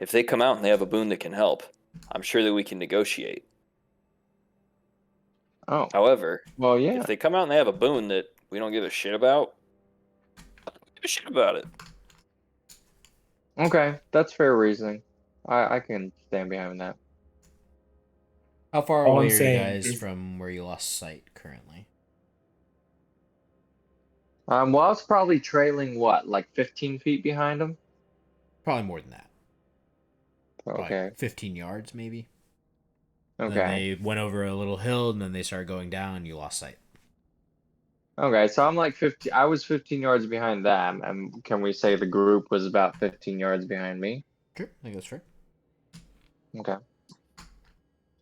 If they come out and they have a boon that can help, I'm sure that we can negotiate. Oh. However, well, yeah. If they come out and they have a boon that we don't give a shit about, I don't give a shit about it. Okay, that's fair reasoning. I can stand behind that. How far All away I'm are you saying guys is- from where you lost sight currently? Well, I was probably trailing like 15 feet behind him. Probably more than that. Okay. Like 15 yards, maybe. Okay. Then they went over a little hill, and then they started going down, and you lost sight. Okay, so I'm like 15. I was 15 yards behind them, and can we say the group was about 15 yards behind me? Sure, I think that's fair. Okay.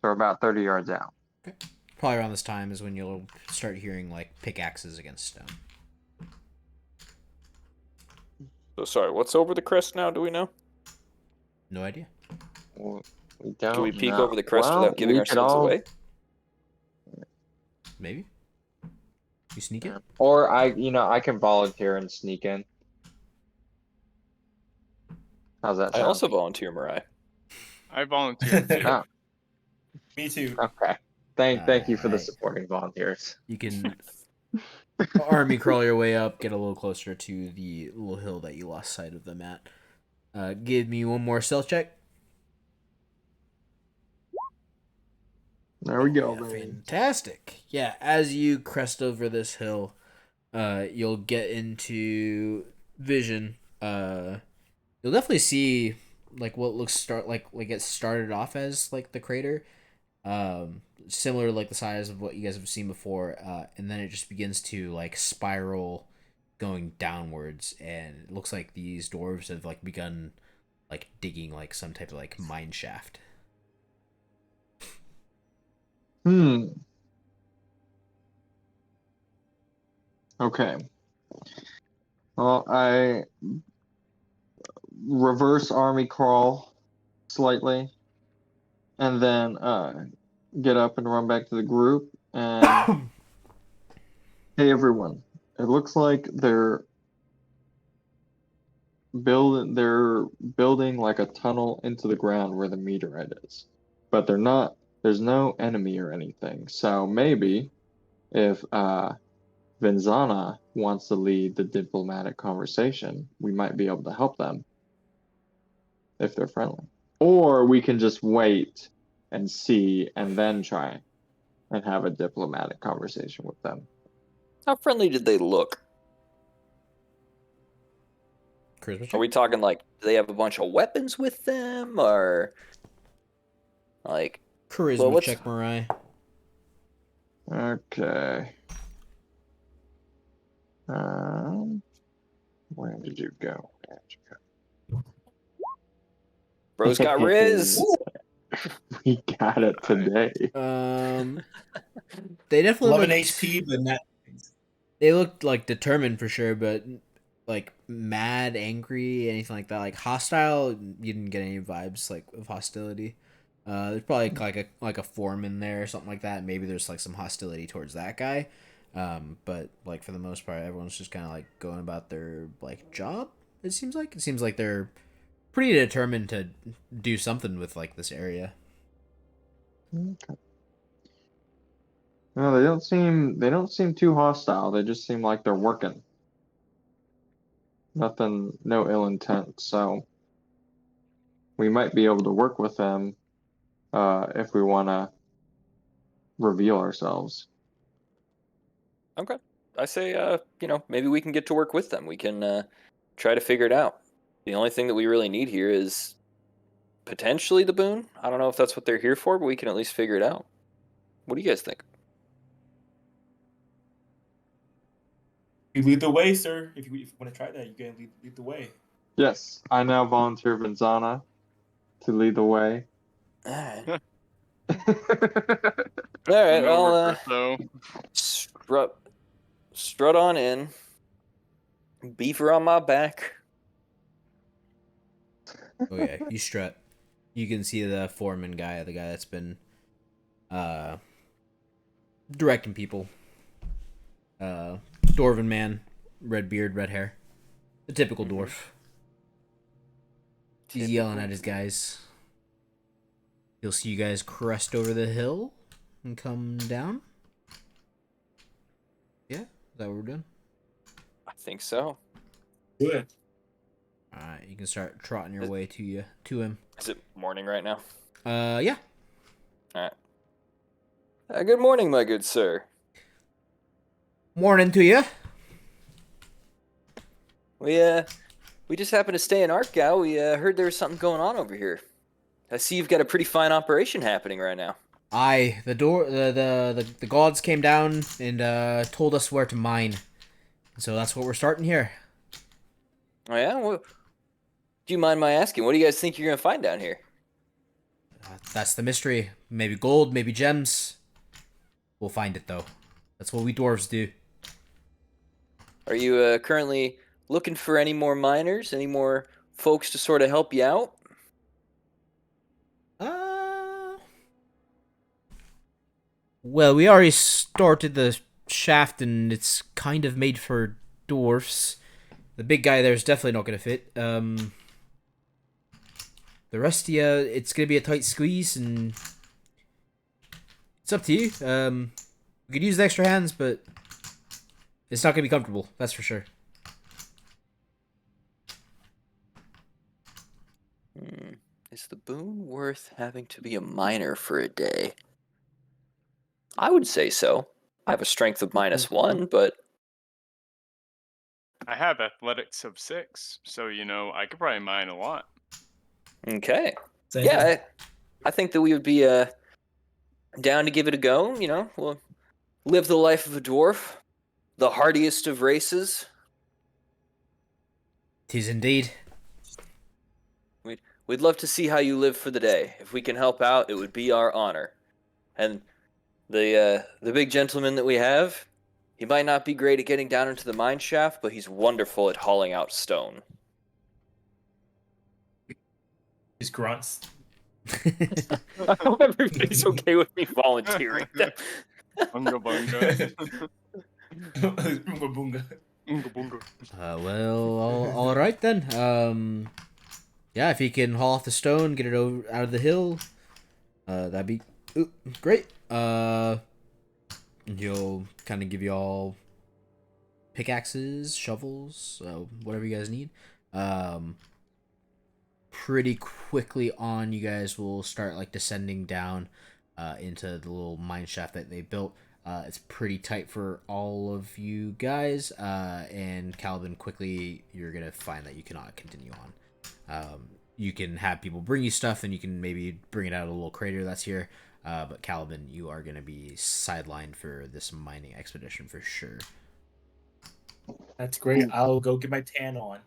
So about 30 yards out. Okay. Probably around this time is when you'll start hearing pickaxes against stone. So sorry, what's over the crest now? Do we know? No idea. Well, we don't Do we peek know. over the crest Well, without giving we could ourselves all- away? Maybe. You sneak it? Or I can volunteer and sneak in. How's that I sound? also volunteer, Mariah. I volunteered too. Oh, Me too. okay. Thank you for the Alright. supporting volunteers. You can army crawl your way up, get a little closer to the little hill that you lost sight of them at. Give me one more stealth check. There we go, Yeah, baby. fantastic. Yeah, as you crest over this hill, you'll get into vision. You'll definitely see like what looks like it started off as like the crater, similar like the size of what you guys have seen before, and then it just begins to like spiral, going downwards, and it looks like these dwarves have like begun like digging like some type of like mine shaft. Okay. Well, I reverse army crawl slightly, and then get up and run back to the group. And hey, everyone! It looks like they're building like a tunnel into the ground where the meteorite is, but they're not. There's no enemy or anything. So maybe if Vinzana wants to lead the diplomatic conversation, we might be able to help them if they're friendly. Or we can just wait and see and then try and have a diplomatic conversation with them. How friendly did they look? Charisma Are check? we talking like, do they have a bunch of weapons with them, or like, Charisma well, what's- check, Mariah. Okay. Where did you go? bro's got Riz? We got it today. They definitely 11 looked, HP, but not. they looked like determined for sure, but like mad, angry, anything like that. Like hostile, you didn't get any vibes like of hostility. There's probably like a foreman there or something like that. Maybe there's like some hostility towards that guy. But like for the most part, everyone's just kind of like going about their like job. It seems like they're pretty determined to do something with like this area. Okay. No, they don't seem too hostile. They just seem like they're working. Nothing, no ill intent. So we might be able to work with them if we want to reveal ourselves. Okay. I say, maybe we can get to work with them. We can try to figure it out. The only thing that we really need here is potentially the boon. I don't know if that's what they're here for, but we can at least figure it out. What do you guys think? You lead the way, sir. If you want to try that, you can lead the way. Yes, I now volunteer Vinzana to lead the way. All right. All right. I'll So strut on in. Beaver on my back. Oh yeah, you strut. You can see the foreman guy, the guy that's been directing people. Dwarven man, red beard, red hair. The typical dwarf. He's yelling at his guys. He'll see you guys crest over the hill and come down. Yeah, is that what we're doing? I think so. Good. Alright, you can start trotting your way to him. Is it morning right now? Yeah. All right. Good morning, my good sir. Morning to you. We just happened to stay in Artgau. We heard there was something going on over here. I see you've got a pretty fine operation happening right now. Aye, the gods came down and told us where to mine. So that's what we're starting here. Oh yeah? Well, do you mind my asking? What do you guys think you're gonna find down here? That's the mystery. Maybe gold, maybe gems. We'll find it though. That's what we dwarves do. Are you currently looking for any more miners? Any more folks to sort of help you out? Well, we already started the shaft, and it's kind of made for dwarfs. The big guy there is definitely not going to fit. The rest of you, it's going to be a tight squeeze, and it's up to you. We could use the extra hands, but it's not going to be comfortable, that's for sure. Is the boon worth having to be a miner for a day? I would say so. I have a strength of -1, but I have athletics of 6, so I could probably mine a lot. okay. Same. Yeah, I think that we would be down to give it a go. We'll live the life of a dwarf, the hardiest of races. 'Tis indeed. We'd love to see how you live for the day. If we can help out, it would be our honor. And the big gentleman that we have, he might not be great at getting down into the mine shaft, but he's wonderful at hauling out stone. Just grunts. I hope everybody's okay with me volunteering. Bunga bunga. Boonga boonga. Bunga bunga. Well, all right then. Yeah, if he can haul off the stone, get it out of the hill, that'd be great. He'll kind of give you all pickaxes, shovels, whatever you guys need. Pretty quickly on, you guys will start like descending down into the little mine shaft that they built. It's pretty tight for all of you guys, and Calvin, quickly you're gonna find that you cannot continue on. You can have people bring you stuff, and you can maybe bring it out of a little crater that's here. But Calvin, you are gonna be sidelined for this mining expedition for sure. That's great. I'll go get my tan on.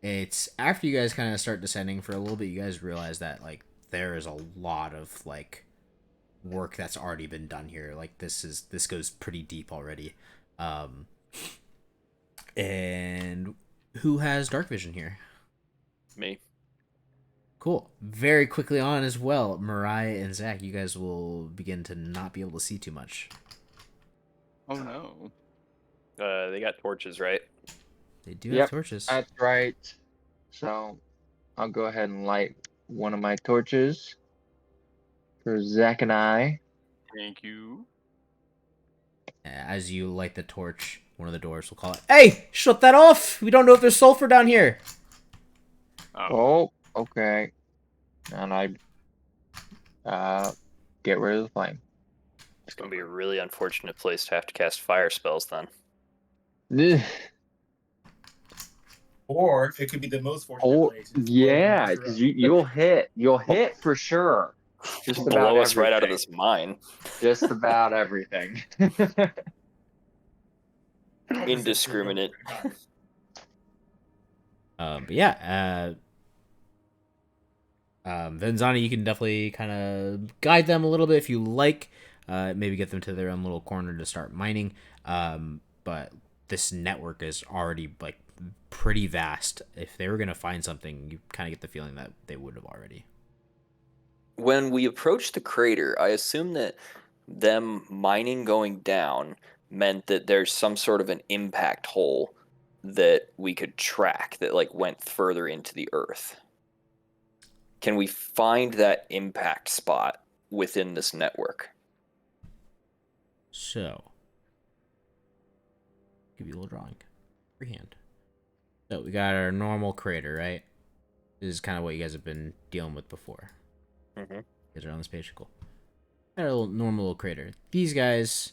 It's after you guys kind of start descending for a little bit, you guys realize that like there is a lot of like work that's already been done here. Like this goes pretty deep already. And who has dark vision here? Me. Cool. Very quickly on as well, Mariah and Zach, you guys will begin to not be able to see too much. Oh no. They got torches, right? They do have Yep. torches. That's right. So I'll go ahead and light one of my torches for Zach and I. Thank you. As you light the torch, one of the doors will call it, "Hey, shut that off! We don't know if there's sulfur down here." Oh, okay. And I get rid of the flame. It's gonna be a really unfortunate place to have to cast fire spells then. Or it could be the most fortunate Oh, place. yeah, because you'll hit for sure. Just about Blow us right out of everything. this mine. Just about everything. Indiscriminate. But yeah, Venzani, you can definitely kind of guide them a little bit if you like. Maybe get them to their own little corner to start mining. But this network is already like pretty vast. If they were gonna find something, you kind of get the feeling that they would have already. When we approached the crater, I assume that them mining going down meant that there's some sort of an impact hole that we could track that like went further into the earth. Can we find that impact spot within this network? So, give you a little drawing, freehand. So we got our normal crater, right? This is kind of what you guys have been dealing with before. Mm-hmm. You guys are on this page, cool. Got a little normal little crater. These guys,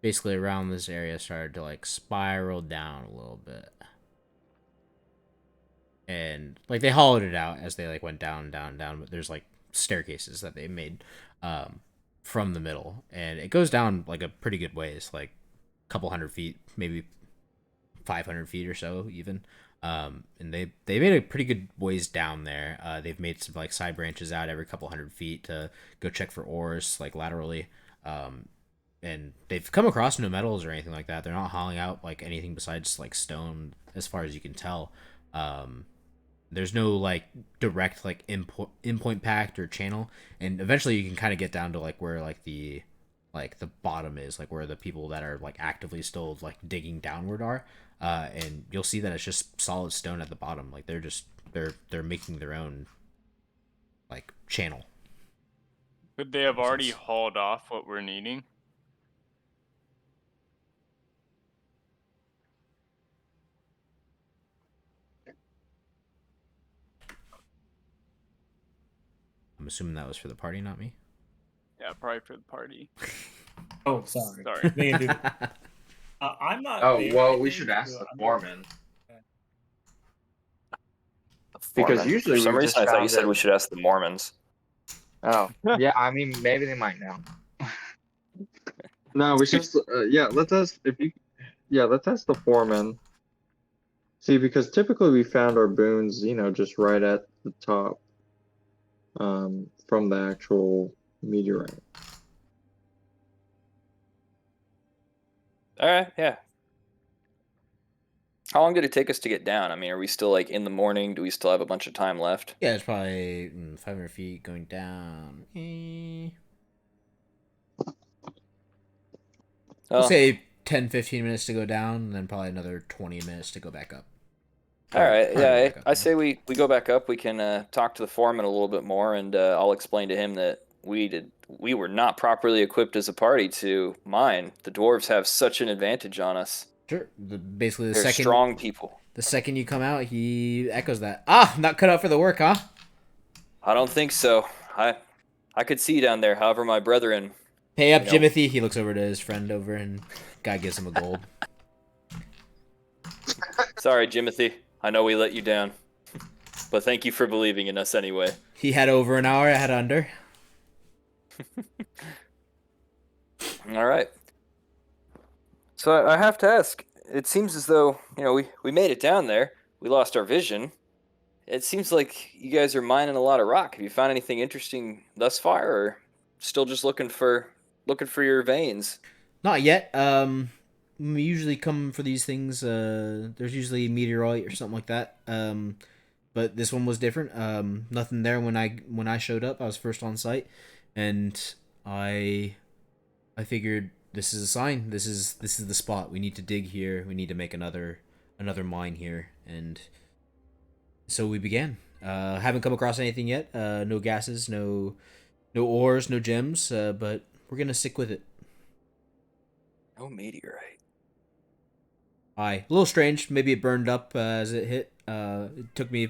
basically around this area, started to like spiral down a little bit, and like they hollowed it out as they like went down, down, down. But there's like staircases that they made from the middle, and it goes down like a pretty good ways, like a couple 100 feet, maybe 500 feet or so even. And they made a pretty good ways down there. They've made some like side branches out every couple 100 feet to go check for ores like laterally. And they've come across no metals or anything like that. They're not hauling out like anything besides like stone as far as you can tell. There's no like direct like endpoint pact or channel, and eventually you can kind of get down to like where like the like the bottom is, like where the people that are like actively still like digging downward are, and you'll see that it's just solid stone at the bottom. Like they're making their own like channel. Could they have already hauled off what we're needing? I'm assuming that was for the party, not me. Yeah, probably for the party. Oh, sorry. Sorry. I'm not. Oh, there, well, I we think, should ask so the I'm- foreman. Because Because usually usually for some we reason just I thought you found said it- we should ask the Mormons. Oh, yeah. I mean, maybe they might know. No, we should. Let's ask if you. Yeah, let's ask the foreman. See, because typically we found our boons, just right at the top, from the actual meteorite. All right, yeah. How long did it take us to get down? I mean, are we still like in the morning? Do we still have a bunch of time left? Yeah, it's probably 500 feet going down. Let's Oh, say 10, 15 minutes to go down, and then probably another 20 minutes to go back up. all right. Probably Yeah, back up, I say we go back up. We can talk to the foreman a little bit more, and I'll explain to him that we were not properly equipped as a party to mine. The dwarves have such an advantage on us. Sure. Basically, They're strong people. The second you come out, he echoes that. Ah, not cut out for the work, huh? I don't think so. I could see down there. However, my brethren. Pay up, You know. Jimothy. He looks over to his friend over, and guy gives him a gold. Sorry, Jimothy. I know we let you down, but thank you for believing in us anyway. He had over an hour. I had under. All right. So I have to ask. It seems as though we made it down there. We lost our vision. It seems like you guys are mining a lot of rock. Have you found anything interesting thus far, or still just looking for your veins? Not yet. We usually come for these things. There's usually meteorite or something like that. But this one was different. Nothing there when I showed up. I was first on site, and I figured this is a sign. This is the spot. We need to dig here. We need to make another mine here, and so we began. Haven't come across anything yet. No gases, no ores, no gems. But we're gonna stick with it. No meteorite. Aye, a little strange. Maybe it burned up as it hit. It took me.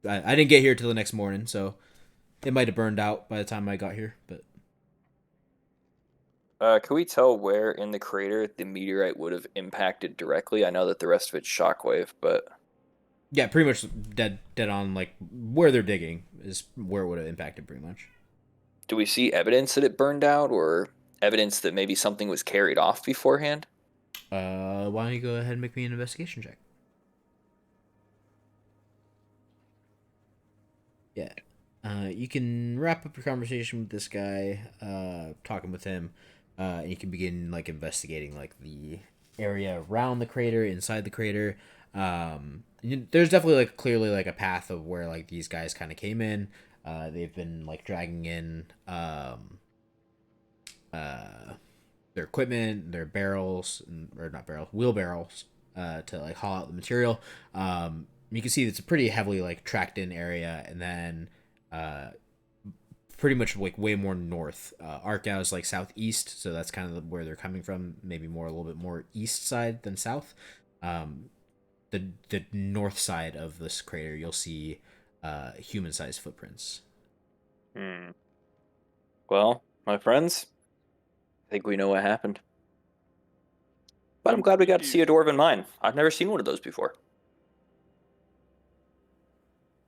I didn't get here till the next morning, so it might have burned out by the time I got here. But Can we tell where in the crater the meteorite would have impacted directly? I know that the rest of it's shockwave, but yeah, pretty much dead on. Like where they're digging is where it would have impacted, pretty much. do we see evidence that it burned out, or evidence that maybe something was carried off beforehand? Why don't you go ahead and make me an investigation check? Yeah. You can wrap up your conversation with this guy, talking with him, and you can begin like investigating like the area around the crater, inside the crater. There's definitely like clearly like a path of where like these guys kind of came in. They've been like dragging in their equipment, their barrels, or not barrels, wheelbarrows, to like haul out the material. You can see it's a pretty heavily like tracked in area, and then pretty much like way more north. Arkau is like southeast, so that's kind of where they're coming from. Maybe more a little bit more east side than south. The north side of this crater, you'll see human-sized footprints. Well, my friends, I think we know what happened. But I'm glad we got to see a dwarven mine. I've never seen one of those before.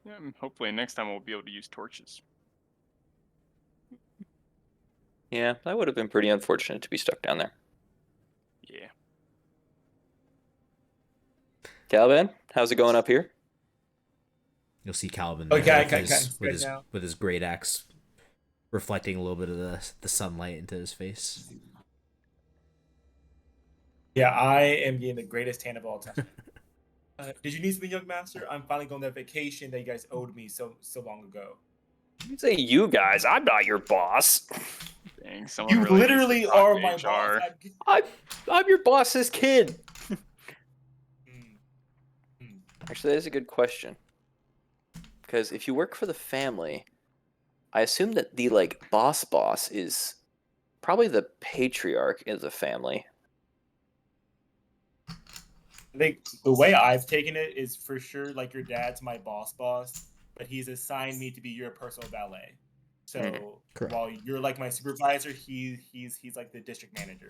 Yeah, hopefully next time we'll be able to use torches. Yeah, that would have been pretty unfortunate to be stuck down there. Yeah. Caliban, how's it going up here? You'll see Calvin Okay, with his great axe, reflecting a little bit of the sunlight into his face. Yeah, I am getting the greatest hand of all time. Did you need something, young master? I'm finally going on that vacation that you guys owed me so long ago. You say you guys. I'm not your boss. Dang, someone You really needs to literally talk are to my HR. boss. I'm your boss's kid. Hmm. Actually, that is a good question. Because if you work for the family, I assume that the boss is probably the patriarch of the family. I think the way I've taken it is for sure like your dad's my boss, but he's assigned me to be your personal valet. So Correct. while you're like my supervisor, he's like the district manager.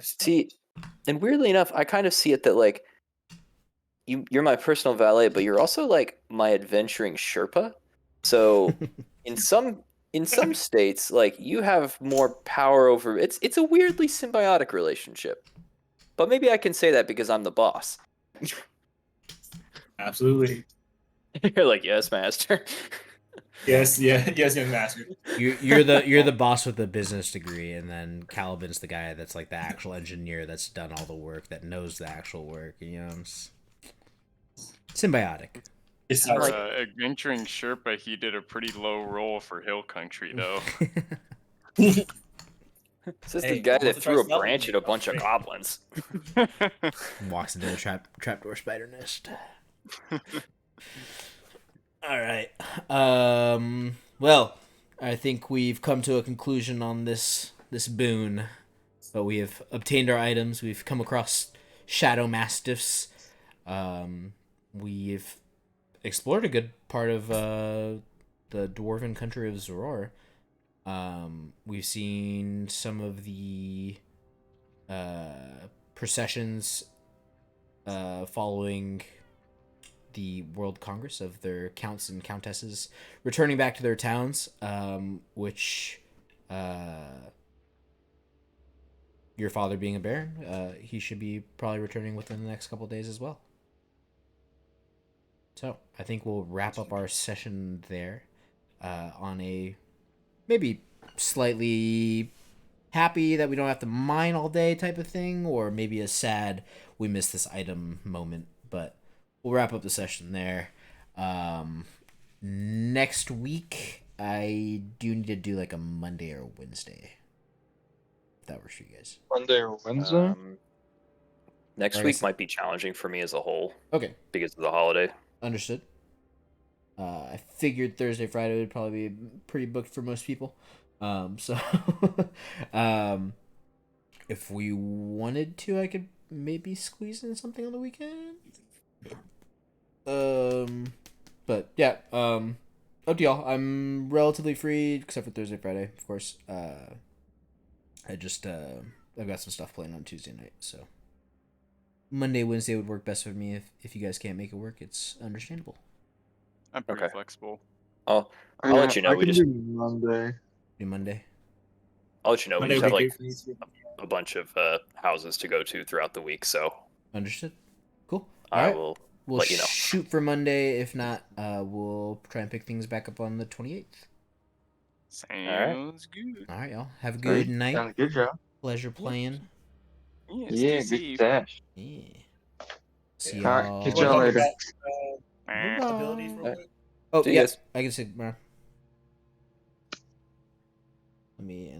See, and weirdly enough, I kind of see it that you're my personal valet, but you're also my adventuring Sherpa. So in some states, you have more power over it's a weirdly symbiotic relationship. But maybe I can say that because I'm the boss. Absolutely. You're like, yes, master. Yes, yes, young master. You're the boss with the business degree, and then Caliban's the guy that's the actual engineer that's done all the work, that knows the actual work. It's symbiotic. It's For adventuring Sherpa, he did a pretty low roll for Hill Country, though. This is Hey, the guy I want that to try threw a smelling branch it. at a bunch of Great. goblins. Walks into a trapdoor spider nest. All right. Well, I think we've come to a conclusion on this boon. But we have obtained our items. We've come across shadow mastiffs. We've explored a good part of the dwarven country of Zoror. We've seen some of the processions following the World Congress of their counts and countesses returning back to their towns, which your father being a baron, he should be probably returning within the next couple of days as well. So I think we'll wrap up our session there on a maybe slightly happy that we don't have to mine all day type of thing, or maybe a sad we missed this item moment. But we'll wrap up the session there. Next week, I do need to do a Monday or Wednesday. If that works for you guys. Monday or Wednesday? Next Like I week said- might be challenging for me as a whole Okay, because of the holiday. understood. I figured Thursday, Friday would probably be pretty booked for most people. So if we wanted to, I could maybe squeeze in something on the weekend. But yeah, up to y'all. I'm relatively free except for Thursday, Friday, of course. I just I've got some stuff playing on Tuesday night, so Monday, Wednesday would work best for me. If you guys can't make it work, it's understandable. I'm pretty Okay. flexible. I'll let you know. I We can just do Monday. Do Monday. I'll let you know. We Monday just would have be great for me too. a bunch of houses to go to throughout the week, so Understood. Cool. I Alright. will We'll let you know. shoot for Monday. If not, we'll try and pick things back up on the 28th. Sounds good. All right, y'all. Have a good night. Sounds good, Joe. Pleasure playing. Yeah, Yeah, stay good safe. stash. Yeah. See Yeah. y'all. All right, catch Wanna y'all talk later. about abilities real Bye. quick? Oh, See you yeah. guys. I can say. Let me.